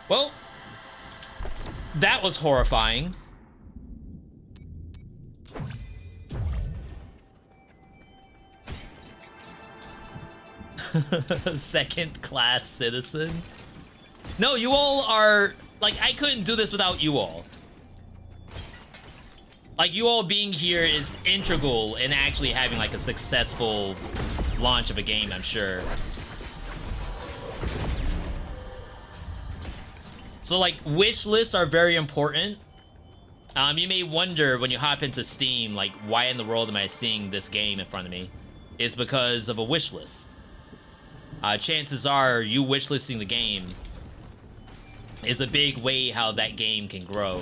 Well, that was horrifying. Second class citizen. No, you all are, like, I couldn't do this without you all. Like, you all being here is integral in actually having, like, a successful launch of a game, I'm sure. So, like, wish lists are very important. You may wonder when you hop into Steam, like, why in the world am I seeing this game in front of me? It's because of a wish list. Chances are, you wishlisting the game is a big way how that game can grow.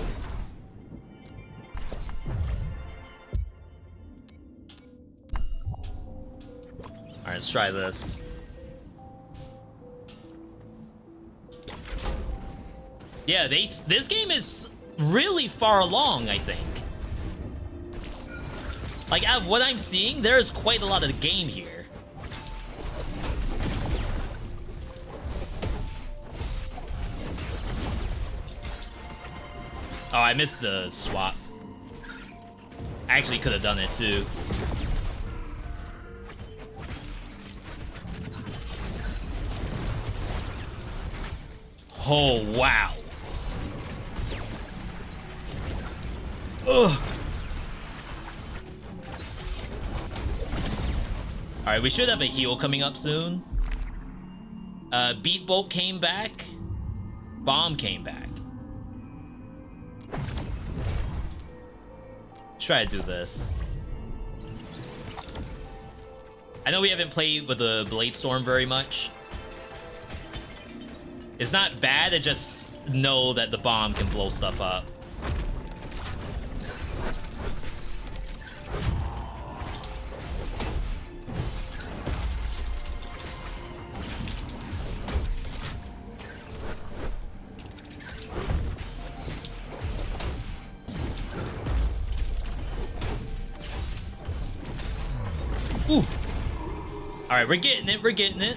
Alright, let's try this. Yeah, this game is really far along, I think. Like, out of what I'm seeing, there's quite a lot of the game here. Oh, I missed the swap. I actually could have done it too. Oh, wow. Ugh. Alright, we should have a heal coming up soon. Beat Bolt came back. Bomb came back. Try to do this. I know we haven't played with the Blade Storm very much. It's not bad, I just know that the bomb can blow stuff up. Ooh. Alright, we're getting it, we're getting it.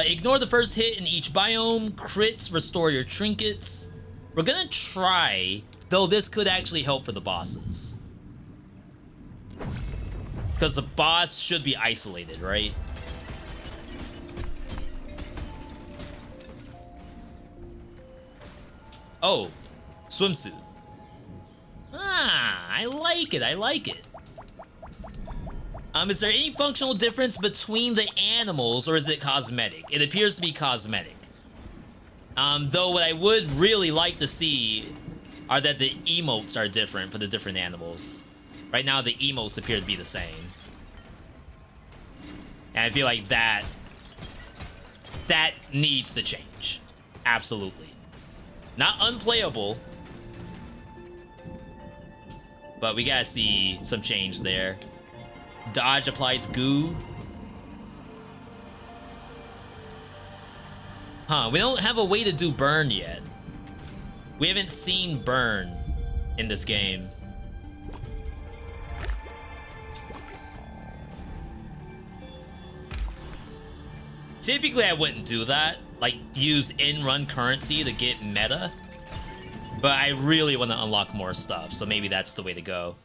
Ignore the first hit in each biome. Crits restore your trinkets. We're gonna try, though this could actually help for the bosses. Because the boss should be isolated, right? Oh, swimsuit. Ah, I like it, I like it. Is there any functional difference between the animals, or is it cosmetic? It appears to be cosmetic. Though what I would really like to see are that the emotes are different for the different animals. Right now, the emotes appear to be the same. And I feel like that needs to change. Absolutely. Not unplayable, but we gotta see some change there. Dodge applies goo. Huh, we don't have a way to do burn yet. We haven't seen burn in this game. Typically, I wouldn't do that. Like, use in-run currency to get meta. But I really want to unlock more stuff, so maybe that's the way to go.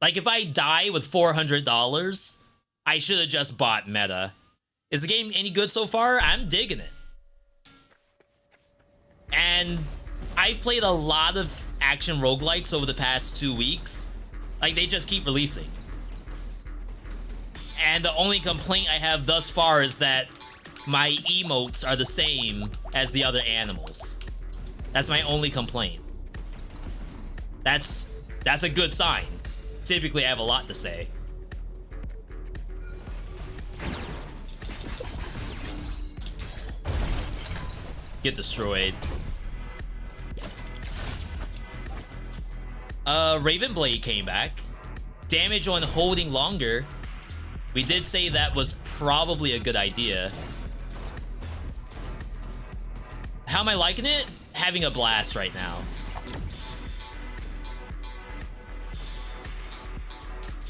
Like, if I die with $400, I should have just bought meta. Is the game any good so far? I'm digging it. And I've played a lot of action roguelikes over the past 2 weeks. Like, they just keep releasing. And the only complaint I have thus far is that my emotes are the same as the other animals. That's my only complaint. That's a good sign. Typically, I have a lot to say. Get destroyed. Raven Blade came back. Damage on holding longer. We did say that was probably a good idea. How am I liking it? Having a blast right now.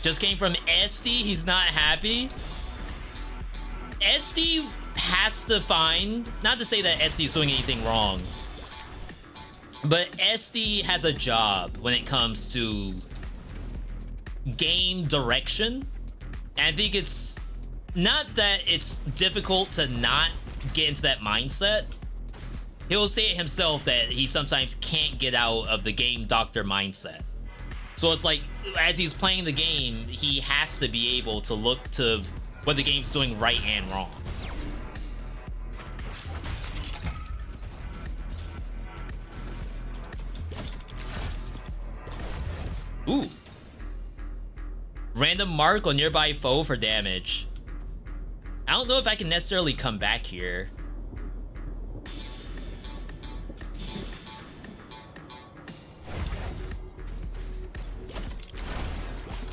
Just came from SD, he's not happy. SD has to find, not to say that SD is doing anything wrong, but SD has a job when it comes to game direction. And I think it's not that it's difficult to not get into that mindset. He'll say it himself that he sometimes can't get out of the game doctor mindset. So it's like, as he's playing the game, he has to be able to look to what the game's doing right and wrong. Ooh. Random mark on nearby foe for damage. I don't know if I can necessarily come back here.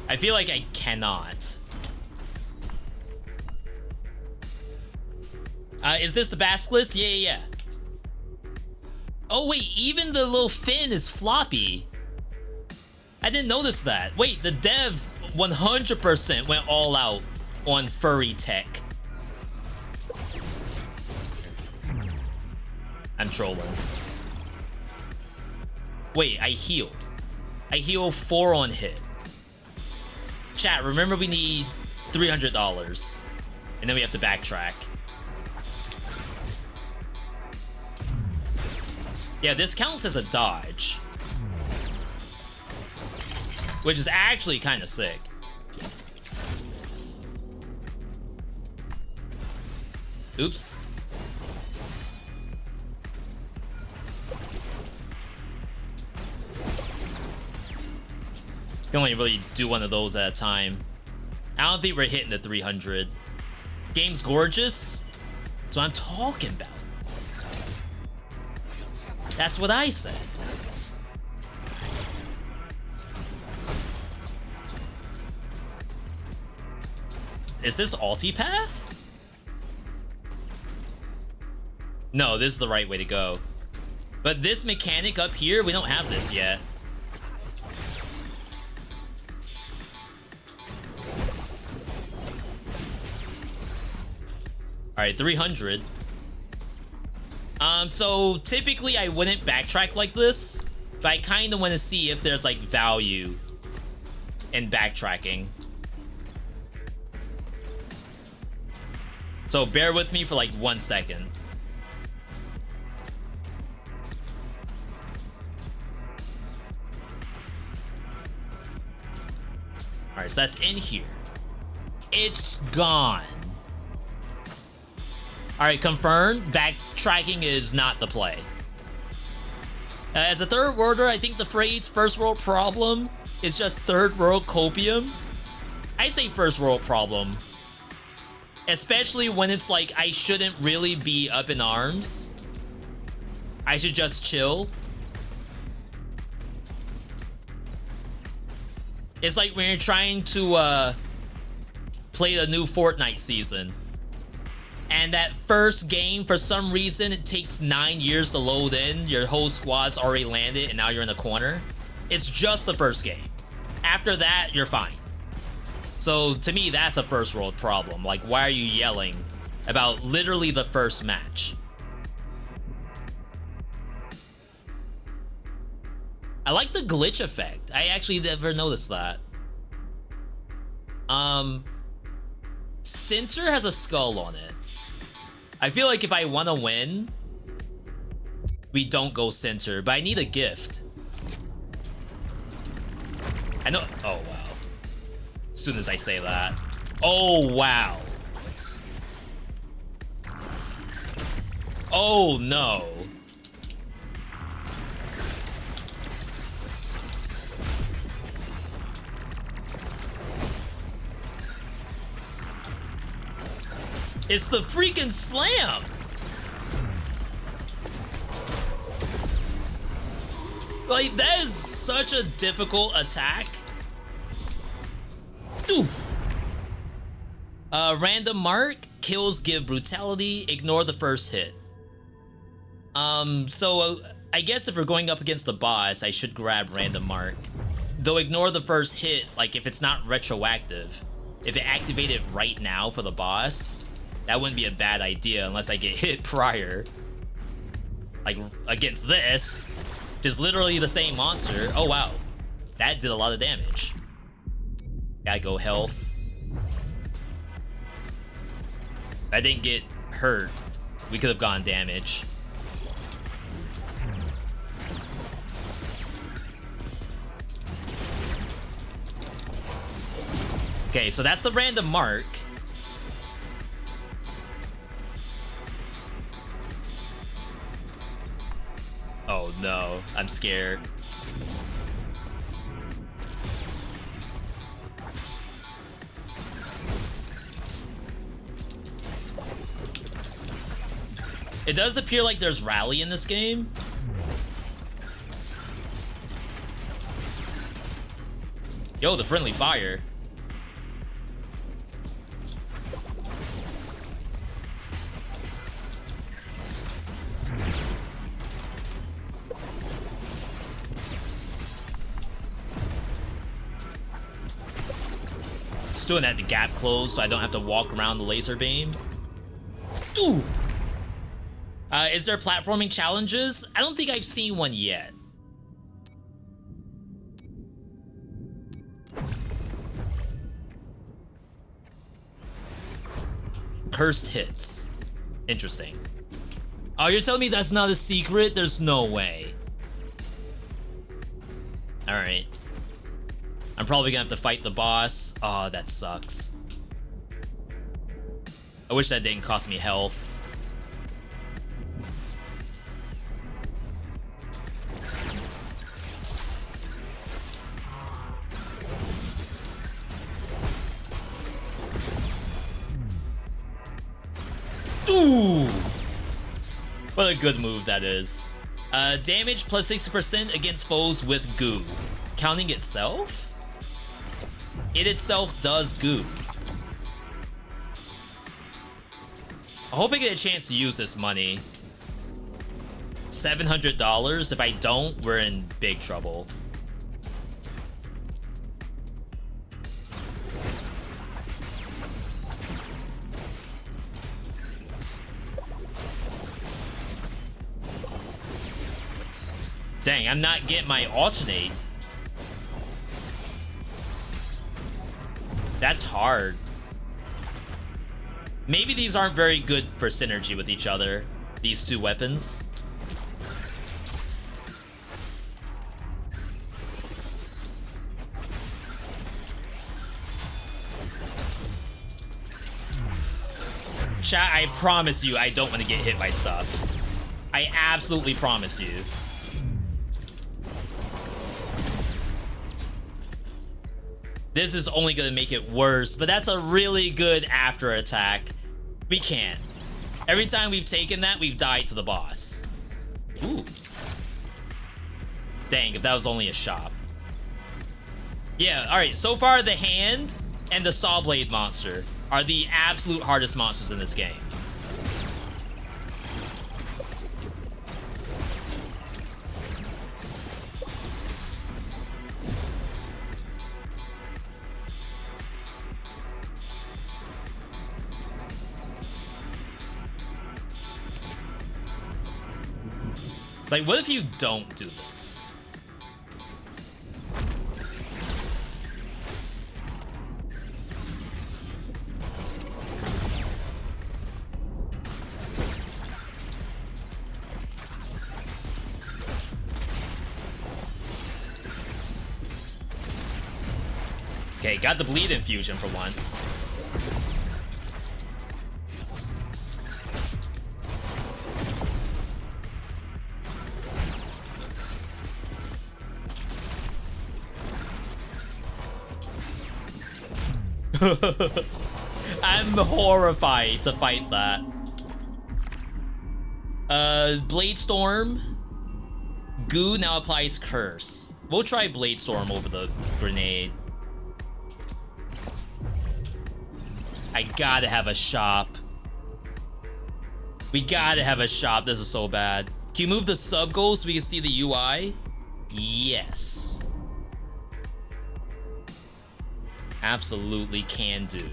I feel like I cannot. Is this the basilisk? Yeah. Oh wait, even the little fin is floppy. I didn't notice that. Wait, the dev 100% went all out on furry tech. I'm trolling. Wait, I heal. I heal 4 on hit. Chat, remember we need $300. And then we have to backtrack. Yeah, this counts as a dodge. Which is actually kind of sick. Oops. Can only really do one of those at a time. I don't think we're hitting the 300. Game's gorgeous. That's what I'm talking about. That's what I said. Is this ulti path? No, this is the right way to go. But this mechanic up here, we don't have this yet. Alright, 300. So typically I wouldn't backtrack like this, but I kind of want to see if there's like value in backtracking. So bear with me for like 1 second. Alright, so that's in here. It's gone. Alright, confirmed. Backtracking is not the play. As a third worlder, I think the phrase first world problem is just third world copium. I say first world problem. Especially when it's like I shouldn't really be up in arms. I should just chill. It's like when you're trying to play the new Fortnite season. And that first game, for some reason, it takes 9 years to load in. Your whole squad's already landed, and now you're in the corner. It's just the first game. After that, you're fine. So, to me, that's a first world problem. Like, why are you yelling about literally the first match? I like the glitch effect. I actually never noticed that. Center has a skull on it. I feel like if I want to win, we don't go center, but I need a gift. I know. Oh, wow. As soon as I say that. Oh, wow. Oh, no. It's the freaking slam! Like, that is such a difficult attack. Ooh. Random mark, kills give brutality, ignore the first hit. I guess if we're going up against the boss, I should grab random mark. Though ignore the first hit, like if it's not retroactive. If it activated right now for the boss, that wouldn't be a bad idea unless I get hit prior. Like, against this, which is literally the same monster. Oh, wow. That did a lot of damage. Gotta go health. If I didn't get hurt, we could have gone damage. Okay, so that's the random mark. Oh no, I'm scared. It does appear like there's rally in this game. Yo, the friendly fire. Doing that to gap close so I don't have to walk around the laser beam. Ooh. Is there platforming challenges? I don't think I've seen one yet. Cursed hits. Interesting. Oh, you're telling me that's not a secret? There's no way. Alright. I'm probably gonna have to fight the boss. Oh, that sucks. I wish that didn't cost me health. Ooh! What a good move that is. Damage plus 60% against foes with goo. Counting itself? It itself does goo. I hope I get a chance to use this money. $700? If I don't, we're in big trouble. Dang, I'm not getting my alternate. That's hard. Maybe these aren't very good for synergy with each other, these two weapons. Chat, I promise you I don't want to get hit by stuff. I absolutely promise you. This is only gonna make it worse, but that's a really good after attack. We can't. Every time we've taken that, we've died to the boss. Ooh. Dang, if that was only a shop. Yeah, alright, so far the hand and the saw blade monster are the absolute hardest monsters in this game. Like, what if you don't do this? Okay, got the bleed infusion for once. I'm horrified to fight that. Blade Storm. Goo now applies curse. We'll try Blade Storm over the grenade. I gotta have a shop. We gotta have a shop. This is so bad. Can you move the sub goal so we can see the UI? Yes. Absolutely can do.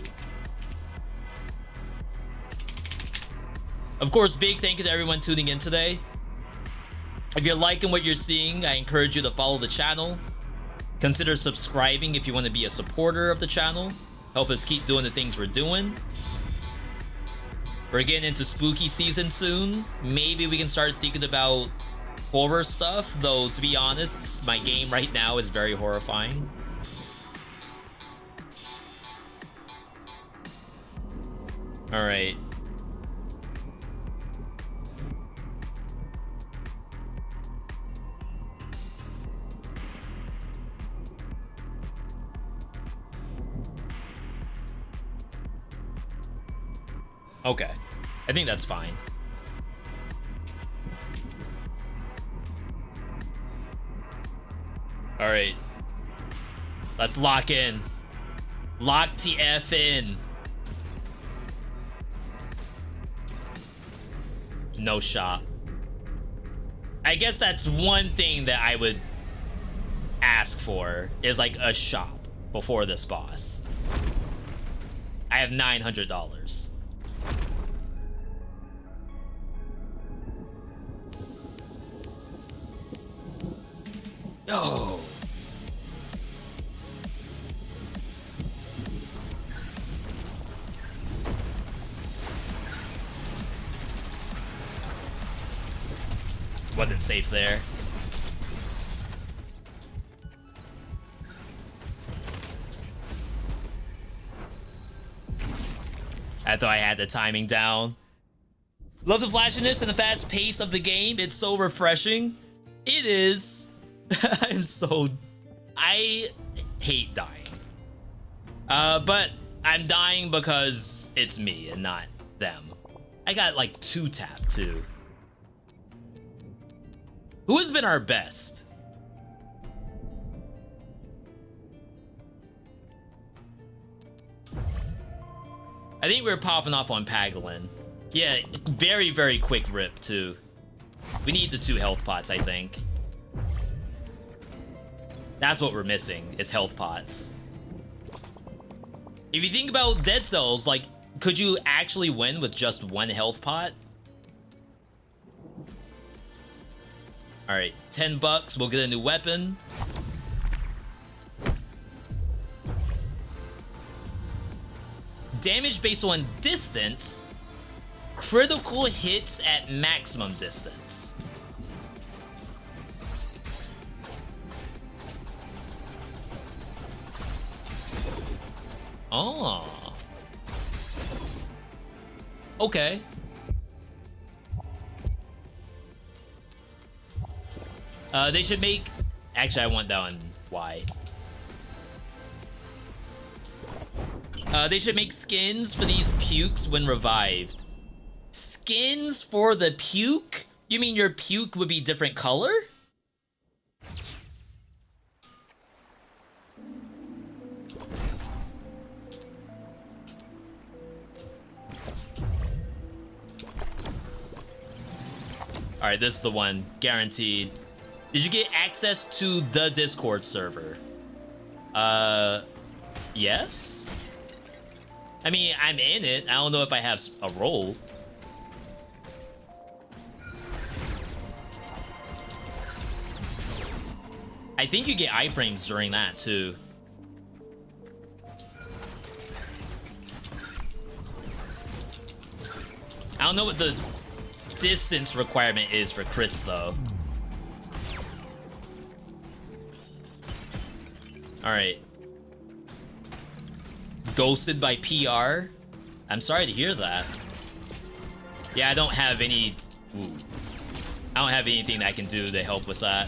Of course, big thank you to everyone tuning in today. If you're liking what you're seeing, I encourage you to follow the channel. Consider subscribing if you want to be a supporter of the channel. Help us keep doing the things we're doing. We're getting into spooky season soon. Maybe we can start thinking about horror stuff, though to be honest, my game right now is very horrifying. All right. Okay. I think that's fine. All right. Let's lock in. Lock TF in. No shop. I guess that's one thing that I would ask for, is like a shop before this boss. I have $900. No. Wasn't safe there. I thought I had the timing down. Love the flashiness and the fast pace of the game. It's so refreshing. It is. I hate dying. But I'm dying because it's me and not them. I got like 2-tap too. Who has been our best? I think we're popping off on Pagolin. Yeah, very, very quick rip too. We need the 2 health pots, I think. That's what we're missing, is health pots. If you think about Dead Cells, like, could you actually win with just 1 health pot? Alright, $10, we'll get a new weapon. Damage based on distance. Critical hits at maximum distance. Oh. Okay. They should make... Actually, I want that on Y. They should make skins for these pukes when revived. Skins for the puke? You mean your puke would be different color? Alright, this is the one. Guaranteed. Did you get access to the Discord server? Yes? I mean, I'm in it. I don't know if I have a role. I think you get iframes during that, too. I don't know what the distance requirement is for crits, though. Alright. Ghosted by PR? I'm sorry to hear that. Yeah, I don't have any... Ooh. I don't have anything that I can do to help with that.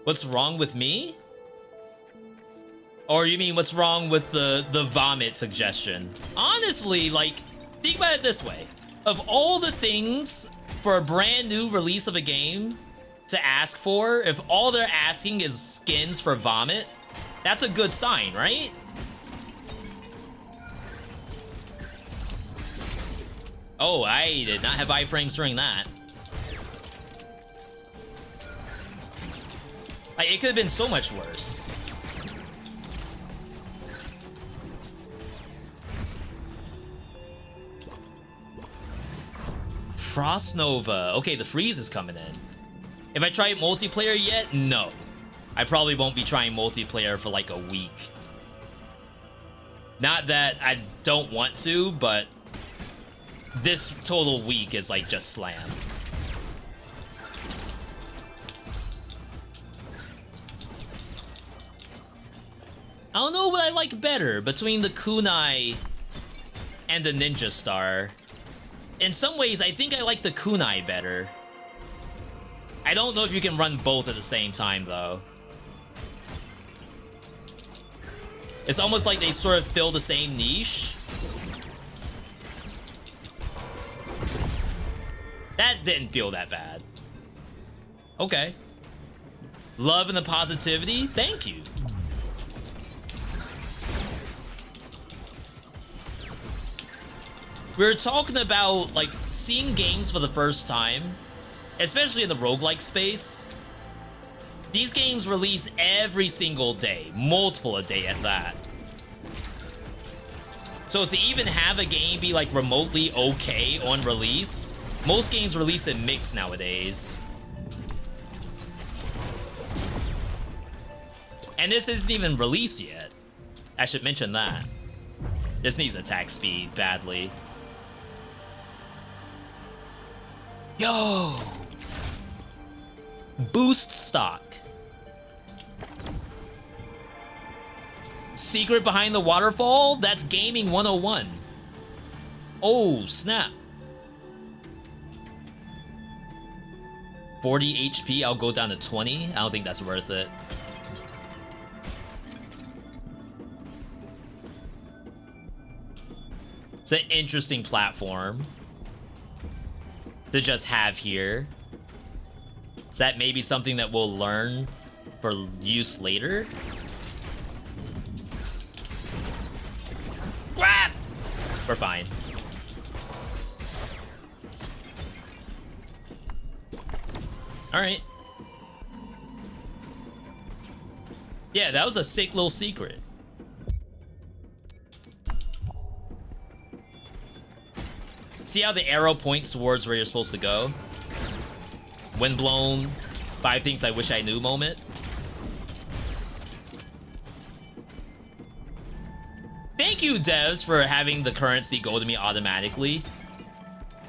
What's wrong with me? Or you mean what's wrong with the vomit suggestion? Honestly, like, think about it this way. Of all the things for a brand new release of a game to ask for, if all they're asking is skins for vomit, that's a good sign, right? Oh, I did not have iframes during that. Like, it could have been so much worse. Frost Nova. Okay, the freeze is coming in. If I try multiplayer yet? No. I probably won't be trying multiplayer for like a week. Not that I don't want to, but this total week is like just slammed. I don't know what I like better between the kunai and the ninja star. In some ways, I think I like the kunai better. I don't know if you can run both at the same time, though. It's almost like they sort of fill the same niche. That didn't feel that bad. Okay. Love and the positivity? Thank you. We were talking about, like, seeing games for the first time, especially in the roguelike space. These games release every single day, multiple a day at that. So to even have a game be like remotely okay on release, most games release in mix nowadays. And this isn't even released yet. I should mention that. This needs attack speed badly. Yo! Boost stock. Secret behind the waterfall? That's gaming 101. Oh, snap. 40 HP, I'll go down to 20. I don't think that's worth it. It's an interesting platform to just have here. Is that maybe something that we'll learn for use later? What? We're fine. All right. Yeah, that was a sick little secret. See how the arrow points towards where you're supposed to go? Windblown, 5 things I wish I knew moment. Thank you, devs, for having the currency go to me automatically.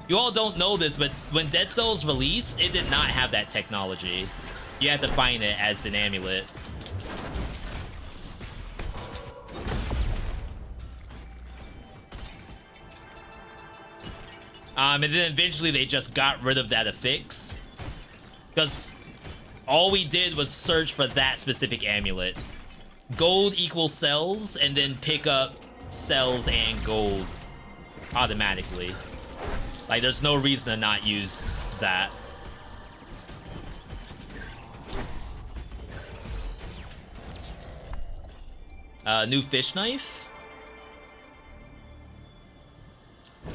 You all don't know this, but when Dead Cells released, it did not have that technology. You had to find it as an amulet. And then eventually they just got rid of that affix. Because all we did was search for that specific amulet. Gold equals cells, and then pick up cells and gold automatically. Like, there's no reason to not use that. New fish knife? I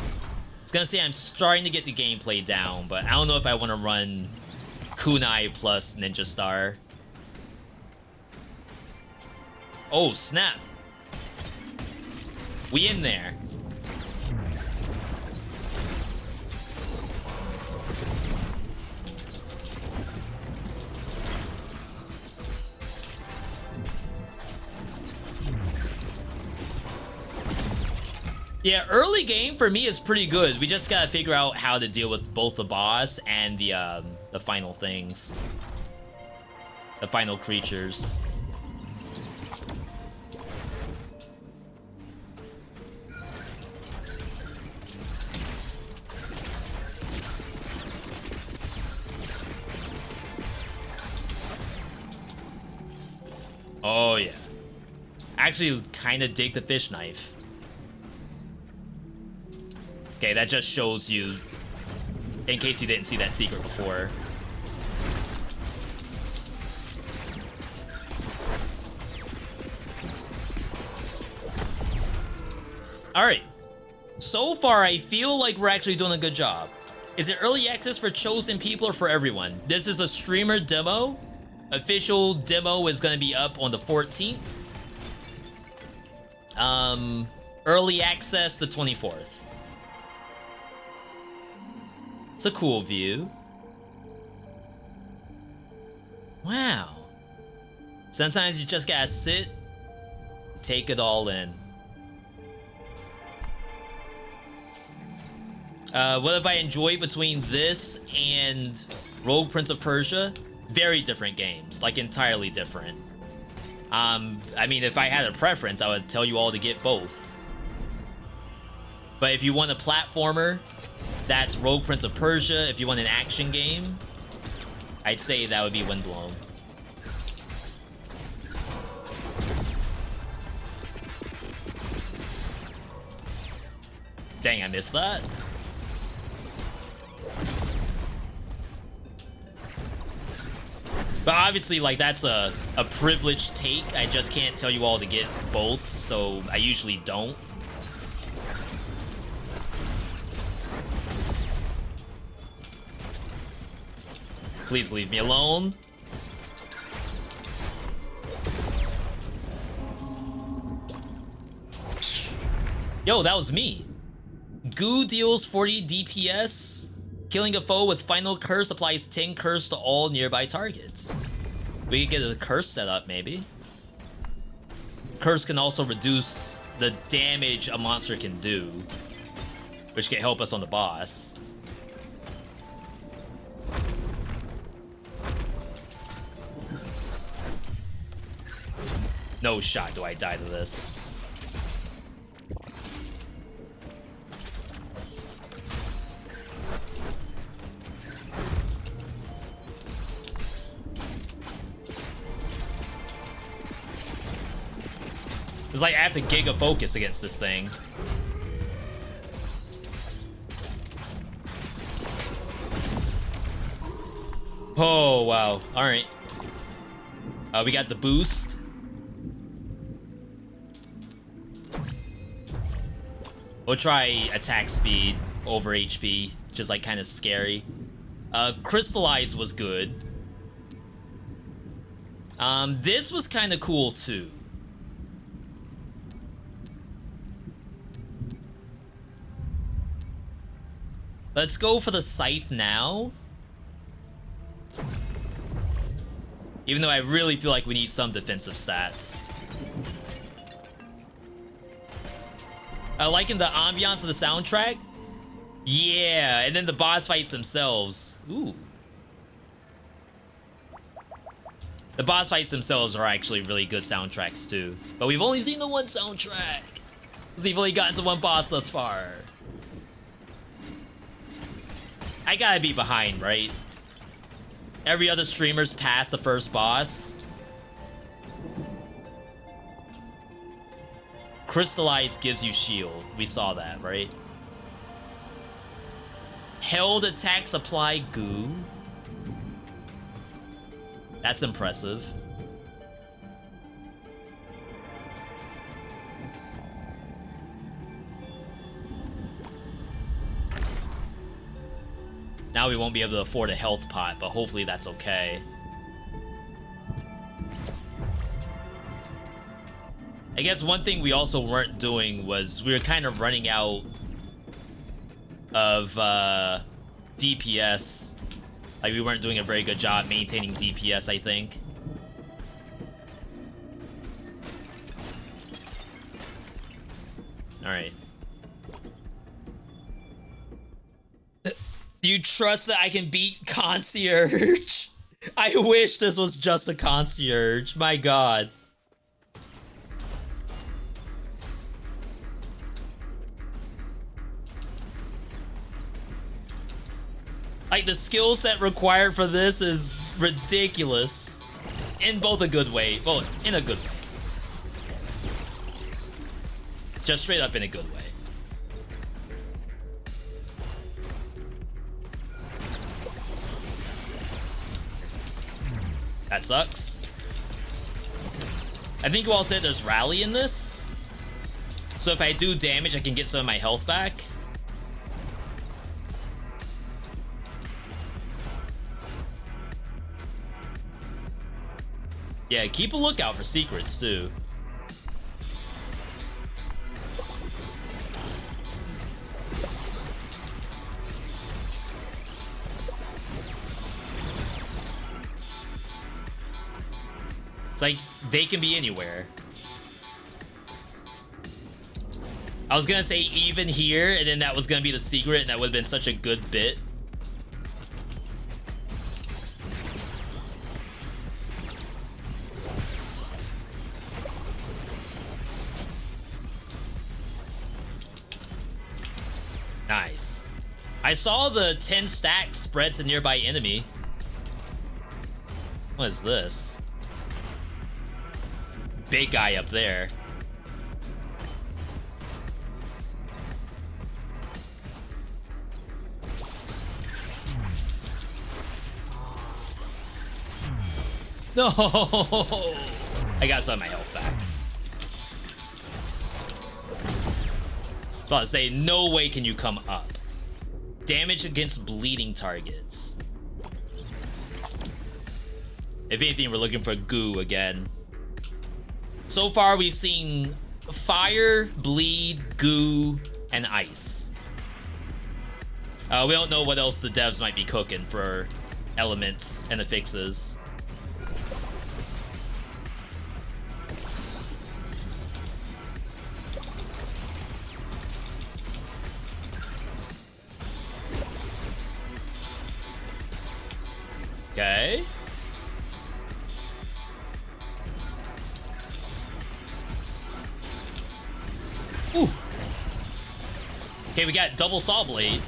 was gonna say I'm starting to get the gameplay down, but I don't know if I want to run Kunai plus Ninja Star. Oh, snap. We in there. Yeah, early game for me is pretty good. We just gotta figure out how to deal with both the boss and the final things. The final creatures. Oh yeah. Actually kind of dig the fish knife. Okay, that just shows you, in case you didn't see that secret before. Alright. So far, I feel like we're actually doing a good job. Is it early access for chosen people or for everyone? This is a streamer demo. Official demo is going to be up on the 14th. Early access the 24th. It's a cool view. Wow. Sometimes you just gotta sit, take it all in. What have I enjoyed between this and Rogue Prince of Persia? Very different games, like entirely different. I mean, if I had a preference, I would tell you all to get both. But if you want a platformer, that's Rogue Prince of Persia. If you want an action game, I'd say that would be Windblown. Dang, I missed that. But obviously, like, that's a privileged take. I just can't tell you all to get both, so I usually don't. Please leave me alone. Yo, that was me. Goo deals 40 DPS. Killing a foe with final curse applies 10 curse to all nearby targets. We could get a curse set up, maybe. Curse can also reduce the damage a monster can do, which can help us on the boss. No shot do I die to this. It's like I have to giga focus against this thing. Oh, wow. Alright. We got the boost. We'll try attack speed over HP, which is like kind of scary. Crystallize was good. This was kind of cool too. Let's go for the scythe now. Even though I really feel like we need some defensive stats. Liking the ambiance of the soundtrack? Yeah, and then the boss fights themselves. Ooh. The boss fights themselves are actually really good soundtracks too. But we've only seen the one soundtrack, because we've only gotten to one boss thus far. I gotta be behind, right? Every other streamer's past the first boss. Crystallize gives you shield. We saw that, right? Held attacks apply goo. That's impressive. Now we won't be able to afford a health pot, but hopefully that's okay. I guess one thing we also weren't doing was we were kind of running out of DPS. Like, we weren't doing a very good job maintaining DPS, I think. Alright. You trust that I can beat Concierge? I wish this was just a Concierge. My god. Like, the skill set required for this is ridiculous. In both a good way. Well, in a good way. Just straight up in a good way. That sucks. I think you all said there's rally in this. So if I do damage, I can get some of my health back. Yeah, keep a lookout for secrets too. It's like, they can be anywhere. I was gonna say even here, and then that was gonna be the secret, and that would have been such a good bit. Nice. I saw the 10 stacks spread to nearby enemy. What is this? Big guy up there. No! I got some of my health back. I was about to say, no way can you come up. Damage against bleeding targets. If anything, we're looking for goo again. So far, we've seen fire, bleed, goo, and ice. We don't know what else the devs might be cooking for elements and affixes. Okay. Ooh. Okay, we got double saw blade.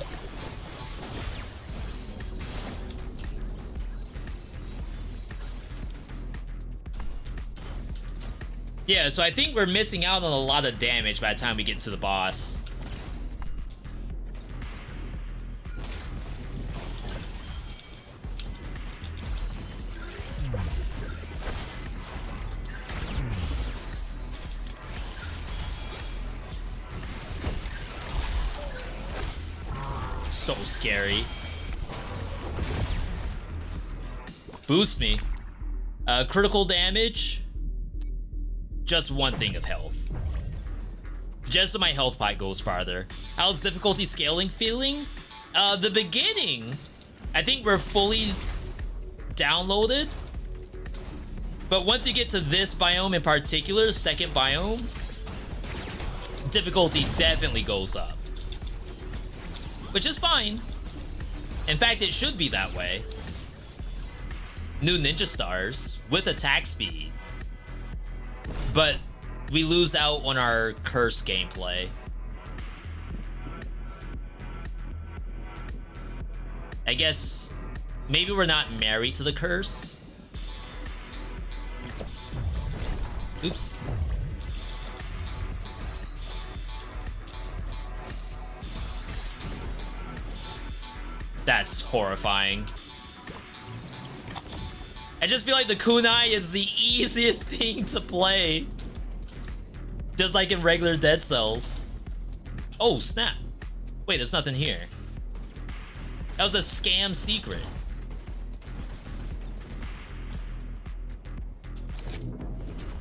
Yeah, so I think we're missing out on a lot of damage by the time we get to the boss. So scary. Boost me. Critical damage. Just one thing of health. Just so my health pot goes farther. How's difficulty scaling feeling? The beginning, I think we're fully downloaded. But once you get to this biome in particular, second biome, difficulty definitely goes up. Which is fine. In fact, it should be that way. New ninja stars with attack speed. But we lose out on our curse gameplay. I guess maybe we're not married to the curse. Oops. That's horrifying. I just feel like the kunai is the easiest thing to play. Just like in regular Dead Cells. Oh, snap. Wait, there's nothing here. That was a scam secret.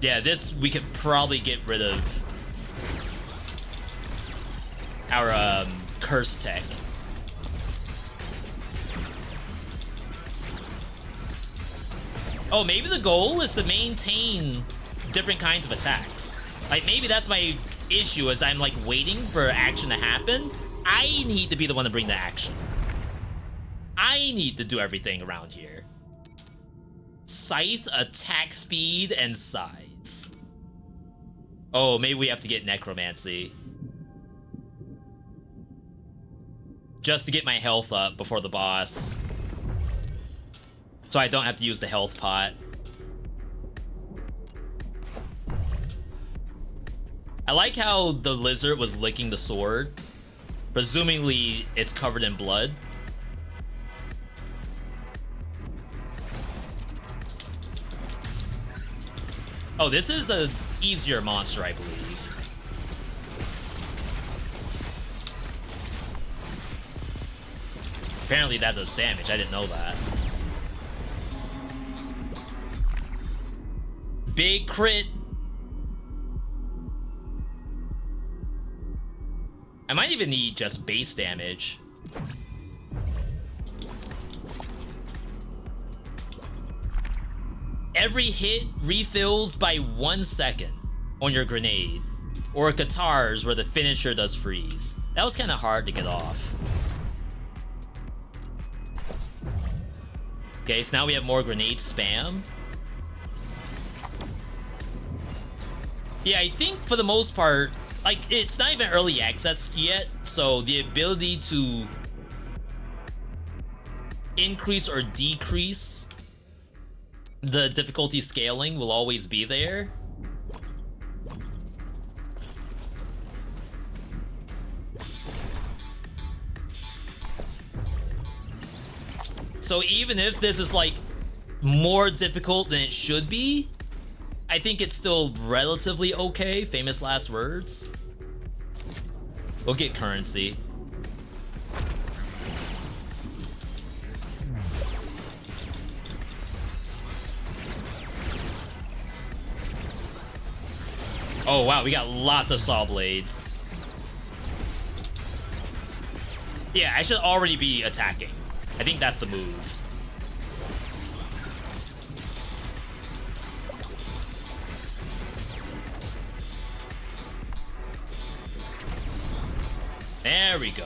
Yeah, this we could probably get rid of our curse tech. Oh, maybe the goal is to maintain different kinds of attacks. Like, maybe that's my issue, is I'm, like, waiting for action to happen. I need to be the one to bring the action. I need to do everything around here. Scythe, attack speed, and size. Oh, maybe we have to get necromancy. Just to get my health up before the boss. So I don't have to use the health pot. I like how the lizard was licking the sword. Presumably, it's covered in blood. Oh, this is a easier monster, I believe. Apparently that does damage. I didn't know that. Big crit. I might even need just base damage. Every hit refills by 1 second on your grenade, or guitars where the finisher does freeze. That was kind of hard to get off. Okay, so now we have more grenade spam. Yeah, I think for the most part, like, it's not even early access yet, so the ability to increase or decrease the difficulty scaling will always be there. So even if this is, like, more difficult than it should be, I think it's still relatively okay. Famous last words. We'll get currency. Oh wow, we got lots of saw blades. Yeah, I should already be attacking. I think that's the move. There we go.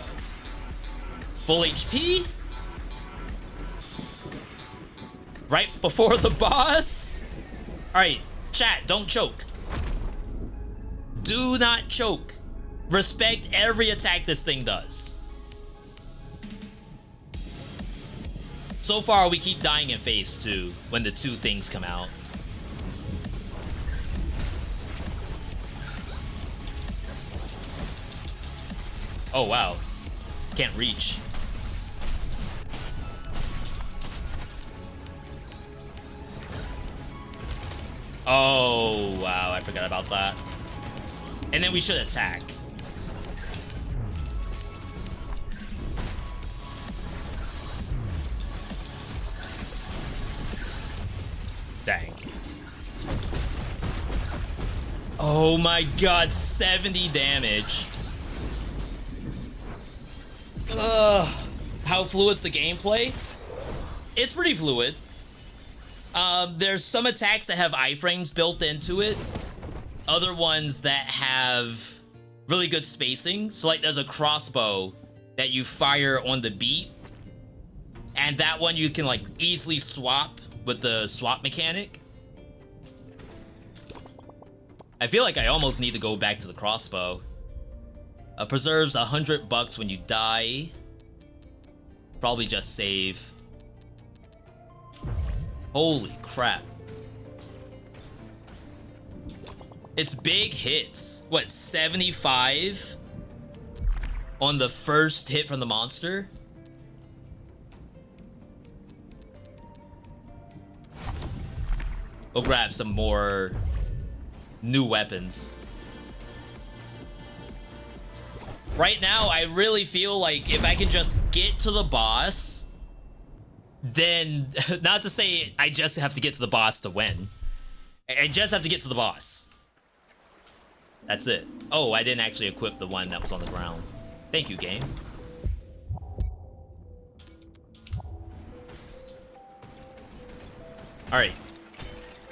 Full HP. Right before the boss. Alright, chat, don't choke. Do not choke. Respect every attack this thing does. So far, we keep dying in phase 2 when the 2 things come out. Oh, wow. Can't reach. Oh, wow. I forgot about that. And then we should attack. Dang. Oh my god, 70 damage. Ugh. How fluid is the gameplay? It's pretty fluid. There's some attacks that have iframes built into it. Other ones that have really good spacing. So like there's a crossbow that you fire on the beat. And that one you can like easily swap with the swap mechanic. I feel like I almost need to go back to the crossbow. Preserves $100 when you die. Probably just save. Holy crap. It's big hits. What, 75 on the first hit from the monster? We'll grab some more new weapons. Right now, I really feel like if I can just get to the boss, then, not to say I just have to get to the boss to win. I just have to get to the boss. That's it. Oh, I didn't actually equip the one that was on the ground. Thank you, game. Alright.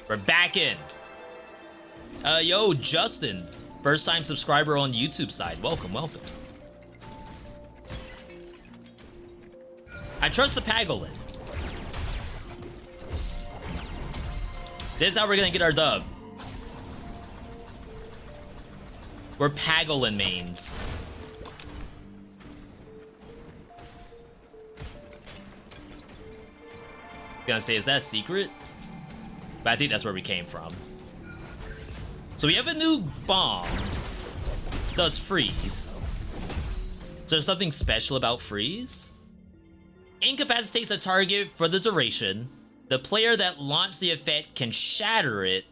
We're back in. Yo, Justin. First time subscriber on YouTube side. Welcome, welcome. I trust the Pagolin. This is how we're gonna get our dub. We're Pagolin mains. Gonna say, is that a secret? But I think that's where we came from. So we have a new bomb. Does freeze. So there's something special about freeze? Incapacitates a target for the duration. The player that launched the effect can shatter it,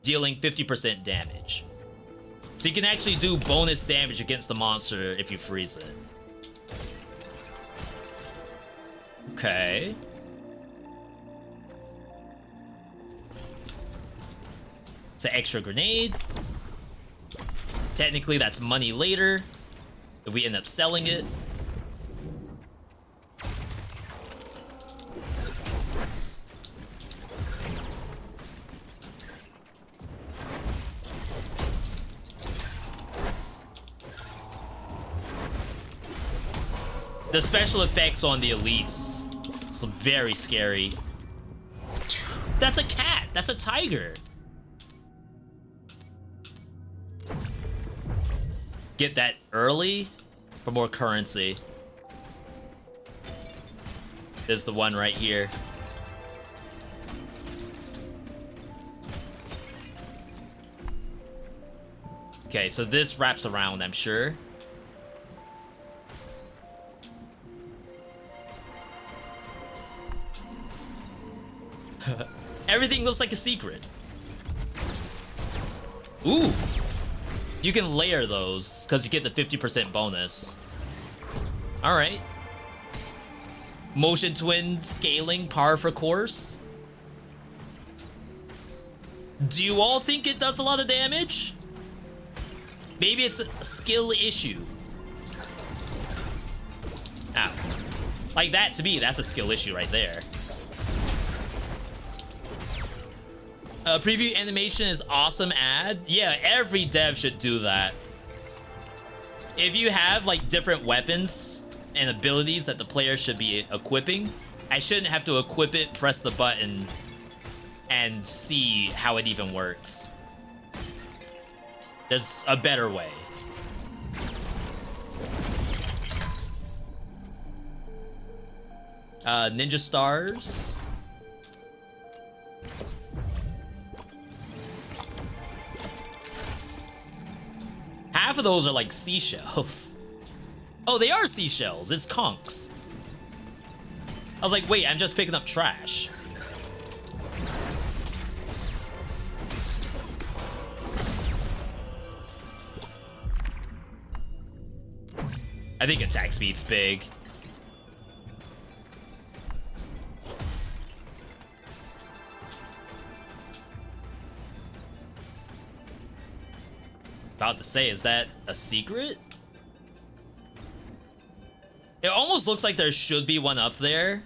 dealing 50% damage. So you can actually do bonus damage against the monster if you freeze it. Okay. It's an extra grenade. Technically, that's money later if we end up selling it. The special effects on the elites, it's very scary. That's a cat. That's a tiger. Get that early for more currency. There's the one right here. Okay, so this wraps around, I'm sure. Everything looks like a secret. Ooh. You can layer those because you get the 50% bonus. Alright. Motion twin scaling par for course. Do you all think it does a lot of damage? Maybe it's a skill issue. Ow. Like that, to me, that's a skill issue right there. Preview animation is awesome ad. Yeah, every dev should do that. If you have like different weapons and abilities that the player should be equipping, I shouldn't have to equip it, press the button, and see how it even works. There's a better way. Ninja stars. Half of those are like seashells. Oh, they are seashells. It's conchs. I was like, wait, I'm just picking up trash. I think attack speed's big. About to say, is that a secret? It almost looks like there should be one up there.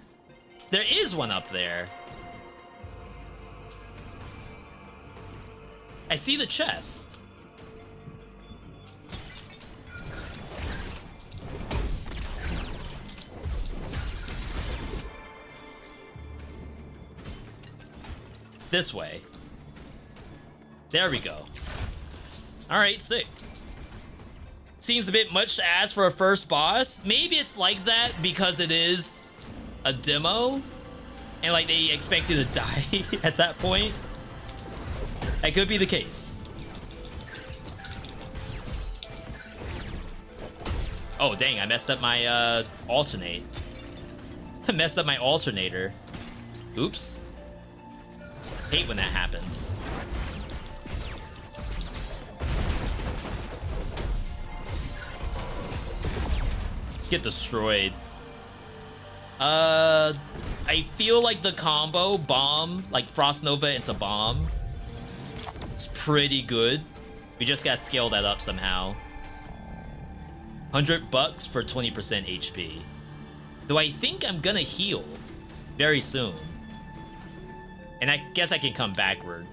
There is one up there. I see the chest. This way. There we go. Alright, sick. Seems a bit much to ask for a first boss. Maybe it's like that because it is a demo and like they expect you to die at that point. That could be the case. Oh dang, I messed up my alternate. I messed up my alternator. Oops. Hate when that happens. Get destroyed. I feel like the combo bomb, like Frost Nova into bomb, it's pretty good. We just gotta scale that up somehow. $100 for 20% HP. Though I think I'm gonna heal very soon. And I guess I can come backward.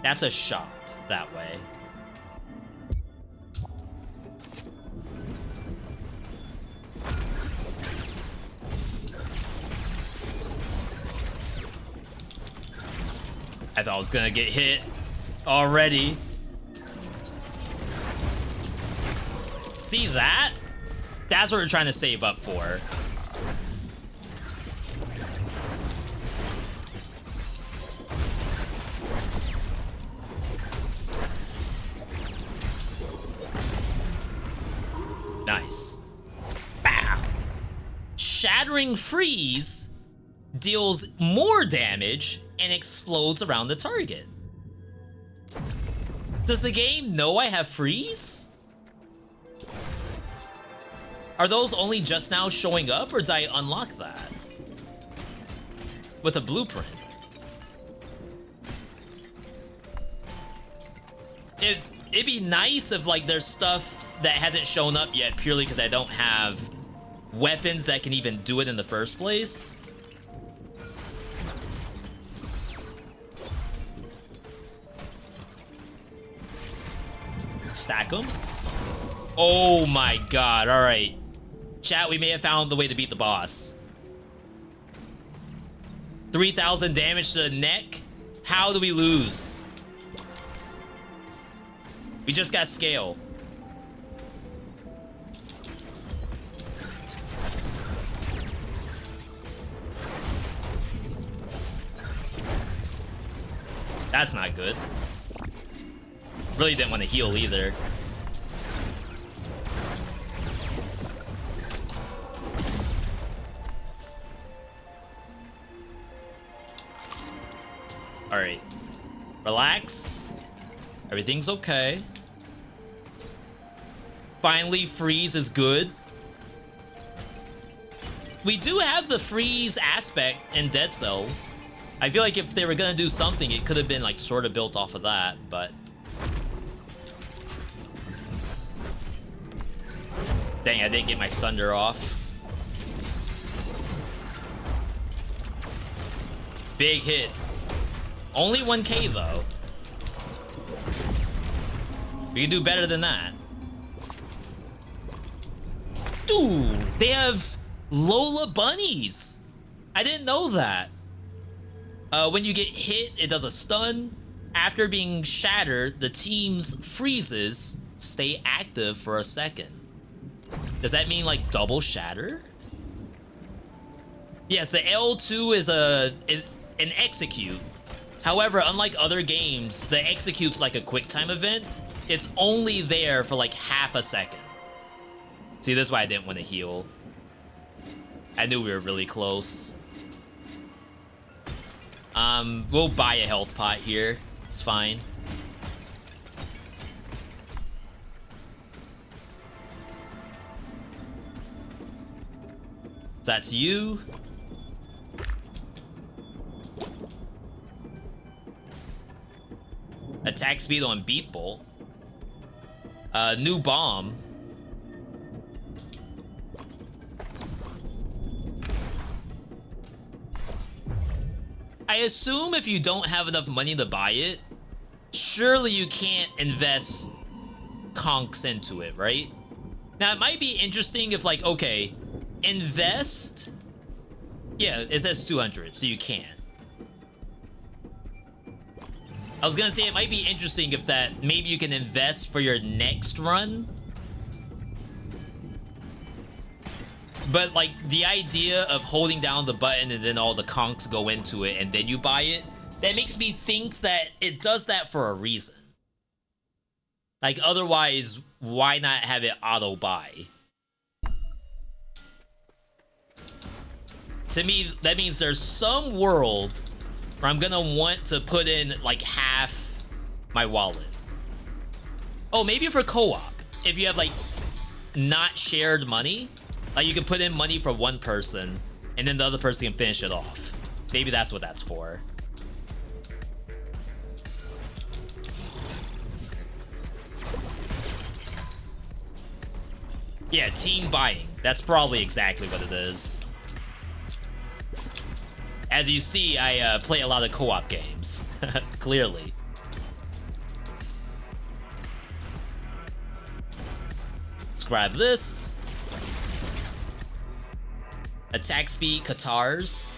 That's a shop that way. I thought I was gonna get hit already. See that? That's what we're trying to save up for. Nice. Bow. Shattering Freeze deals more damage and explodes around the target. Does the game know I have freeze? Are those only just now showing up, or did I unlock that with a blueprint? It'd be nice if like there's stuff that hasn't shown up yet purely because I don't have weapons that can even do it in the first place. Stack them. Oh my god, all right. Chat, we may have found the way to beat the boss. 3,000 damage to the neck? How do we lose? We just got scale. That's not good. Really didn't want to heal either. All right, relax. Everything's okay. Finally, freeze is good. We do have the freeze aspect in Dead Cells. I feel like if they were gonna do something, it could have been like sort of built off of that, but Dang, I didn't get my Sunder off. Big hit. Only 1k though. We can do better than that. Dude, they have Lola bunnies. I didn't know that. When you get hit, it does a stun. After being shattered, the team's freezes stay active for a second. Does that mean like double shatter? Yes, the L2 is an execute. However, unlike other games, the execute's like a quick time event. It's only there for like half a second. See, this is why I didn't want to heal. I knew we were really close. We'll buy a health pot here. It's fine. So that's you. Attack speed on Beat Bolt. New bomb. I assume if you don't have enough money to buy it, surely you can't invest conks into it, right? Now, it might be interesting if, like, okay, invest... Yeah, it says 200, so you can. I was gonna say it might be interesting if that maybe you can invest for your next run. But like the idea of holding down the button and then all the conks go into it and then you buy it, that makes me think that it does that for a reason. Like otherwise, why not have it auto buy? To me, that means there's some world where I'm gonna want to put in like half my wallet. Oh, maybe for co-op. If you have like not shared money, like you can put in money for one person and then the other person can finish it off. Maybe that's what that's for. Yeah, team buying. That's probably exactly what it is. As you see, I play a lot of co-op games, clearly. Let's grab this. Attack speed, Katars.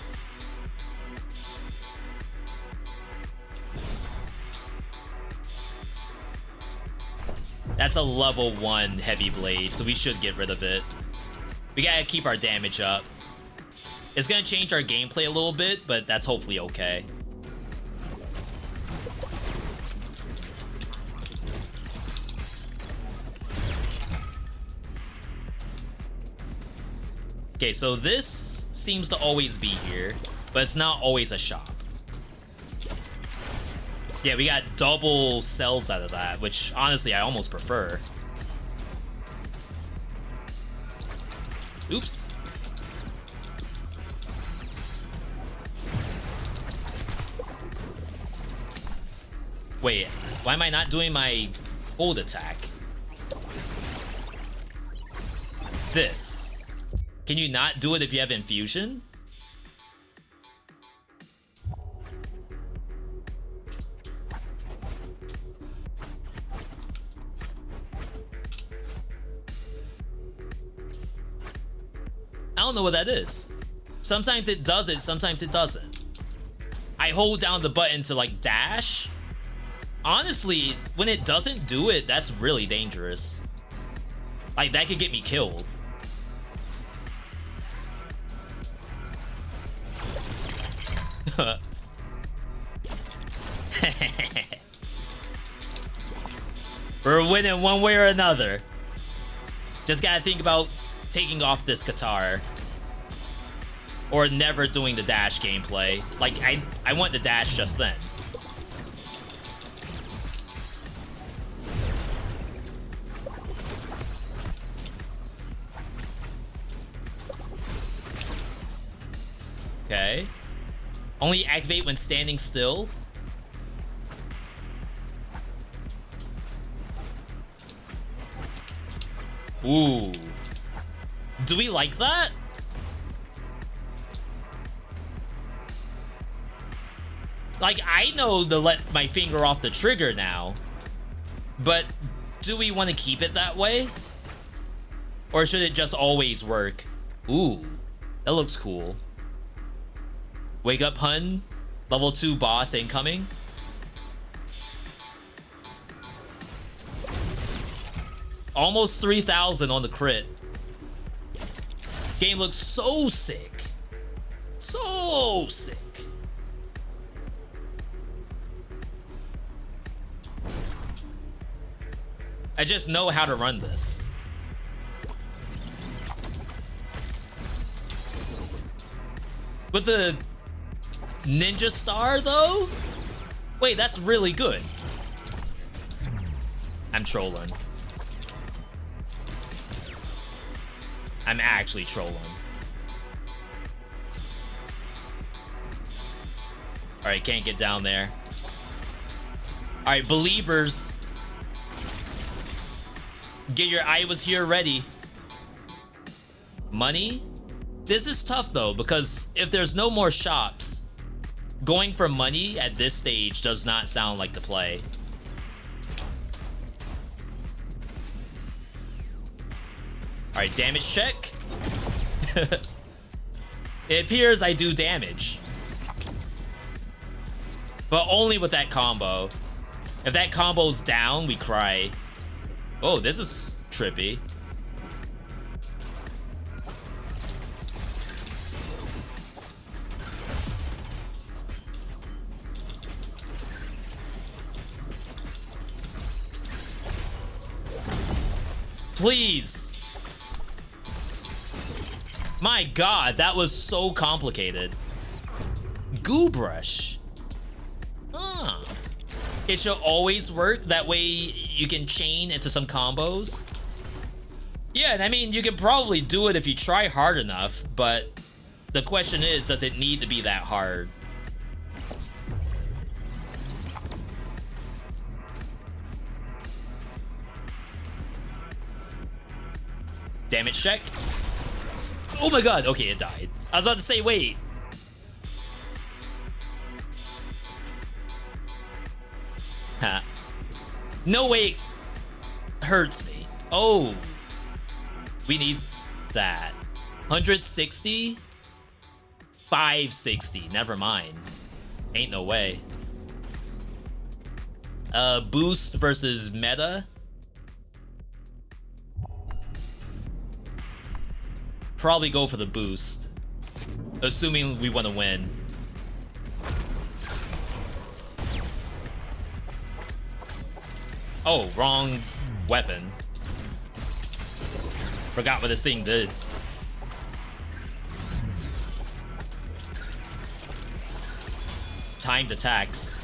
That's a level 1 heavy blade, so we should get rid of it. We gotta keep our damage up. It's gonna change our gameplay a little bit, but that's hopefully okay. Okay, so this seems to always be here, but it's not always a shop. Yeah, we got double cells out of that, which honestly I almost prefer. Oops. Wait, why am I not doing my hold attack? This. Can you not do it if you have infusion? I don't know what that is. Sometimes it does it, sometimes it doesn't. I hold down the button to like dash. Honestly, when it doesn't do it, that's really dangerous. Like, that could get me killed. We're winning one way or another. Just gotta think about taking off this Qatar. Or never doing the dash gameplay. Like, I want the dash just then. Okay. Only activate when standing still. Ooh. Do we like that? Like, I know to let my finger off the trigger now, but do we want to keep it that way? Or should it just always work? Ooh, that looks cool. Wake up, hun. Level 2 boss incoming. Almost 3,000 on the crit. Game looks so sick. So sick. I just know how to run this. With the ninja star though? Wait, that's really good. I'm trolling. I'm actually trolling. Alright, can't get down there. Alright, believers. Get your I was here ready. Money? This is tough though, because if there's no more shops, going for money at this stage does not sound like the play. Alright, damage check. It appears I do damage. But only with that combo. If that combo's down, we cry. Oh, this is trippy. Please. My god, that was so complicated. Goo brush. Huh. It should always work. That way you can chain into some combos. Yeah, and I mean, you can probably do it if you try hard enough, but the question is, does it need to be that hard? Damage check. Oh my god, okay, it died. I was about to say, wait. Huh. No way hurts me. Oh. We need that. 160? 560. Never mind. Ain't no way. Boost versus meta. Probably go for the boost. Assuming we want to win. Oh, wrong weapon. Forgot what this thing did. Timed attacks.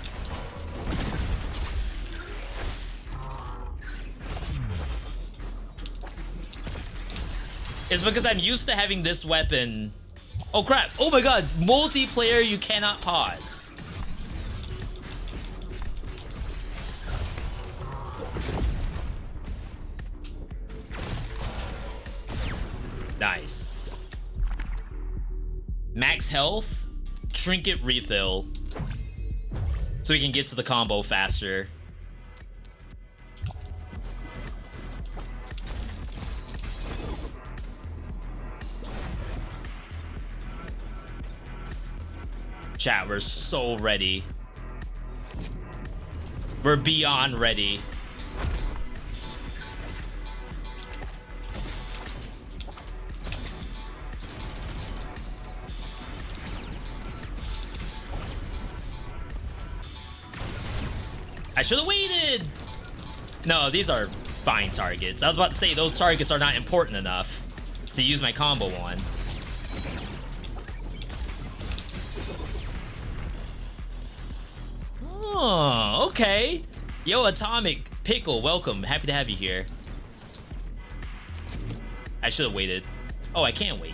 It's because I'm used to having this weapon. Oh crap, oh my god, multiplayer you cannot pause. Nice. Max health, trinket refill. So we can get to the combo faster. Chat, we're so ready. We're beyond ready. I should have waited. No, these are fine targets. I was about to say those targets are not important enough to use my combo on. Oh, okay. Yo, Atomic Pickle, welcome. Happy to have you here. I should have waited. Oh, I can't wait.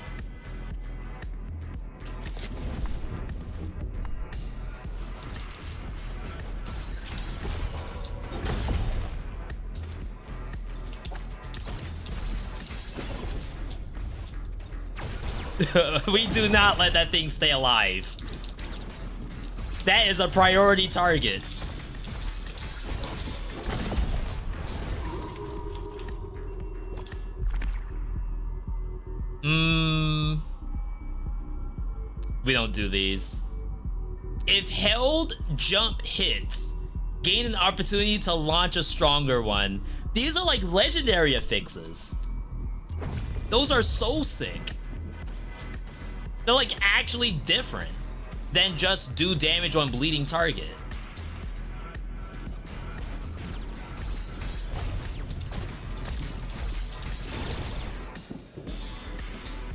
We do not let that thing stay alive. That is a priority target. We don't do these. If held jump hits, gain an opportunity to launch a stronger one. These are like legendary affixes. Those are so sick. They're like actually different than just do damage on bleeding target.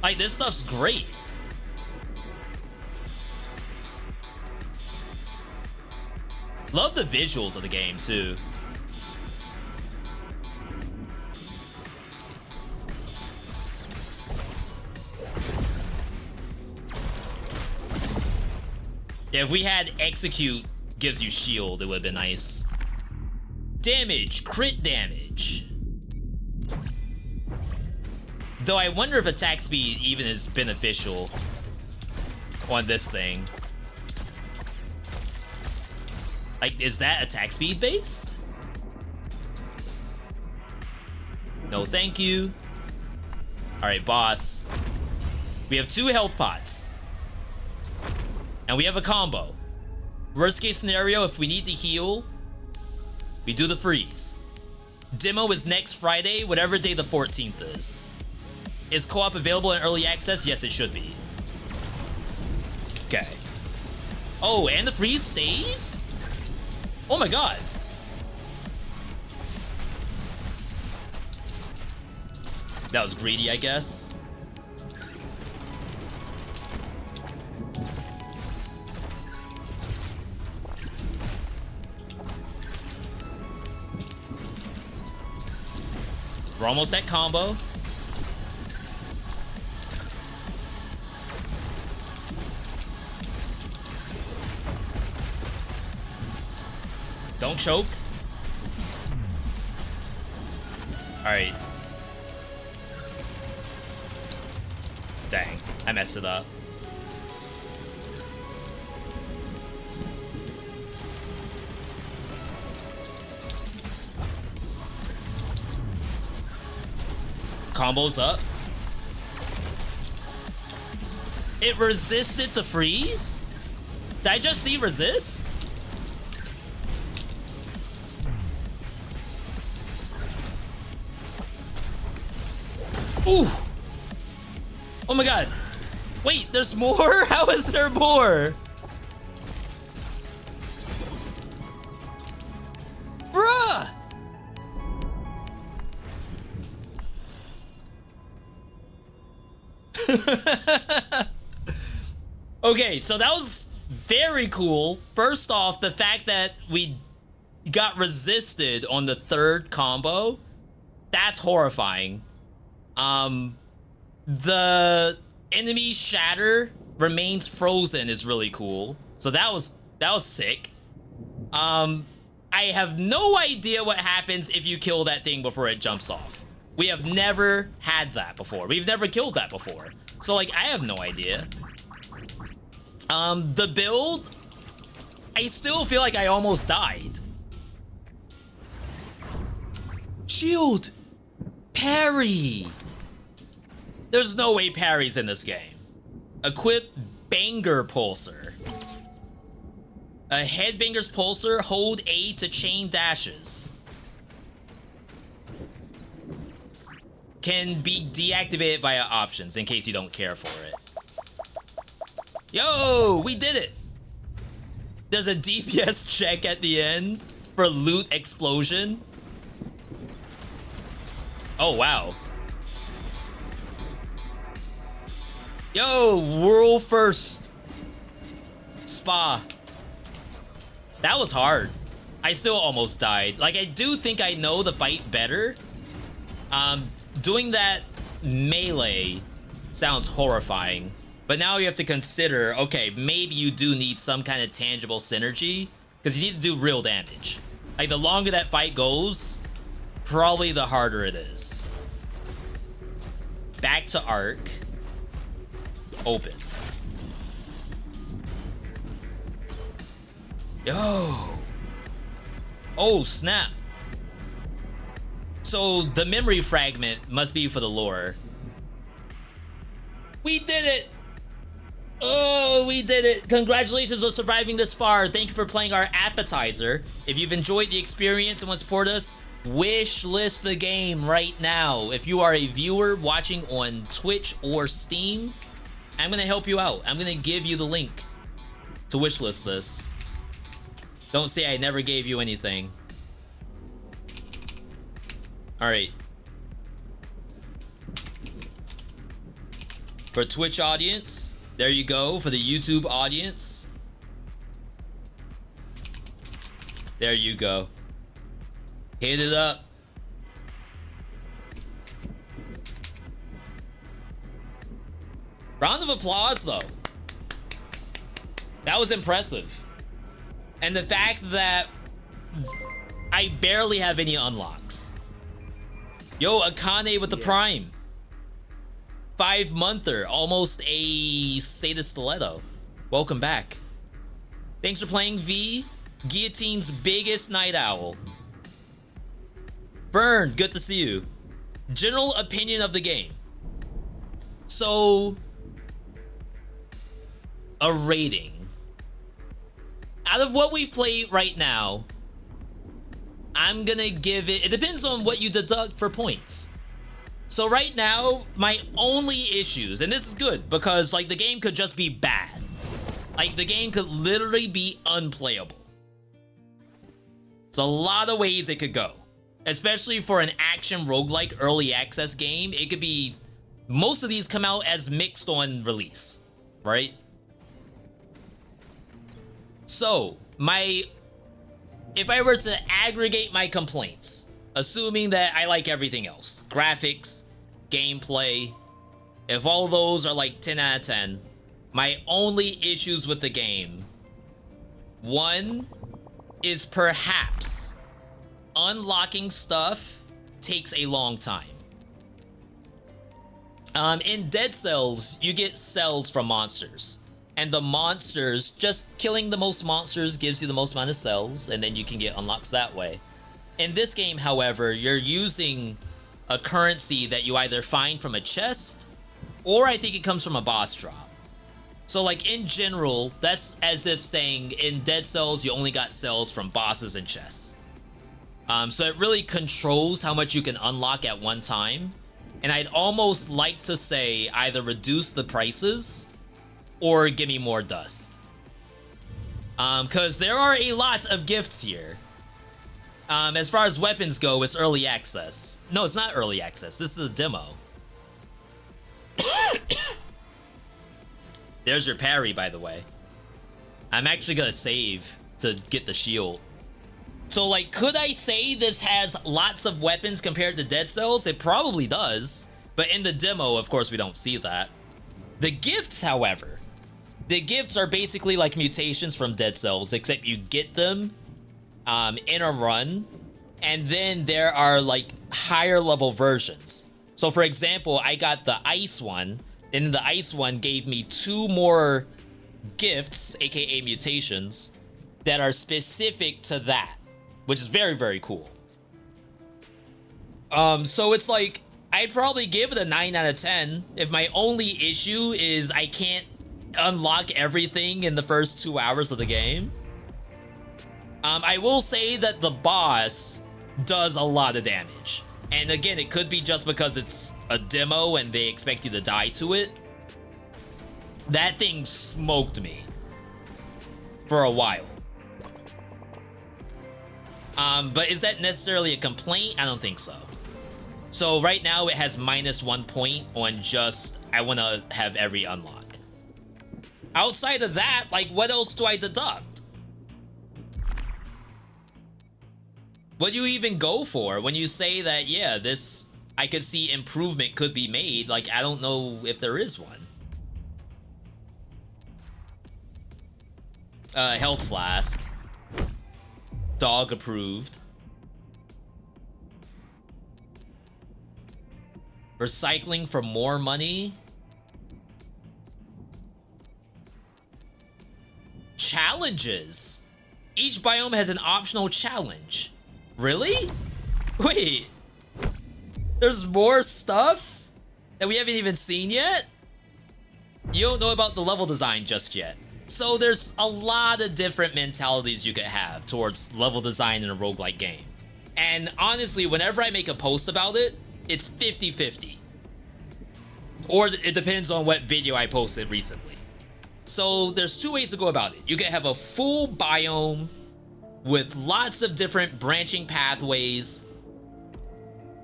Like, this stuff's great. Love the visuals of the game too. Yeah, if we had execute gives you shield, it would have been nice. Damage, crit damage. Though I wonder if attack speed even is beneficial on this thing. Like, is that attack speed based? No, thank you. All right, boss. We have 2 health pots. And we have a combo. Worst case scenario, if we need to heal, we do the freeze. Demo is next Friday, whatever day the 14th is. Is co-op available in early access? Yes, it should be. Okay. Oh, and the freeze stays? Oh my god. That was greedy, I guess. We're almost at combo. Don't choke. Alright. Dang, I messed it up. Combos up. It resisted the freeze? Did I just see resist? Ooh! Oh my god. Wait, there's more? How is there more? Bruh! Okay, so that was very cool. First off, the fact that we got resisted on the 3rd combo, that's horrifying. The enemy shatter remains frozen is really cool. So that was sick. I have no idea what happens if you kill that thing before it jumps off. We have never had that before. We've never killed that before. So like, I have no idea. The build, I still feel like I almost died. Shield! Parry! There's no way parry's in this game. Equip Banger Pulsar. A Headbanger's Pulsar, hold A to chain dashes. Can be deactivated via options in case you don't care for it. Yo, we did it! There's a DPS check at the end for loot explosion. Oh, wow. Yo, world first. Spa. That was hard. I still almost died. Like, I do think I know the fight better. Doing that melee sounds horrifying. But now you have to consider, okay, maybe you do need some kind of tangible synergy, because you need to do real damage. Like, the longer that fight goes, probably the harder it is. Back to Arc. Open. Yo. Oh, snap. So the memory fragment must be for the lore. We did it! Oh, we did it! Congratulations on surviving this far. Thank you for playing our appetizer. If you've enjoyed the experience and want to support us, wish list the game right now. If you are a viewer watching on Twitch or Steam, I'm gonna help you out. I'm gonna give you the link to wish list this. Don't say I never gave you anything. All right. For Twitch audience, there you go. For the YouTube audience, there you go. Hit it up. Round of applause, though. That was impressive. And the fact that I barely have any unlocks. Yo, Akane with the Prime. 5-monther, almost a Seda Stiletto. Welcome back. Thanks for playing, V. Guillotine's biggest night owl. Burn, good to see you. General opinion of the game. So, a rating. Out of what we've played right now, I'm gonna give it depends on what you deduct for points. So right now, my only issues, and this is good because like the game could just be bad. Like the game could literally be unplayable. There's a lot of ways it could go. Especially for an action roguelike early access game, it could be, most of these come out as mixed on release, right? So, if I were to aggregate my complaints, assuming that I like everything else, graphics, gameplay, if all those are like 10 out of 10, my only issues with the game, one is perhaps unlocking stuff takes a long time. In Dead Cells, you get cells from monsters. And the monsters, just killing the most monsters gives you the most amount of cells, and then you can get unlocks that way. In this game, however, you're using a currency that you either find from a chest, or I think it comes from a boss drop. So like in general, that's as if saying in Dead Cells, you only got cells from bosses and chests. So it really controls how much you can unlock at one time. And I'd almost like to say either reduce the prices or give me more dust. Because there are a lot of gifts here. As far as weapons go, it's early access. No, it's not early access. This is a demo. There's your parry, by the way. I'm actually gonna save to get the shield. So, like, could I say this has lots of weapons compared to Dead Cells? It probably does. But in the demo, of course, we don't see that. The gifts, however, the gifts are basically like mutations from Dead Cells, except you get them in a run, and then there are like higher level versions. So for example, I got the ice one, and the ice one gave me 2 more gifts, aka mutations, that are specific to that, which is very, very cool. So it's like, I'd probably give it a 9 out of 10 if my only issue is I can't unlock everything in the first 2 hours of the game. I will say that the boss does a lot of damage. And again, it could be just because it's a demo and they expect you to die to it. That thing smoked me for a while. But is that necessarily a complaint? I don't think so. So right now it has -1 point on just, I want to have every unlock. Outside of that, like, what else do I deduct? What do you even go for when you say that, yeah, this, I could see improvement could be made? Like, I don't know if there is one. Health flask. Dog approved. Recycling for more money. challenges. Each biome has an optional challenge. Really? Wait. There's more stuff that we haven't even seen yet? You don't know about the level design just yet. So there's a lot of different mentalities you could have towards level design in a roguelike game. And honestly, whenever I make a post about it, it's 50-50. Or it depends on what video I posted recently. So there's two ways to go about it. You can have a full biome with lots of different branching pathways.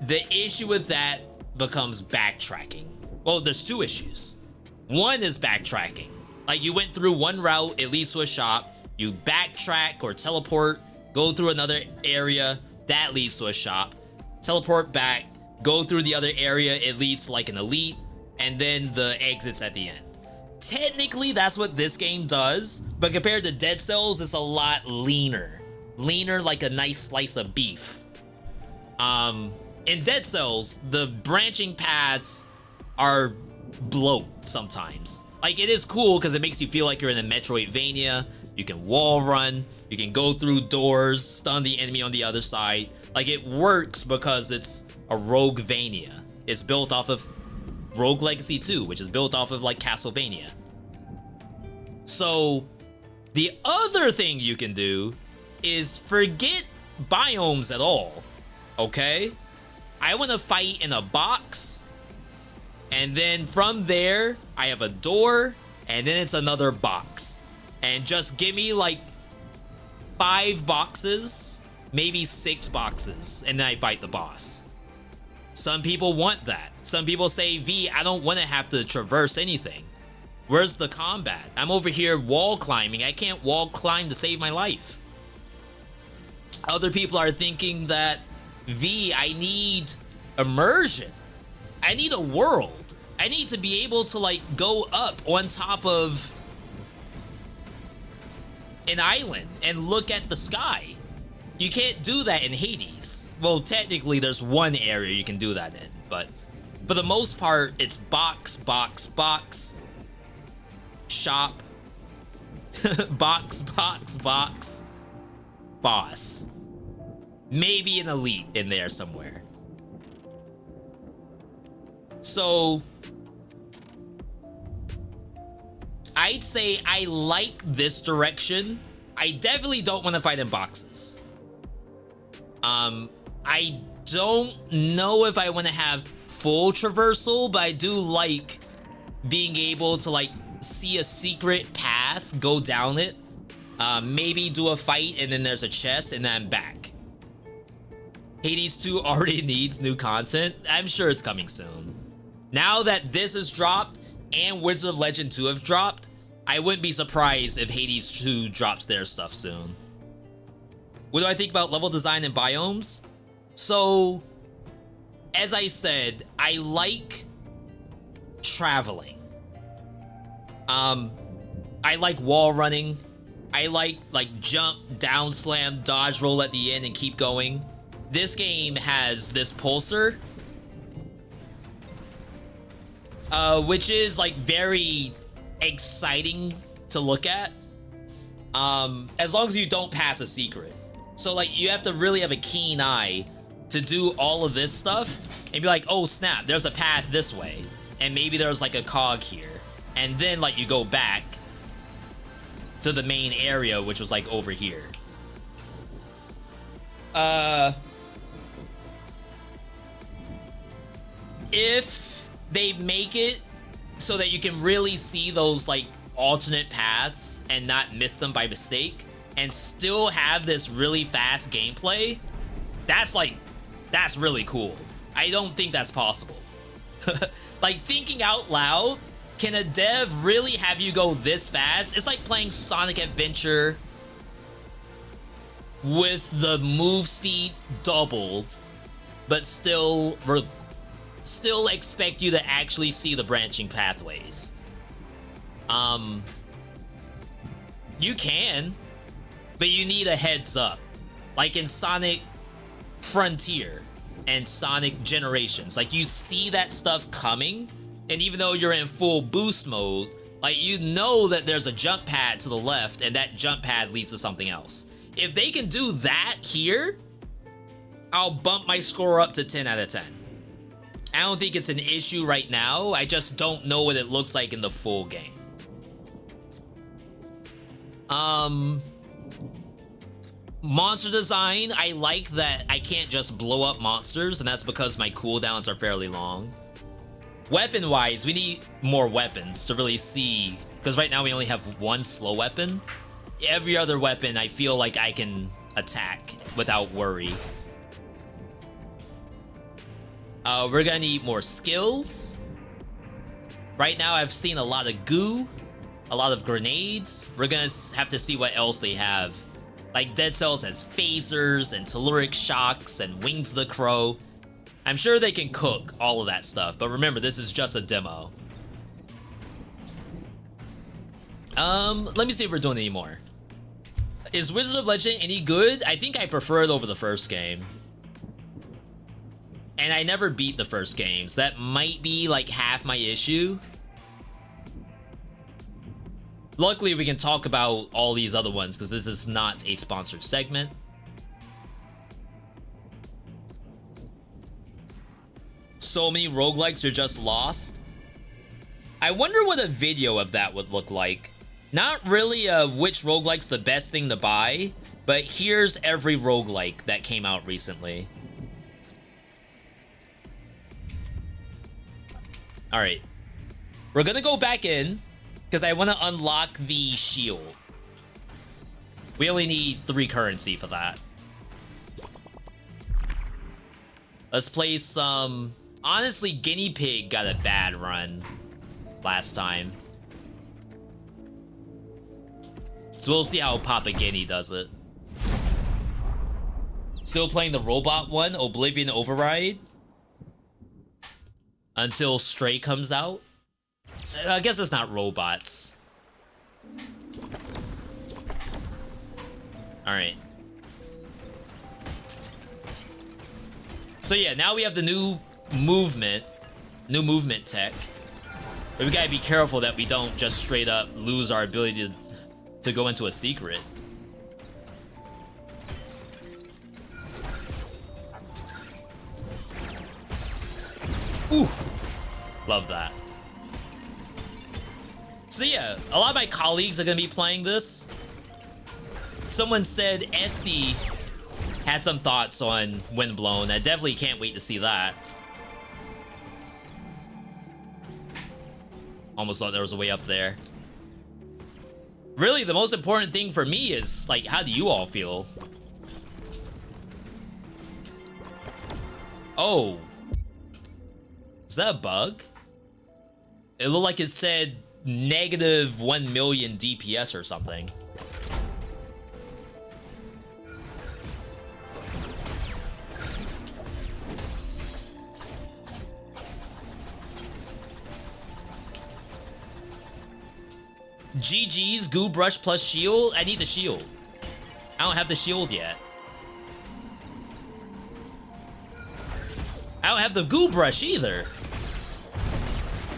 The issue with that becomes backtracking. Well, there's two issues. One is backtracking. Like, you went through one route, it leads to a shop. You backtrack or teleport, go through another area, that leads to a shop. Teleport back, go through the other area, it leads to like an elite, and then the exits at the end. Technically, that's what this game does, but compared to Dead Cells, it's a lot leaner. Leaner like a nice slice of beef. In Dead Cells, the branching paths are bloat sometimes. Like, it is cool because it makes you feel like you're in a Metroidvania. You can wall run, you can go through doors, stun the enemy on the other side. Like, it works because it's a Roguevania. It's built off of Rogue Legacy 2, which is built off of like Castlevania. So the other thing you can do is forget biomes at all, okay? I want to fight in a box, and then from there, I have a door, and then it's another box. And just give me like 5 boxes, maybe 6 boxes, and then I fight the boss. Some people want that. Some people say, V, I don't want to have to traverse anything. Where's the combat? I'm over here wall climbing. I can't wall climb to save my life. Other people are thinking that, V, I need immersion. I need a world. I need to be able to like go up on top of an island and look at the sky. You can't do that in Hades. Well, technically there's one area you can do that in, but for the most part, it's box, box, box, shop, box, box, box, boss. Maybe an elite in there somewhere. So I'd say I like this direction. I definitely don't want to fight in boxes. I don't know if I want to have full traversal, but I do like being able to like see a secret path, go down it, maybe do a fight, and then there's a chest, and then I'm back. Hades 2 already needs new content. I'm sure it's coming soon. Now that this has dropped and Wizard of Legend 2 have dropped, I wouldn't be surprised if Hades 2 drops their stuff soon. What do I think about level design and biomes? So, as I said, I like traveling. I like wall running. I like jump, down slam, dodge roll at the end and keep going. This game has this pulsar, which is like very exciting to look at, as long as you don't pass a secret. So like, you have to really have a keen eye to do all of this stuff and be like, oh snap, there's a path this way, and maybe there's like a cog here, and then like you go back to the main area, which was like over here. If they make it so that you can really see those like alternate paths and not miss them by mistake, and still have this really fast gameplay, that's really cool. I don't think that's possible. Like, thinking out loud, can a dev really have you go this fast? It's like playing Sonic Adventure with the move speed doubled, but still expect you to actually see the branching pathways. You can, but you need a heads up. Like in Sonic Frontier and Sonic Generations, like, you see that stuff coming, and even though you're in full boost mode, Like, you know that there's a jump pad to the left, and that jump pad leads to something else. If they can do that here, I'll bump my score up to 10 out of 10. I don't think it's an issue right now. I just don't know what it looks like in the full game. Monster design, I like that I can't just blow up monsters, and that's because my cooldowns are fairly long. Weapon-wise, we need more weapons to really see, because right now we only have one slow weapon. Every other weapon, I feel like I can attack without worry. We're gonna need more skills. Right now, I've seen a lot of goo, a lot of grenades. We're gonna have to see what else they have. Like, Dead Cells has phasers and telluric shocks and Wings of the Crow. I'm sure they can cook all of that stuff, but remember, this is just a demo. Let me see if we're doing any more. Is Wizard of Legend any good? I think I prefer it over the first game. And I never beat the first game, so that might be like half my issue. Luckily, we can talk about all these other ones because this is not a sponsored segment. So many roguelikes are just lost. I wonder what a video of that would look like. Not really which roguelike's the best thing to buy, but here's every roguelike that came out recently. Alright. We're gonna go back in because I want to unlock the shield. We only need 3 currency for that. Let's play some... Honestly, Guinea Pig got a bad run last time. So we'll see how Papa Guinea does it. Still playing the robot one, Oblivion Override. Until Stray comes out. I guess it's not robots. Alright. So yeah, now we have the new movement tech. But we gotta be careful that we don't just straight up lose our ability to go into a secret. Ooh, love that. So yeah, a lot of my colleagues are gonna be playing this. Someone said SD had some thoughts on Windblown. I definitely can't wait to see that. Almost thought there was a way up there. Really, the most important thing for me is, like, how do you all feel? Oh. Is that a bug? It looked like it said negative 1 million DPS or something. GG's, goo brush plus shield. I need the shield. I don't have the shield yet. I don't have the goo brush either.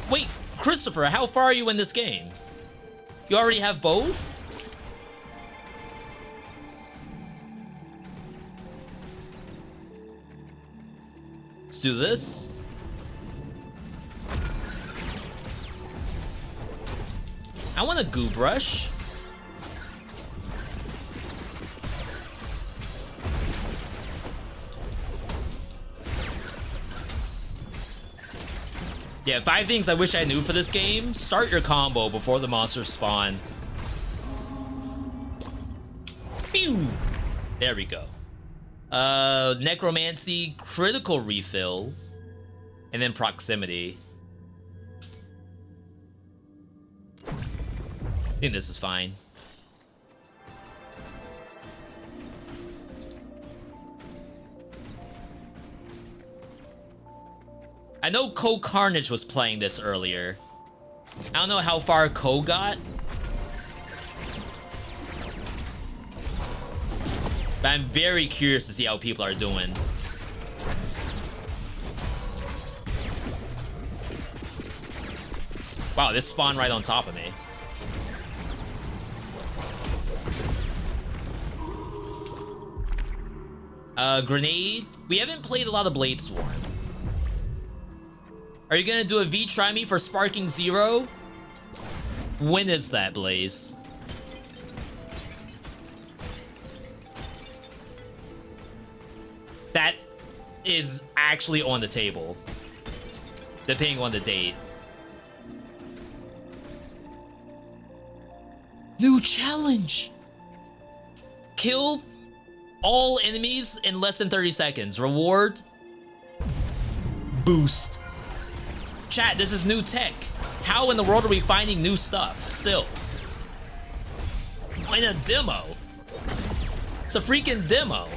Wait, Christopher, how far are you in this game? You already have both? Let's do this. I want a goo brush. Yeah, 5 things I wish I knew for this game. Start your combo before the monsters spawn. Pew! There we go. Necromancy, critical refill, and then proximity. I think this is fine. I know Co Carnage was playing this earlier. I don't know how far Co got. But I'm very curious to see how people are doing. Wow, this spawned right on top of me. Grenade. We haven't played a lot of Blade Swarm. Are you gonna do a V try me for Sparking Zero? When is that, Blaze? That is actually on the table, depending on the date. New challenge. Kill all enemies in less than 30 seconds. Reward. Boost. Chat, this is new tech. How in the world are we finding new stuff still? In a demo. It's a freaking demo.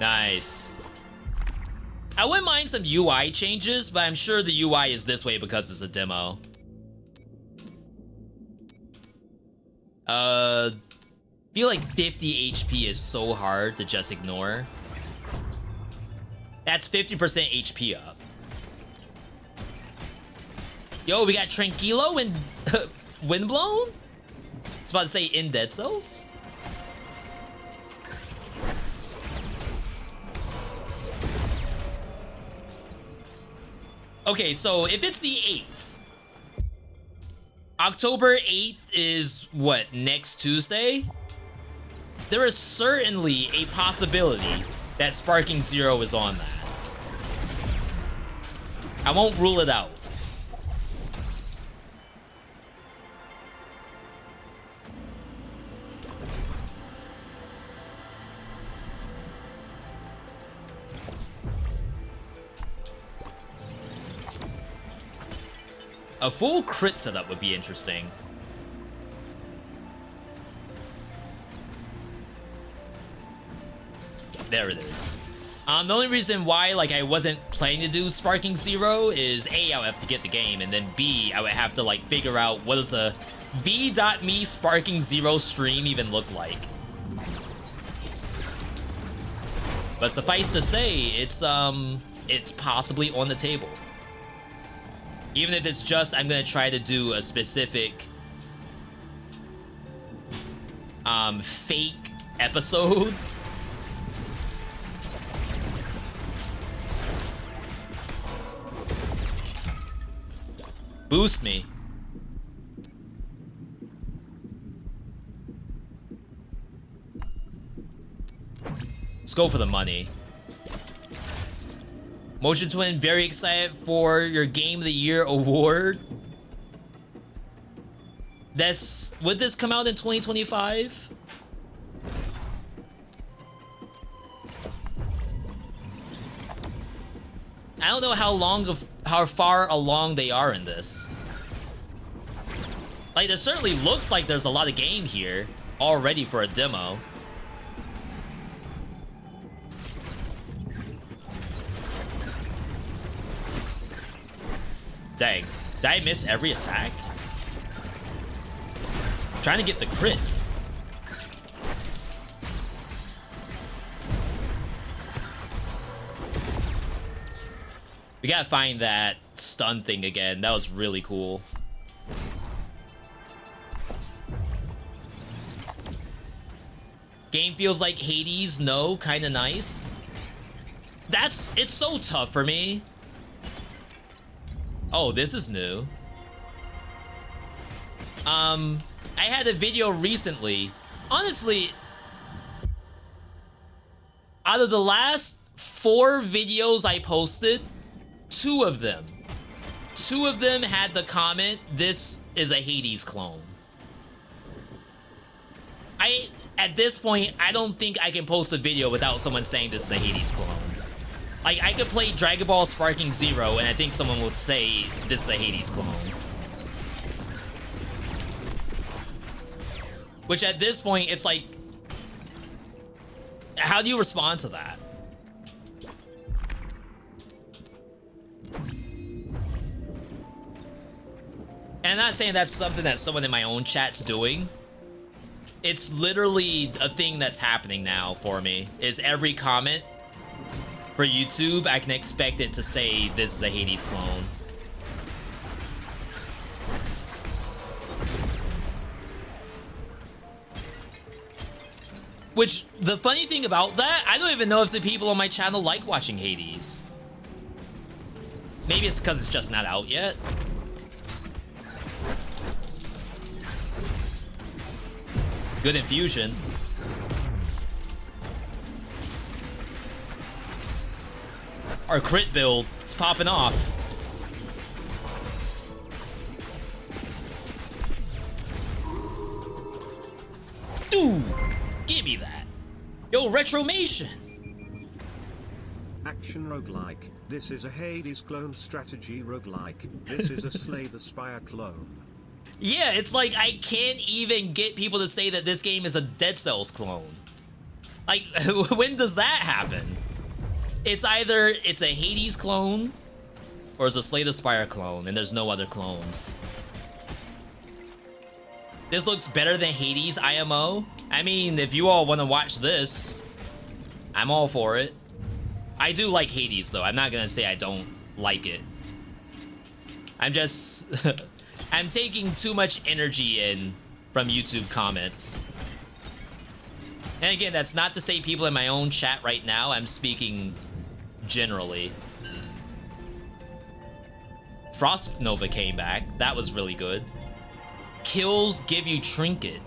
Nice. I wouldn't mind some UI changes, but I'm sure the UI is this way because it's a demo. Feel like 50 HP is so hard to just ignore. That's 50% HP up. Yo, we got Tranquilo and Windblown? I was about to say in Dead Cells. Okay, so if it's the 8th, October 8th is what, next Tuesday? There is certainly a possibility that Sparking Zero is on that. I won't rule it out. A full crit setup would be interesting. There it is. The only reason why I wasn't planning to do Sparking Zero is A, I would have to get the game, and then B, I would have to figure out what does a V.me Sparking Zero stream even look like. But suffice to say, it's possibly on the table. Even if it's just, I'm gonna try to do a specific fake episode. Boost me. Let's go for the money. Motion Twin, very excited for your Game of the Year award. Would this come out in 2025? I don't know how far along they are in this. It certainly looks like there's a lot of game here already for a demo. Dang, did I miss every attack? Trying to get the crits. We gotta find that stun thing again. That was really cool. Game feels like Hades. No, kinda nice. It's so tough for me. Oh, this is new. I had a video recently. Honestly, out of the last 4 videos I posted, 2 of them had the comment, "This is a Hades clone." At this point, I don't think I can post a video without someone saying this is a Hades clone. I could play Dragon Ball Sparking Zero, and I think someone would say this is a Hades clone. Which at this point, it's how do you respond to that? And And I'm not saying that's something that someone in my own chat's doing. It's literally a thing that's happening now for me. Is every comment for YouTube, I can expect it to say this is a Hades clone. Which, the funny thing about that, I don't even know if the people on my channel like watching Hades. Maybe it's because it's just not out yet. Good infusion. Our crit build, it's popping off. Dude, give me that. Yo, Retromation. Action roguelike. This is a Hades clone strategy roguelike. This is a Slay the Spire clone. Yeah, it's like I can't even get people to say that this game is a Dead Cells clone. Like, when does that happen? It's either it's a Hades clone or it's a Slay the Spire clone, and there's no other clones. This looks better than Hades IMO. I mean, if you all want to watch this, I'm all for it. I do like Hades, though. I'm not gonna say I don't like it. I'm just... I'm taking too much energy in from YouTube comments. And again, that's not to say people in my own chat right now. I'm speaking generally. Frost Nova came back. That was really good. Kills give you trinket.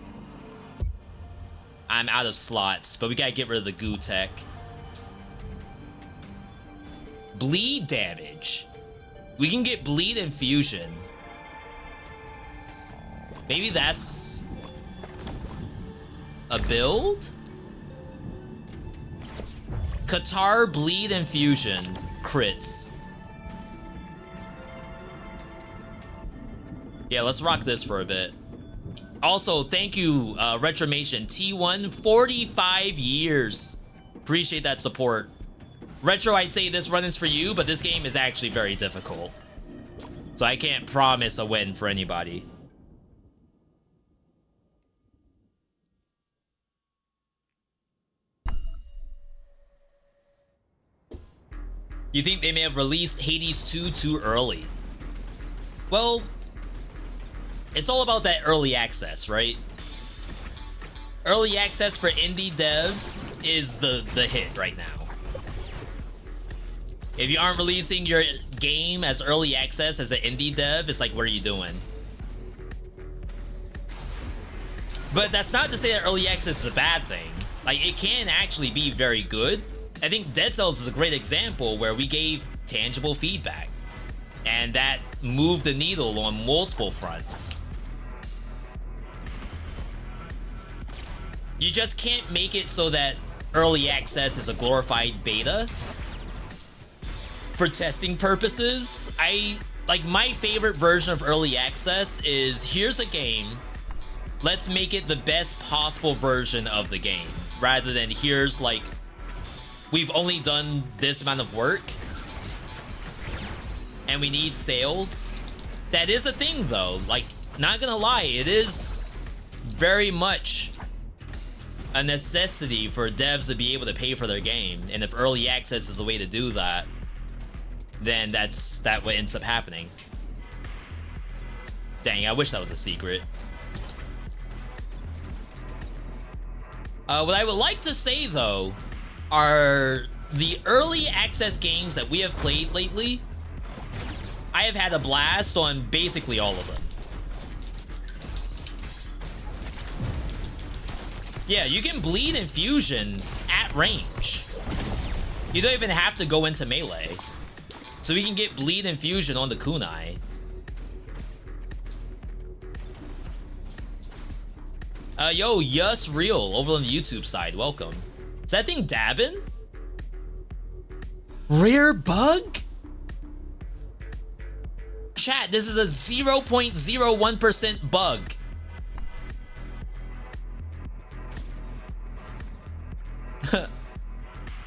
I'm out of slots, but we gotta get rid of the goo tech. Bleed damage. We can get bleed infusion. Maybe that's a build? Qatar bleed infusion crits. Yeah, let's rock this for a bit. Also, thank you, Retromation T1, 45 years. Appreciate that support. Retro, I'd say this run is for you, but this game is actually very difficult. So I can't promise a win for anybody. You think they may have released Hades 2 too early? Well, it's all about that early access, right? Early access for indie devs is the hit right now. If you aren't releasing your game as early access as an indie dev, it's like, what are you doing? But that's not to say that early access is a bad thing. Like, it can actually be very good. I think Dead Cells is a great example where we gave tangible feedback. And that moved the needle on multiple fronts. You just can't make it so that early access is a glorified beta. For testing purposes, like my favorite version of early access is, here's a game, let's make it the best possible version of the game, rather than here's like, we've only done this amount of work and we need sales. That is a thing though, like, not gonna lie, it is very much a necessity for devs to be able to pay for their game, and if early access is the way to do that, then that's what ends up happening. Dang, I wish that was a secret. What I would like to say though are the early access games that we have played lately. I have had a blast on basically all of them. Yeah, you can bleed infusion at range. You don't even have to go into melee. So we can get bleed infusion on the kunai. Yo, Yus Real over on the YouTube side, welcome. Is that thing dabbing? Rare bug? Chat, this is a 0.01% bug.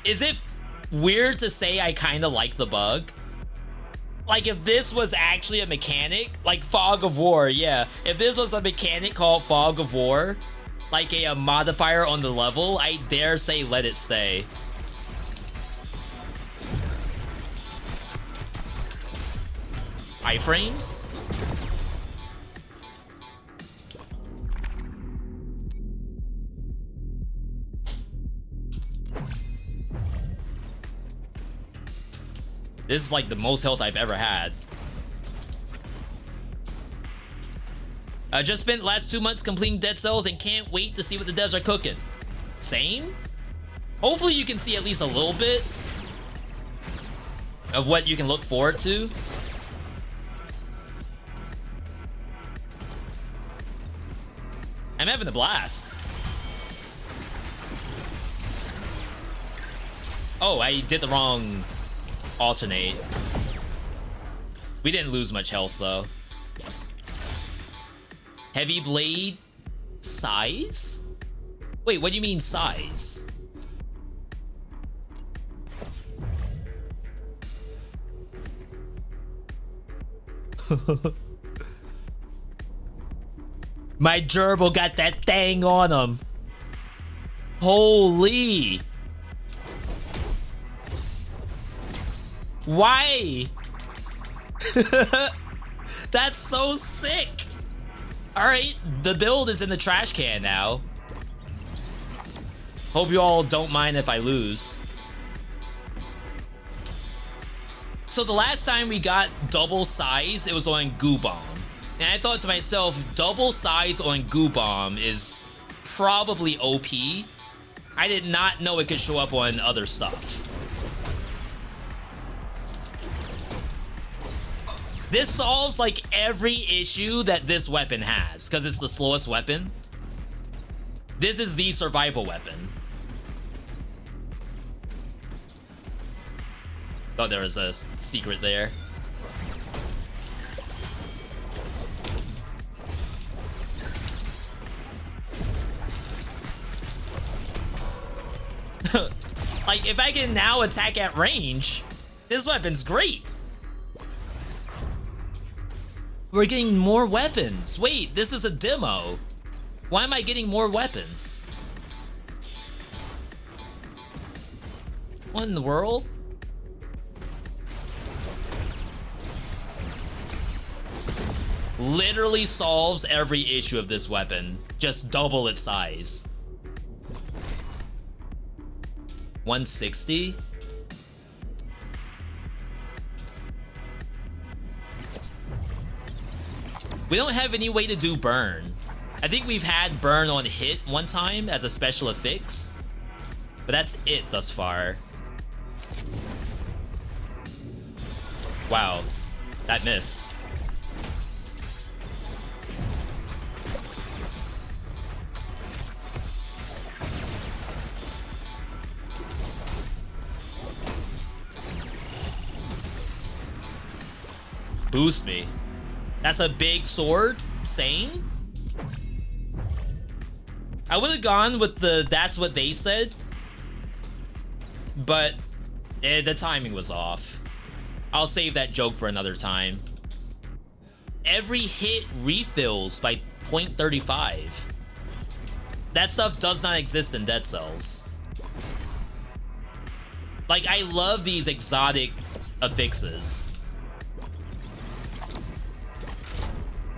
Is it weird to say I kind of like the bug? Like, if this was actually a mechanic, like Fog of War, yeah. If this was a mechanic called Fog of War, like a modifier on the level, I dare say let it stay. Iframes? This is like the most health I've ever had. I just spent the last 2 months completing Dead Cells and can't wait to see what the devs are cooking. Same? Hopefully you can see at least a little bit of what you can look forward to. I'm having a blast. Oh, I did the wrong alternate. We didn't lose much health though. Heavy blade size? Wait, what do you mean size? My gerbil got that thing on him. Holy. Why? That's so sick. All right, the build is in the trash can now. Hope you all don't mind if I lose. So the last time we got double size, it was on Goo Bomb. And I thought to myself, double size on Goo Bomb is probably OP. I did not know it could show up on other stuff. This solves like every issue that this weapon has, because it's the slowest weapon. This is the survival weapon. Thought there was a secret there. Like, if I can now attack at range, this weapon's great. We're getting more weapons. Wait, this is a demo. Why am I getting more weapons? What in the world? Literally solves every issue of this weapon. Just double its size. 160? We don't have any way to do burn. I think we've had burn on hit one time as a special affix, but that's it thus far. Wow, that missed. Boost me. That's a big sword. Same. I would have gone with the that's what they said, but the timing was off. I'll save that joke for another time. Every hit refills by 0.35. That stuff does not exist in Dead Cells. Like, I love these exotic affixes.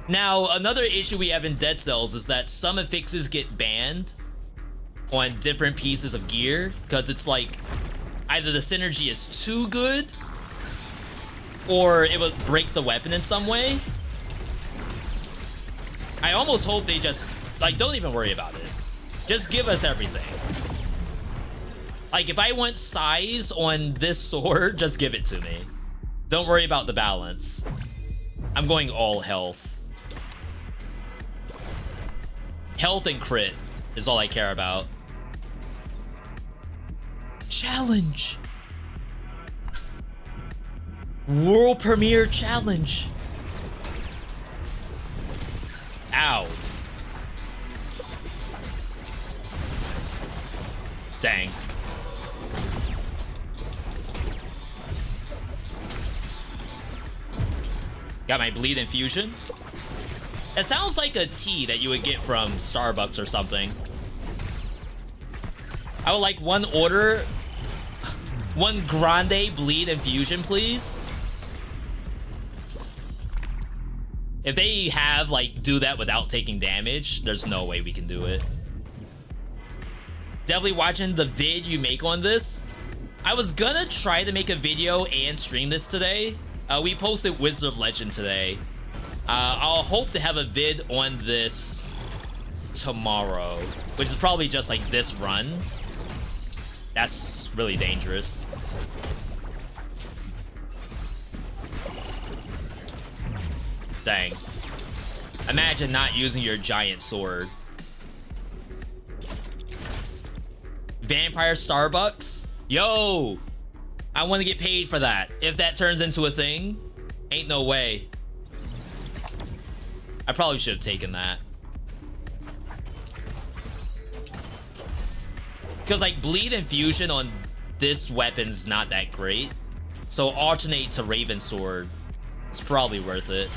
Now, another issue we have in Dead Cells is that some affixes get banned on different pieces of gear because it's like either the synergy is too good or it would break the weapon in some way. I almost hope they just, like, don't even worry about it. Just give us everything. Like, if I want size on this sword, just give it to me. Don't worry about the balance. I'm going all health. Health and crit is all I care about. Challenge. World premiere challenge. Ow. Dang. Got my bleed infusion. It sounds like a tea that you would get from Starbucks or something. I would like one grande bleed infusion, please. If they have, like, do that without taking damage, there's no way we can do it. Definitely watching the vid you make on this. I was gonna try to make a video and stream this today. We posted Wizard of Legend today. I'll hope to have a vid on this tomorrow, which is probably just like this run. That's really dangerous. Dang. Imagine not using your giant sword. Vampire Starbucks? Yo! I want to get paid for that. If that turns into a thing, ain't no way. I probably should have taken that. Because, like, bleed infusion on this weapon's not that great. So alternate to Raven Sword. It's probably worth it.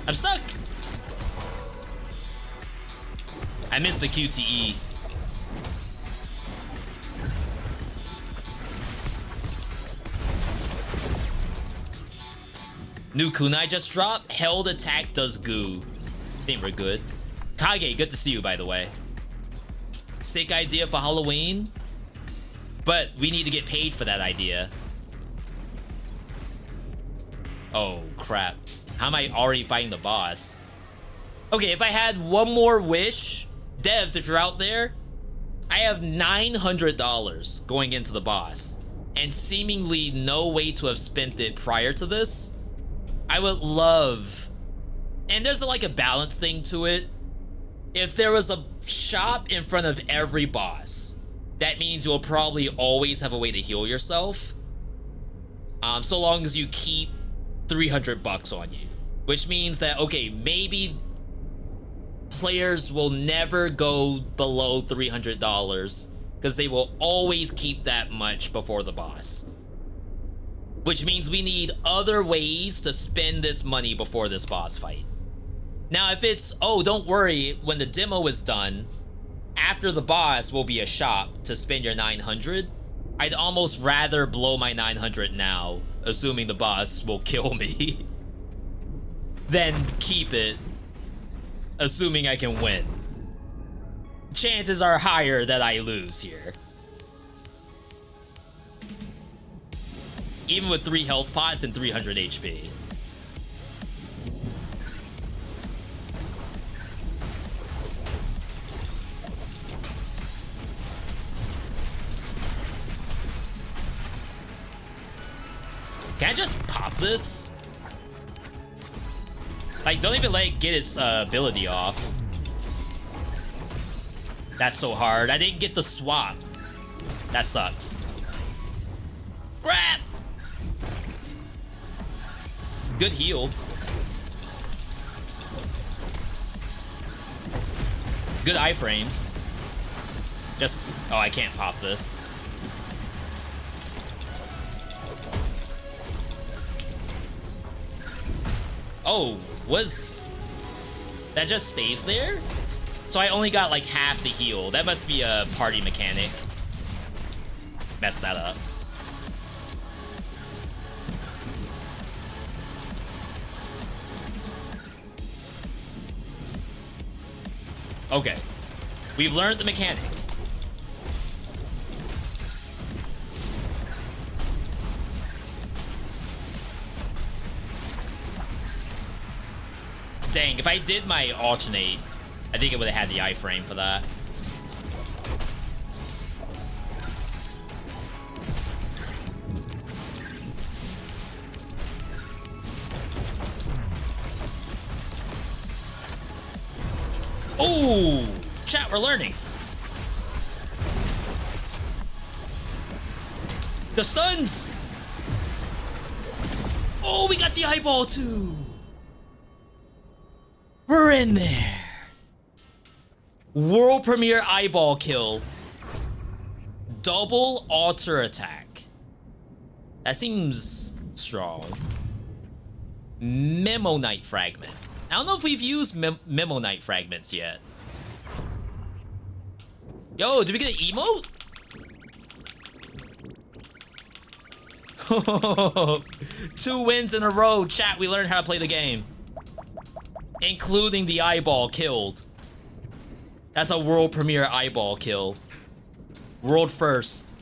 I'm stuck. I missed the QTE. New kunai just dropped. Held attack does goo. I think we're good. Kage, good to see you, by the way. Sick idea for Halloween. But we need to get paid for that idea. Oh, crap. How am I already fighting the boss? Okay, if I had one more wish, devs, if you're out there, I have $900 going into the boss, and seemingly no way to have spent it prior to this. I would love, and there's like a balance thing to it. If there was a shop in front of every boss, that means you'll probably always have a way to heal yourself. So long as you keep 300 bucks on you, which means that, okay, maybe players will never go below $300 because they will always keep that much before the boss, which means we need other ways to spend this money before this boss fight. Now, if it's, oh, don't worry, when the demo is done, after the boss will be a shop to spend your 900, I'd almost rather blow my 900 now, assuming the boss will kill me, than keep it, assuming I can win. Chances are higher that I lose here. Even with 3 health pots and 300 HP. Can I just pop this? Like, don't even let it get its ability off. That's so hard. I didn't get the swap. That sucks. Crap! Good heal. Good iframes. Just, oh, I can't pop this. Oh, was that just stays there? So I only got like half the heal. That must be a party mechanic. Messed that up. Okay, we've learned the mechanic. Dang, if I did my alternate, I think it would have had the iframe for that. Oh, chat, we're learning. The stuns. Oh, we got the eyeball too. We're in there. World premiere eyeball kill. Double alter attack. That seems strong. Memo-Knight fragment. I don't know if we've used Memo-Knight fragments yet. Yo, did we get an emote? 2 wins in a row. Chat, we learned how to play the game. Including the eyeball killed. That's a world premiere eyeball kill. World first.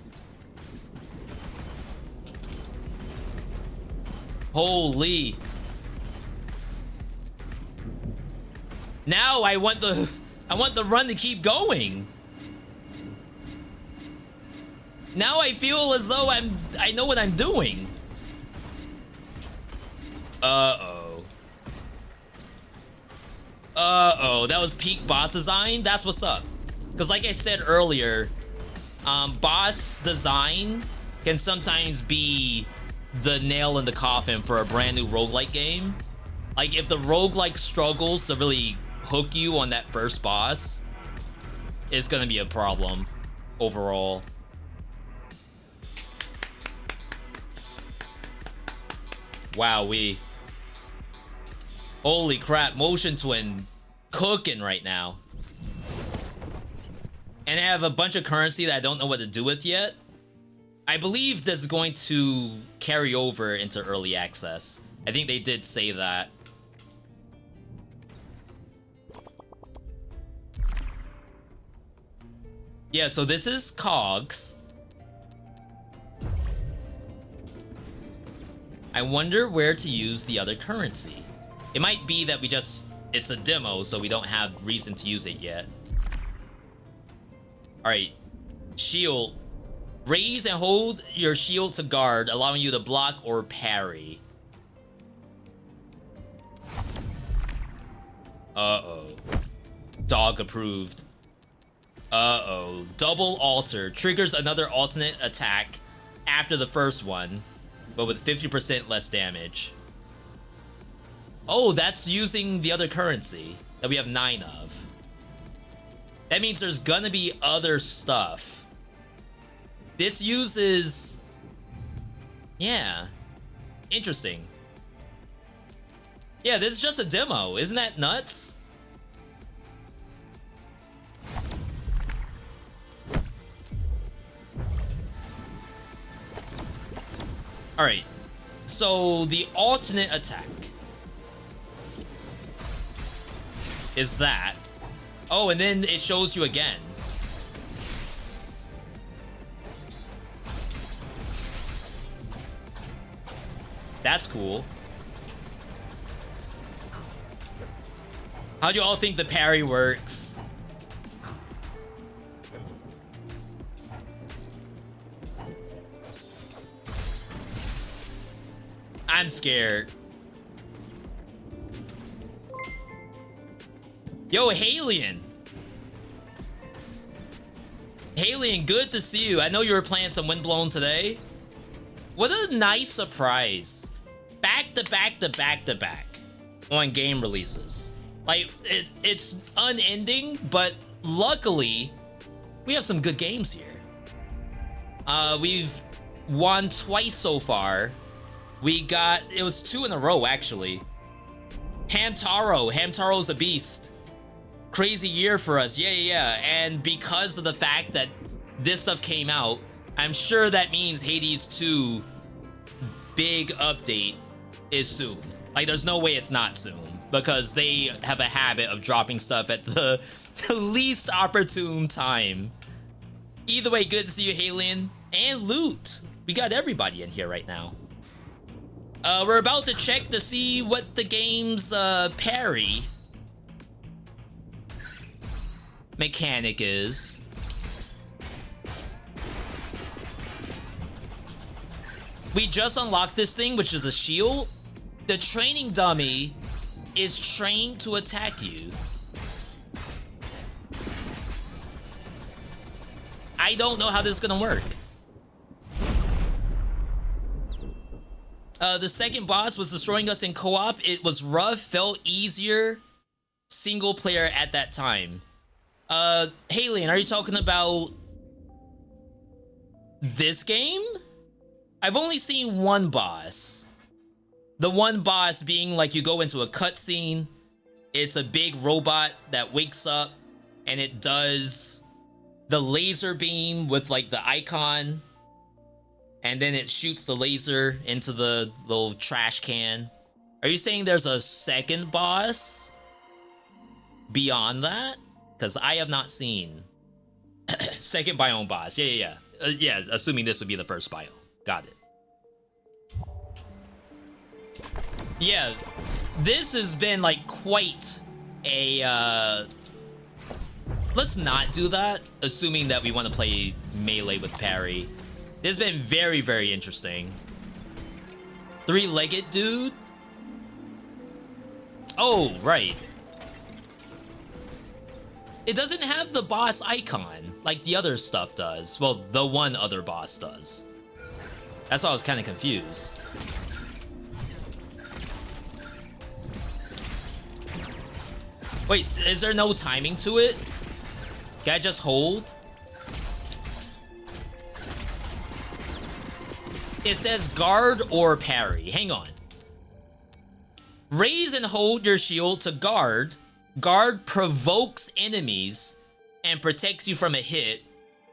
Holy. Now I want the run to keep going. Now I feel as though I know what I'm doing. Uh-oh. Uh-oh, that was peak boss design? That's what's up. Because like I said earlier, boss design can sometimes be the nail in the coffin for a brand new roguelike game. Like, if the roguelike struggles to really hook you on that first boss, it's gonna be a problem overall. Wowee. Holy crap, Motion Twin cooking right now. And I have a bunch of currency that I don't know what to do with yet. I believe this is going to carry over into early access. I think they did say that. Yeah, so this is cogs. I wonder where to use the other currency. It might be that it's a demo, so we don't have reason to use it yet. Alright, shield. Raise and hold your shield to guard, allowing you to block or parry. Uh-oh. Dog approved. Uh-oh. Double alter. Triggers another alternate attack after the first one, but with 50% less damage. Oh, that's using the other currency that we have 9 of. That means there's gonna be other stuff. This uses... Yeah. Interesting. Yeah, this is just a demo. Isn't that nuts? Alright. So, the alternate attack is that. Oh, and then it shows you again. That's cool. How do you all think the parry works? I'm scared. Yo, Halion. Halion, good to see you. I know you were playing some Windblown today. What a nice surprise. Back to back to back to back on game releases. Like, it's unending, but luckily, we have some good games here. We've won twice so far. It was 2 in a row, actually. Hamtaro's a beast. Crazy year for us, yeah. And because of the fact that this stuff came out, I'm sure that means Hades 2 big update is soon. Like, there's no way it's not soon, because they have a habit of dropping stuff at the least opportune time. Either way, good to see you, Halion. And Loot. We got everybody in here right now. We're about to check to see what the game's parry mechanic is. We just unlocked this thing, which is a shield. The training dummy is trained to attack you. I don't know how this is gonna work. The second boss was destroying us in co-op. It was rough, felt easier single player at that time. Haley, are you talking about this game? I've only seen one boss. The one boss being like you go into a cutscene, it's a big robot that wakes up and it does the laser beam with like the icon, and then it shoots the laser into the little trash can. Are you saying there's a second boss beyond that? Because I have not seen second biome boss. Yeah. Yeah, assuming this would be the first biome. Got it. Yeah, this has been like quite a let's not do that, assuming that we want to play melee with parry. This has been very, very interesting. Three-legged dude? Oh, right. It doesn't have the boss icon like the other stuff does. Well, the one other boss does. That's why I was kind of confused. Wait, is there no timing to it? Can I just hold? It says guard or parry. Hang on. Raise and hold your shield to guard. Guard provokes enemies and protects you from a hit,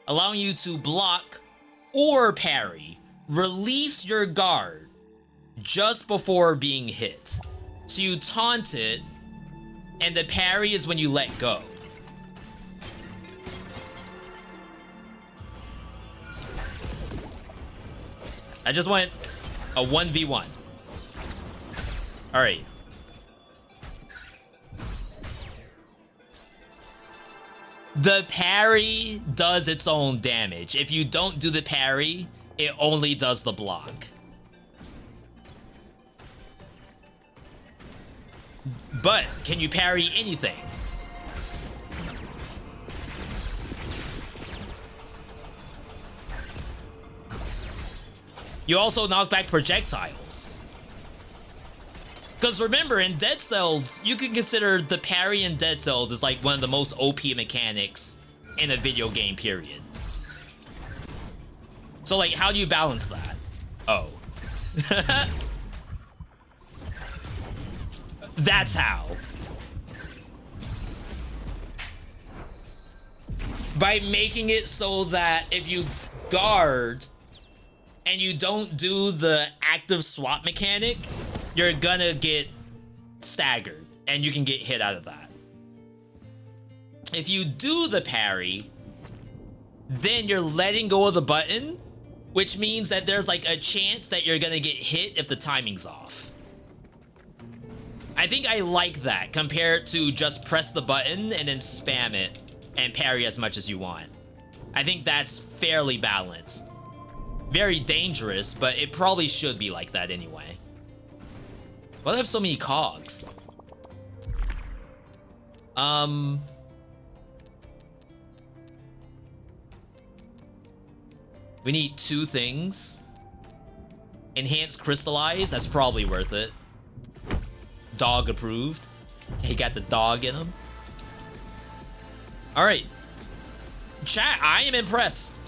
allowing you to block or parry. Release your guard just before being hit. So you taunt it, and the parry is when you let go. I just want a 1v1. All right. The parry does its own damage. If you don't do the parry, it only does the block. But can you parry anything? You also knock back projectiles. Because remember, in Dead Cells, you can consider the parry in Dead Cells as like one of the most OP mechanics in a video game, period. So like, how do you balance that? Oh. That's how. By making it so that if you guard and you don't do the active swap mechanic, you're gonna get staggered and you can get hit out of that. If you do the parry, then you're letting go of the button, which means that there's like a chance that you're gonna get hit if the timing's off. I think I like that compared to just press the button and then spam it and parry as much as you want. I think that's fairly balanced. Very dangerous, but it probably should be like that anyway. Why do I have so many cogs? We need 2 things. Enhanced crystallize, that's probably worth it. Dog approved. He got the dog in him. All right. Chat, I am impressed.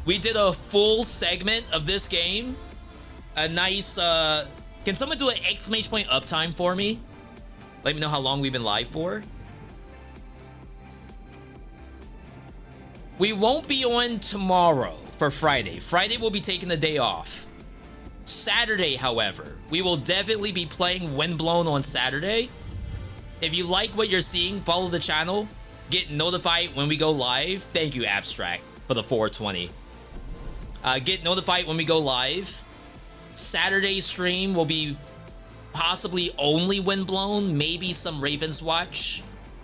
We did a full segment of this game. A nice, can someone do an exclamation point uptime for me? Let me know how long we've been live for. We won't be on tomorrow for Friday. Friday we'll be taking the day off. Saturday, however, we will definitely be playing Windblown on Saturday. If you like what you're seeing, follow the channel. Get notified when we go live. Thank you, Abstract, for the 420. Get notified when we go live. Saturday stream will be possibly only Windblown, maybe some Raven's Watch,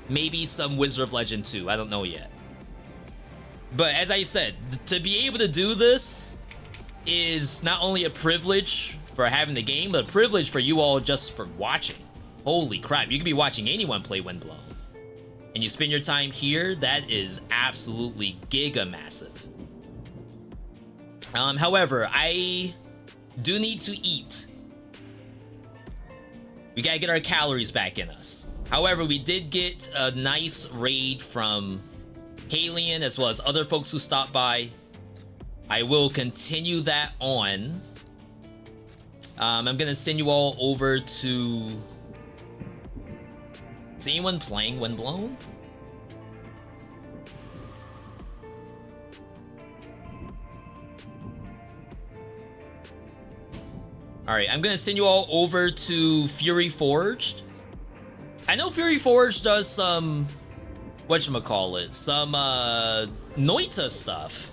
maybe some Wizard of Legend 2. I don't know yet. But as I said, to be able to do this is not only a privilege for having the game, but a privilege for you all just for watching. Holy crap, you could be watching anyone play Windblown. And you spend your time here, that is absolutely giga massive. However, I do need to eat. We gotta get our calories back in us. However, we did get a nice raid from Halion, as well as other folks who stopped by. I will continue that on. I'm gonna send you all over to... Is anyone playing Windblown? Alright, I'm gonna send you all over to Fury Forged. I know Fury Forged does some... whatchamacallit? Some, Noita stuff.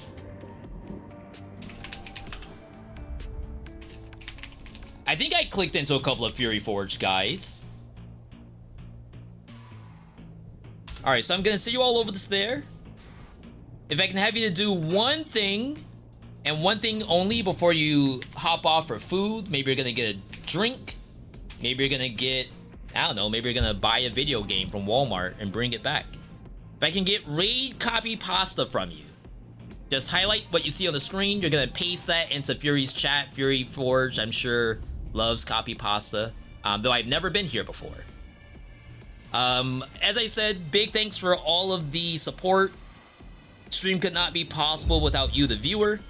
I think I clicked into a couple of Fury Forged guides. Alright, so I'm gonna send you all over this there. If I can have you to do one thing, and one thing only before you hop off for food. Maybe you're gonna get a drink. Maybe you're gonna get, I don't know, maybe you're gonna buy a video game from Walmart and bring it back. If I can get raid copy pasta from you, just highlight what you see on the screen. You're gonna paste that into Fury's chat. Fury Forge, I'm sure, loves copy pasta, though I've never been here before. As I said, big thanks for all of the support. Stream could not be possible without you, the viewer.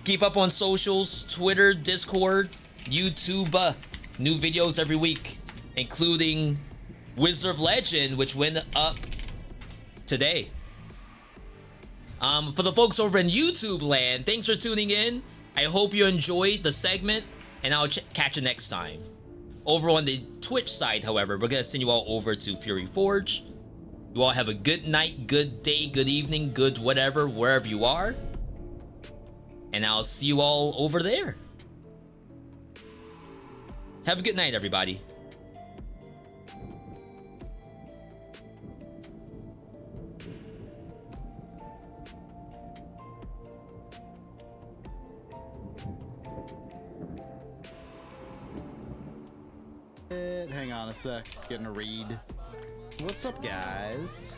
Keep up on socials, Twitter, Discord, YouTube. New videos every week, including Wizard of Legend, which went up today. For the folks over in YouTube land, thanks for tuning in. I hope you enjoyed the segment, and I'll catch you next time. Over on the Twitch side, however, we're gonna send you all over to Fury Forge. You all have a good night, good day, good evening, good whatever, wherever you are. And I'll see you all over there. Have a good night, everybody. Hang on a sec, getting a read. What's up, guys?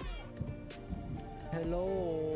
Hello.